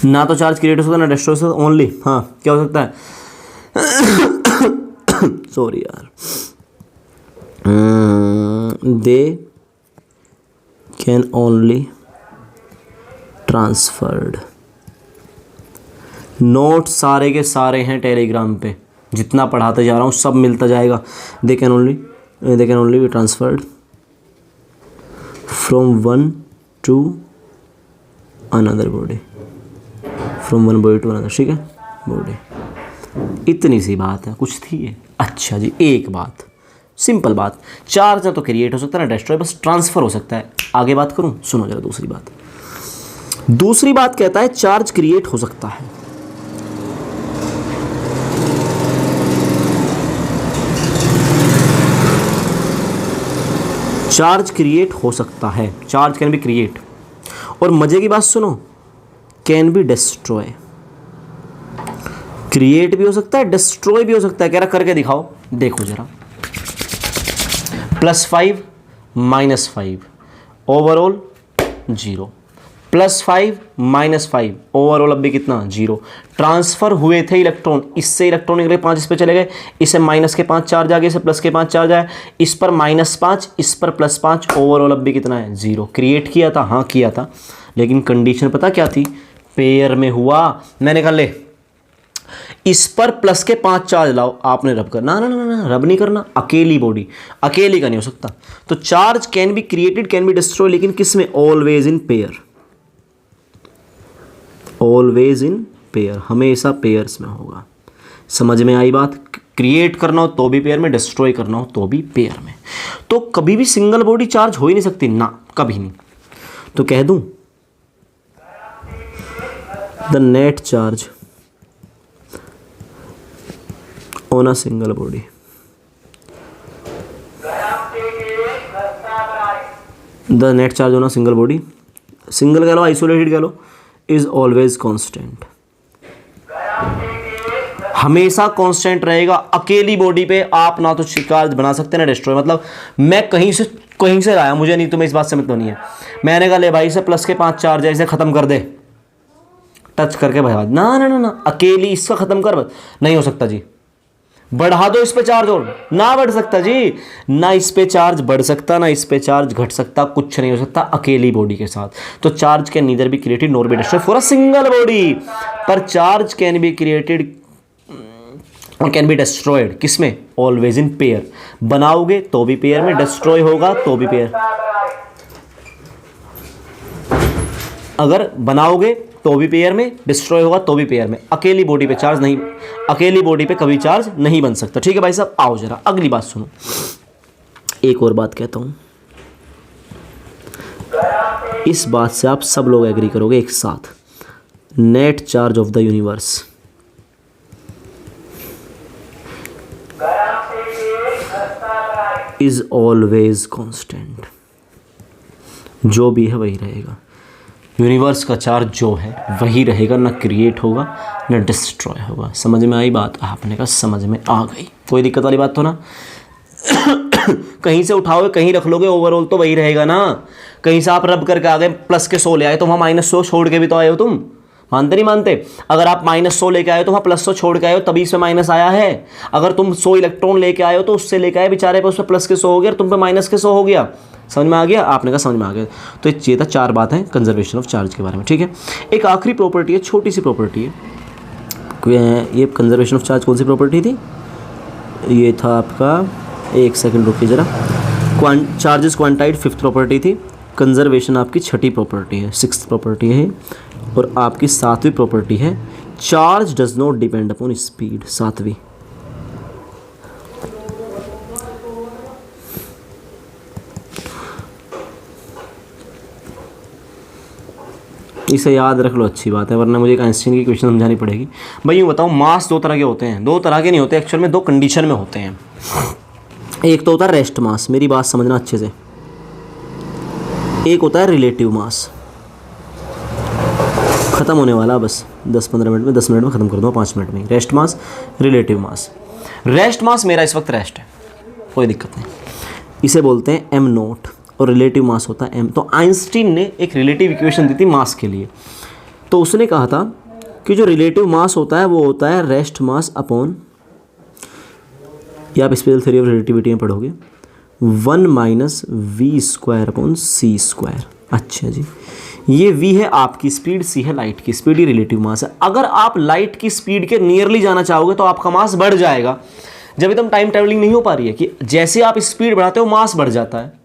[SPEAKER 1] ना तो चार्ज क्रिएट हो सकता ना डिस्ट्रॉय हो सकता। ओनली हाँ, क्या हो सकता है? सॉरी यार, दे कैन ओनली ट्रांसफर्ड। नोट सारे के सारे हैं टेलीग्राम पे, जितना पढ़ाते जा रहा हूँ सब मिलता जाएगा। They can only be transferred from one to another body, from one body to another. ठीक है, बॉडी। इतनी सी बात है, कुछ थी ये? अच्छा जी, एक बात, सिंपल बात, चार्ज ना तो क्रिएट हो सकता ना डिस्ट्रॉय, बस ट्रांसफर हो सकता है। आगे बात करूं? सुनो जरा दूसरी बात कहता है चार्ज क्रिएट हो सकता है। चार्ज क्रिएट हो सकता है, चार्ज कैन बी क्रिएट। और मजे की बात सुनो, कैन बी डिस्ट्रॉय। क्रिएट भी हो सकता है, डिस्ट्रॉय भी हो सकता है। कह रहा करके दिखाओ, देखो जरा। +5 -5 ओवरऑल 0, +5 -5 ओवरऑल अब भी कितना 0। ट्रांसफर हुए थे इलेक्ट्रॉन, इससे इलेक्ट्रॉन निकले 5 इस पे चले गए, इससे माइनस के 5 चार्ज आ गए, इससे प्लस के 5 चार्ज आए, इस पर -5 इस पर +5, ओवरऑल अब भी कितना है 0। क्रिएट किया था, हाँ किया था, लेकिन कंडीशन पता क्या थी, पेयर में हुआ। मैंने कहा ले इस पर प्लस के 5 चार्ज लाओ, आपने रब करना, ना ना ना रब नहीं करना, अकेली बॉडी, अकेली का नहीं हो सकता। तो charge can be created can be destroy, लेकिन किस में, always in pair, always in pair, हमेशा पेयर्स में होगा। समझ में आई बात। क्रिएट करना हो तो भी पेयर में, डिस्ट्रॉय करना हो तो भी पेयर में। तो कभी भी सिंगल बॉडी चार्ज हो ही नहीं सकती ना, कभी नहीं। तो कह दूं the net charge on a single body, the net charge on a single body, single कह लो आइसोलेटेड कह लो, इज ऑलवेज कांस्टेंट, हमेशा कांस्टेंट रहेगा। अकेली बॉडी पे आप ना तो चार्ज बना सकते ना डिस्ट्रॉय। मतलब मैं कहीं से लाया, मुझे नहीं, तुम्हें इस बात से मतलब नहीं है। मैंने कहा ले भाई इसे प्लस के 5 चार्ज है, इसे खत्म कर दे, टच करके भगा, ना ना ना ना, अकेली इसका खत्म कर, नहीं हो सकता जी। बढ़ा दो इस पे चार्ज, और ना बढ़ सकता जी, ना इस पे चार्ज बढ़ सकता, ना इस पे चार्ज घट सकता, कुछ नहीं हो सकता अकेली बॉडी के साथ। तो charge can neither be created nor be destroyed for a single body, पर चार्ज कैन बी क्रिएटेड और कैन बी डिस्ट्रॉयड किसमें, ऑलवेज इन पेयर। बनाओगे तो भी पेयर में, डिस्ट्रॉय होगा तो भी पेयर। अगर बनाओगे तो भी पेयर में, डिस्ट्रॉय होगा तो भी पेयर में। अकेली बॉडी पे चार्ज नहीं, अकेली बॉडी पे कभी चार्ज नहीं बन सकता। ठीक है भाई साहब, आओ जरा अगली बात सुनो। एक और बात कहता हूं, इस बात से आप सब लोग एग्री करोगे एक साथ, net charge of the universe is always constant. जो भी है वही रहेगा, यूनिवर्स का चार्ज जो है वही रहेगा, ना क्रिएट होगा ना डिस्ट्रॉय होगा। समझ में आई बात? आपने कहा समझ में आ गई, कोई दिक्कत वाली बात तो ना। कहीं से उठाओगे कहीं रख लोगे, ओवरऑल तो वही रहेगा ना। कहीं से आप रब करके आ गए, प्लस के 100 ले आए तो वहाँ -100 छोड़ के भी तो आए हो तुम, मानते नहीं मानते? अगर आप -100 लेके आए तो वहाँ +100 छोड़ के आए हो, तभी इसमें माइनस आया है। अगर तुम 100 इलेक्ट्रॉन लेके आए हो तो उससे लेके आए बेचारे पे, उस पर प्लस के 100 हो गया और तुम पे -100 हो गया। समझ में आ गया? आपने कहा समझ में आ गया। तो ये था 4 बातें कंजर्वेशन ऑफ चार्ज के बारे में। ठीक है, एक आखिरी प्रॉपर्टी है, छोटी सी प्रॉपर्टी है। ये कंजर्वेशन ऑफ चार्ज कौन सी प्रॉपर्टी थी? ये था आपका, एक सेकंड रुकिए जरा, चार्जेस क्वांटाइड 5th प्रॉपर्टी थी, कंजर्वेशन आपकी 6ठी प्रॉपर्टी है, 6th प्रॉपर्टी है, और आपकी 7वीं प्रॉपर्टी है charge does not depend upon speed, 7वीं। इसे याद रख लो, अच्छी बात है, वरना मुझे एक आइंस्टीन की क्वेश्चन समझानी पड़ेगी। भाई यूँ बताओ, मास 2 तरह के होते हैं, 2 तरह के नहीं होते एक्चुअल में, 2 कंडीशन में होते हैं। एक तो होता है रेस्ट मास, मेरी बात समझना अच्छे से, एक होता है रिलेटिव मास। ख़त्म होने वाला बस 10-15 मिनट में, 10 मिनट में ख़त्म कर दो, 5 मिनट में। Rest mass, relative mass. Rest mass मेरा इस वक्त रेस्ट है, कोई दिक्कत नहीं, इसे बोलते हैं m0, और रिलेटिव मास होता है m। तो आइंस्टीन ने एक रिलेटिव इक्वेशन दी थी मास के लिए। तो उसने कहा था कि जो रिलेटिव मास होता है वो होता है रेस्ट मास अपॉन, या आप स्पेशल थ्योरी ऑफ रिलेटिविटी में पढ़ोगे, 1 - v² अपॉन c²। अच्छा जी, ये v है आपकी स्पीड, c है लाइट की स्पीड, ये रिलेटिव मास है। अगर आप लाइट की स्पीड के नियरली जाना चाहोगे तो आपका मास बढ़ जाएगा। जब एकदम टाइम ट्रैवलिंग नहीं हो पा रही है कि जैसे आप स्पीड बढ़ाते हो मास बढ़ जाता है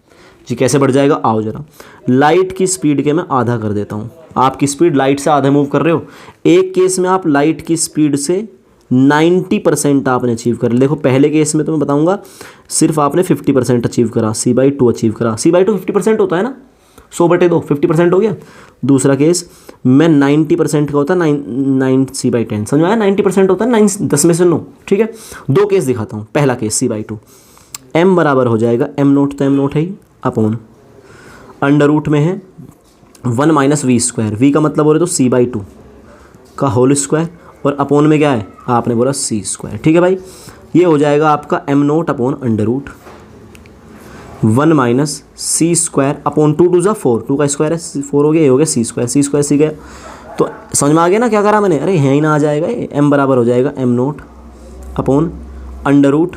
[SPEAKER 1] जी। कैसे बढ़ जाएगा? आओ जरा, लाइट की स्पीड के मैं आधा कर देता हूँ। आपकी स्पीड लाइट से आधा मूव कर रहे हो, एक केस में आप लाइट की स्पीड से 90% आपने अचीव कर लिया। देखो पहले केस में तो मैं बताऊंगा सिर्फ आपने 50% अचीव करा, c/2 अचीव करा। c/2 50% होता है ना, 100/2 50% हो गया। दूसरा केस में 90% का होता है, 9 c/10, समझ में आया? 90% होता है 9, 10 में से 9। ठीक है, 2 केस दिखाता हूँ। पहला केस c/2, m बराबर हो जाएगा m0, तो m0 है ही, अपॉन अंडर रूट में है 1 - v², v का मतलब हो रहा है तो c/2 का होल स्क्वायर, और अपोन में क्या है, आपने बोला सी स्क्वायर। ठीक है भाई, ये हो जाएगा आपका M note upon under root 1 minus C square upon 2 2 4, 2 का स्क्वायर है 4 हो गया, ये हो गया सी स्क्वायर सी गया। तो समझ में आ गया ना क्या करा मैंने, अरे यहाँ ही ना आ जाएगा ये, एम बराबर हो जाएगा m note upon under root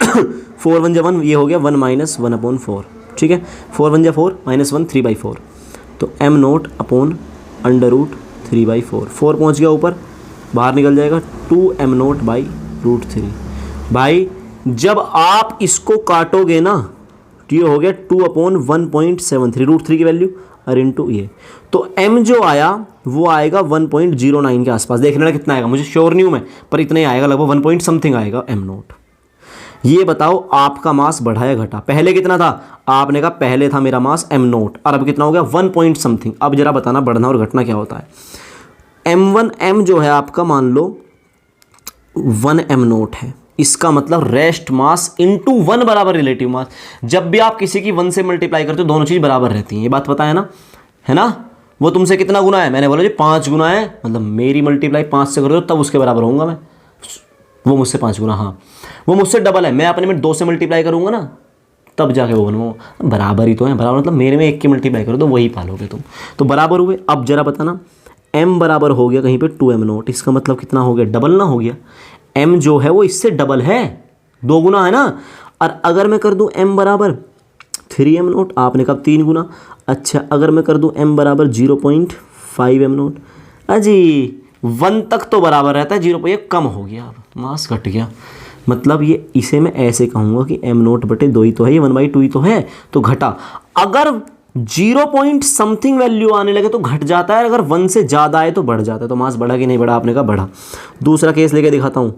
[SPEAKER 1] 4 1 जा 1, ये हो गया 1 माइनस 1 अपॉन 4। ठीक है, 4 1 जा 4 माइनस 1 3/4, तो m note upon under root 3/4, 4 पहुँच गया ऊपर, बाहर निकल जाएगा 2 एम नोट बाई रूट 3। भाई जब आप इसको काटोगे ना तो ये हो गया 2/1.73 रूट 3 की वैल्यू और इंटू ये, तो m जो आया वो आएगा 1.09 के आसपास। देखने में कितना आएगा मुझे श्योर नहीं हूँ मैं, पर इतना ही आएगा, लगभग 1 पॉइंट समथिंग आएगा m नोट। ये बताओ आपका मास बढ़ा या घटा, पहले कितना था, आपने कहा पहले था मेरा मास m नोट और अब कितना हो गया 1 पॉइंट समथिंग। अब जरा बताना बढ़ना और घटना क्या होता है। m जो है आपका मान लो 1 m नोट है, इसका मतलब रेस्ट मास इंटू 1 बराबर रिलेटिव मास। जब भी आप किसी की 1 से मल्टीप्लाई करते हो दोनों चीज़ बराबर रहती हैं, ये बात पता है ना। वो तुमसे कितना गुना है, मैंने बोला जी 5 गुना है, मतलब मेरी मल्टीप्लाई 5 से कर दो तब उसके बराबर होऊंगा मैं, वो मुझसे 5 गुना, हाँ वो मुझसे डबल है, मैं अपने में 2 से मल्टीप्लाई करूंगा ना तब जाके वो बनूंगा, बराबर ही तो है, बराबर मतलब मेरे में 1 की मल्टीप्लाई करो तो वही पालोगे तुम, तो बराबर हुए। अब जरा बताना m बराबर हो गया कहीं पे 2m नोट, इसका मतलब कितना हो गया, डबल ना हो गया, m जो है वो इससे डबल है, 2 गुना है ना। और अगर मैं कर दूं m बराबर 3m नोट, आपने कहा 3 गुना, अच्छा अगर मैं कर दूं m बराबर 0.5m नोट, अजी 1 तक तो बराबर रहता है, 0 ये कम हो गया, अब मास घट गया, मतलब ये इसे मैं ऐसे कहूँगा कि m नोट बटे 2 ही तो है, ये 1/2 ही तो है, तो घटा। अगर 0 पॉइंट समथिंग वैल्यू आने लगे तो घट जाता है, अगर 1 से ज़्यादा आए तो बढ़ जाता है। तो मास बढ़ा कि नहीं बढ़ा, आपने कहा बढ़ा। दूसरा केस लेके दिखाता हूँ।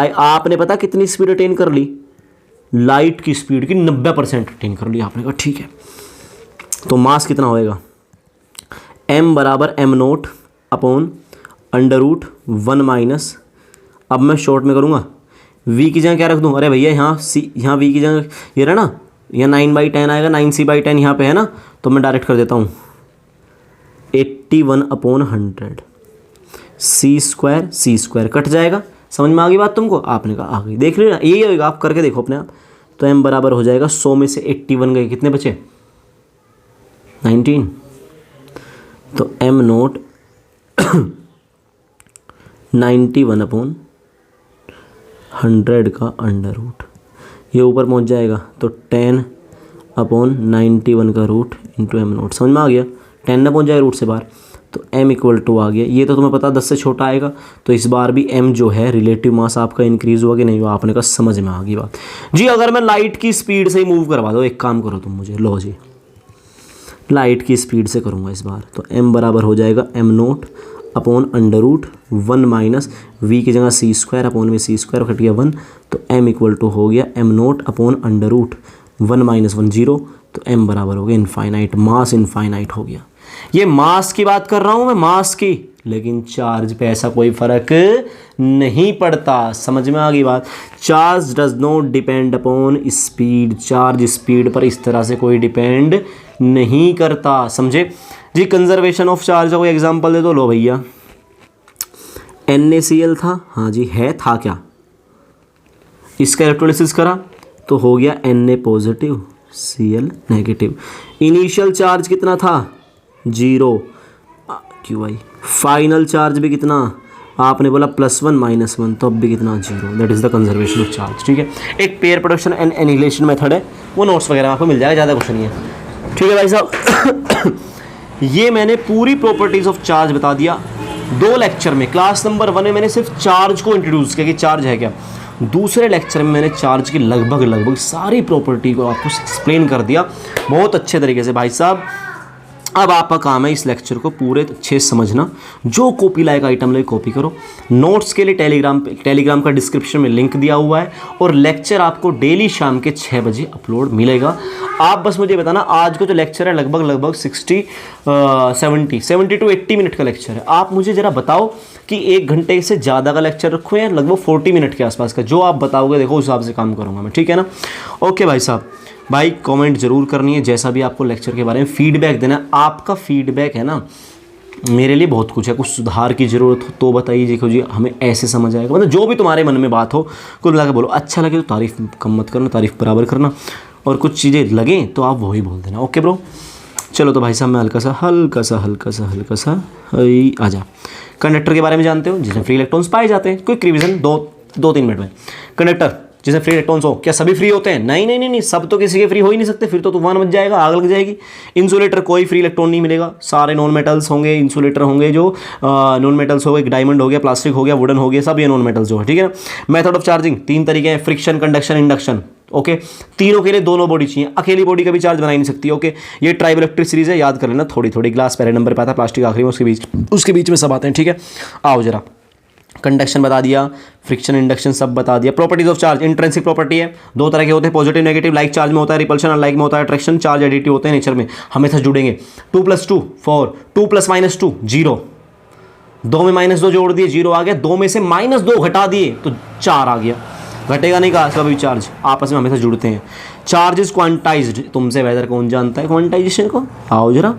[SPEAKER 1] आपने पता कितनी स्पीड अटेन कर ली, लाइट की स्पीड की 90% अटेन कर ली, आपने कहा ठीक है। तो मास कितना होएगा, m बराबर m nought upon under root 1 minus, अब मैं शॉर्ट में करूँगा, v की जगह क्या रख दूँ, अरे भैया यहाँ v की जगह ये रहा ना, यह 9/10 आएगा, 9c/10 यहाँ पे है ना, तो मैं डायरेक्ट कर देता हूँ 81/100, सी स्क्वायर कट जाएगा। समझ में आ गई बात तुमको, आपने कहा आ गई, देख लीजिए यही होगा, आप करके देखो अपने आप। तो m बराबर हो जाएगा 100 में से 81 गए, कितने बचे 19, तो m नोट 91/100 का अंडर रूट, ये ऊपर पहुंच जाएगा तो 10/91 का रूट इंटू m नोट। समझ में आ गया, 10 ना पहुंच जाए रूट से बाहर, तो m इक्वल टू आ गया। ये तो तुम्हें पता 10 से छोटा आएगा, तो इस बार भी m जो है रिलेटिव मास आपका इंक्रीज हुआ कि नहीं हुआ, आपने कहा समझ में आ गई बात जी। अगर मैं लाइट की स्पीड से ही मूव करवा दो, एक काम करो तुम मुझे, लो जी लाइट की स्पीड से करूँगा इस बार, तो m बराबर हो जाएगा m nought upon under root 1 minus v की जगह सी स्क्वायर अपॉन में सी स्क्वायर कट गया 1, तो m इक्वल टू हो गया m nought upon under root 1 minus 1 0, तो m बराबर हो गया इनफाइनाइट, मास इनफाइनाइट हो गया। ये मास की बात कर रहा हूँ मैं, मास की, लेकिन चार्ज पे ऐसा कोई फर्क नहीं पड़ता। समझ में आ गई बात, charge does not depend upon speed, charge speed पर इस तरह से कोई डिपेंड नहीं करता, समझे जी। कंजर्वेशन ऑफ चार्ज का कोई एग्जांपल दे दो, लो भैया NaCl था, हाँ जी है, था क्या, इसका इलेक्ट्रोलिसिस करा तो हो गया Na positive Cl negative. Initial charge कितना था 0 QI, फाइनल चार्ज भी कितना, आपने बोला +1 -1, तो अब भी कितना 0, that is the conservation of charge. ठीक है, एक pair production and annihilation method है, वो नोट्स वगैरह आपको मिल जाएगा, ज़्यादा कुछ नहीं है। ठीक है भाई साहब, ये मैंने पूरी प्रॉपर्टीज़ ऑफ चार्ज बता दिया 2 लेक्चर में। क्लास नंबर 1 में मैंने सिर्फ चार्ज को इंट्रोड्यूस किया कि चार्ज है क्या, दूसरे लेक्चर में मैंने चार्ज की लगभग सारी प्रॉपर्टी को आपको एक्सप्लेन कर दिया बहुत अच्छे तरीके से भाई साहब। अब आपका काम है इस लेक्चर को पूरे अच्छे से समझना, जो कॉपी लायक आइटम ले कॉपी करो। नोट्स के लिए टेलीग्राम का डिस्क्रिप्शन में लिंक दिया हुआ है, और लेक्चर आपको डेली शाम के 6 बजे अपलोड मिलेगा। आप बस मुझे बताना, आज का जो लेक्चर है लगभग 70 to 80 मिनट का लेक्चर है। आप मुझे ज़रा बताओ कि 1 घंटे से ज़्यादा का लेक्चर रखो या लगभग 40 मिनट के आसपास का, जो आप बताओगे देखो उस हिसाब से काम करूँगा मैं, ठीक है ना। ओके भाई साहब, भाई कमेंट जरूर करनी है, जैसा भी आपको लेक्चर के बारे में फीडबैक देना है। आपका फीडबैक है ना मेरे लिए बहुत कुछ है, कुछ सुधार की ज़रूरत हो तो बताइए। देखो जी हमें ऐसे समझ आएगा, मतलब जो भी तुम्हारे मन में बात हो कुल मिला के बोलो। अच्छा लगे तो तारीफ़ कम मत करना, तारीफ़ बराबर करना, और कुछ चीज़ें लगें तो आप वही बोल देना। ओके ब्रो, चलो तो भाई साहब मैं हल्का सा आ जा। कंडक्टर के बारे में जानते हो, जिसमें फ्री इलेक्ट्रॉन्स पाए जाते हैं। क्विक रिवीजन 2-3 मिनट में। कंडक्टर जिसमें फ्री इलेक्ट्रॉन्स हो, क्या सभी फ्री होते हैं? नहीं, सब तो किसी के फ्री हो ही नहीं सकते, फिर तो तूफान मच जाएगा, आग लग जाएगी। इंसुलेटर कोई फ्री इलेक्ट्रॉन नहीं मिलेगा, सारे नॉन मेटल्स होंगे। इंसुलेटर होंगे जो नॉन मेटल्स हो गए, डायमंड हो गया, प्लास्टिक हो गया, वुडन हो गया, सब ये नॉन मेटल्स जो है, ठीक है ना। मेथड ऑफ चार्जिंग 3 तरीके हैं, फ्रिक्शन, कंडक्शन, इंडक्शन। ओके, तीनों के लिए दोनों बॉडी चाहिए, अकेली बॉडी कभी चार्ज बना ही नहीं सकती। ओके, ये ट्राइब इलेक्ट्रिक सीरीज है, याद कर लेना थोड़ी। ग्लास पहले नंबर पे आता है, प्लास्टिक आखिरी में, उसके बीच में सब आते हैं, ठीक है। आओ जरा, कंडक्शन बता दिया, फ्रिक्शन, इंडक्शन सब बता दिया। Properties of charge, intrinsic property है, 2 तरह के होते हैं, पॉजिटिव नेगेटिव। लाइक चार्ज में होता है रिपल्शन, अनलाइक में होता है अट्रैक्शन। चार्ज एडिटिव होते हैं नेचर में, हमेशा जुड़ेंगे। 2 + 2 4, 2 + -2 0, 2 में -2 जोड़ दिए 0 आ गया, 2 में से -2 घटा दिए तो 4 आ गया। घटेगा नहीं कहा कभी चार्ज, आपस में हमेशा जुड़ते हैं। चार्ज इज क्वांटाइज्ड, तुमसे बेहतर कौन जानता है क्वांटाइजेशन को। आओ जरा,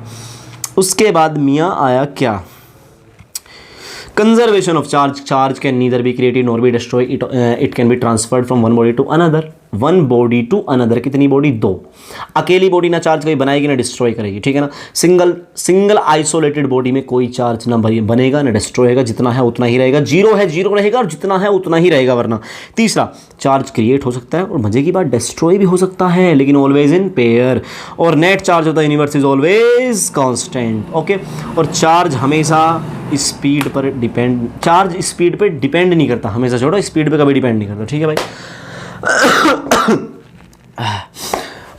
[SPEAKER 1] उसके बाद मियाँ आया क्या, conservation of charge. Charge can neither be created nor be destroy, it can be transferred from one body to another. One body to another, कितनी बॉडी? 2। अकेली बॉडी ना चार्ज कभी बनाएगी ना डिस्ट्रॉय करेगी, ठीक है ना। सिंगल आइसोलेटेड बॉडी में कोई चार्ज ना बनेगा ना डिस्ट्रॉय होगा, जितना है उतना ही रहेगा। 0 है 0 रहेगा, और जितना है उतना ही रहेगा वरना। तीसरा, चार्ज क्रिएट हो सकता है और मजे की बात डिस्ट्रॉय भी हो सकता है, लेकिन ऑलवेज इन पेयर। और net charge of the universe is always constant. Okay, और चार्ज हमेशा स्पीड पर डिपेंड, चार्ज स्पीड पे डिपेंड नहीं करता हमेशा, छोड़ो स्पीड पे कभी डिपेंड नहीं करता, ठीक है भाई।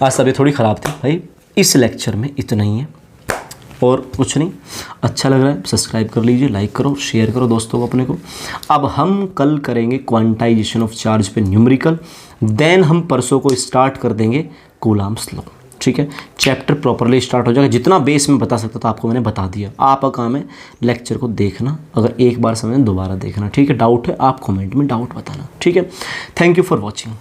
[SPEAKER 1] आज तबीयत थोड़ी ख़राब थी भाई। इस लेक्चर में इतना ही है और कुछ नहीं। अच्छा लग रहा है सब्सक्राइब कर लीजिए, लाइक करो, शेयर करो दोस्तों को अपने को। अब हम कल करेंगे क्वांटाइजेशन ऑफ चार्ज पे न्यूमेरिकल, देन हम परसों को स्टार्ट कर देंगे कूलम्ब्स लॉ, ठीक है। चैप्टर प्रॉपरली स्टार्ट हो जाएगा। जितना बेस में बता सकता था आपको मैंने बता दिया। आपका काम है लेक्चर को देखना, अगर एक बार समझना दोबारा देखना, ठीक है। डाउट है आप कमेंट में डाउट बताना, ठीक है। Thank you for watching.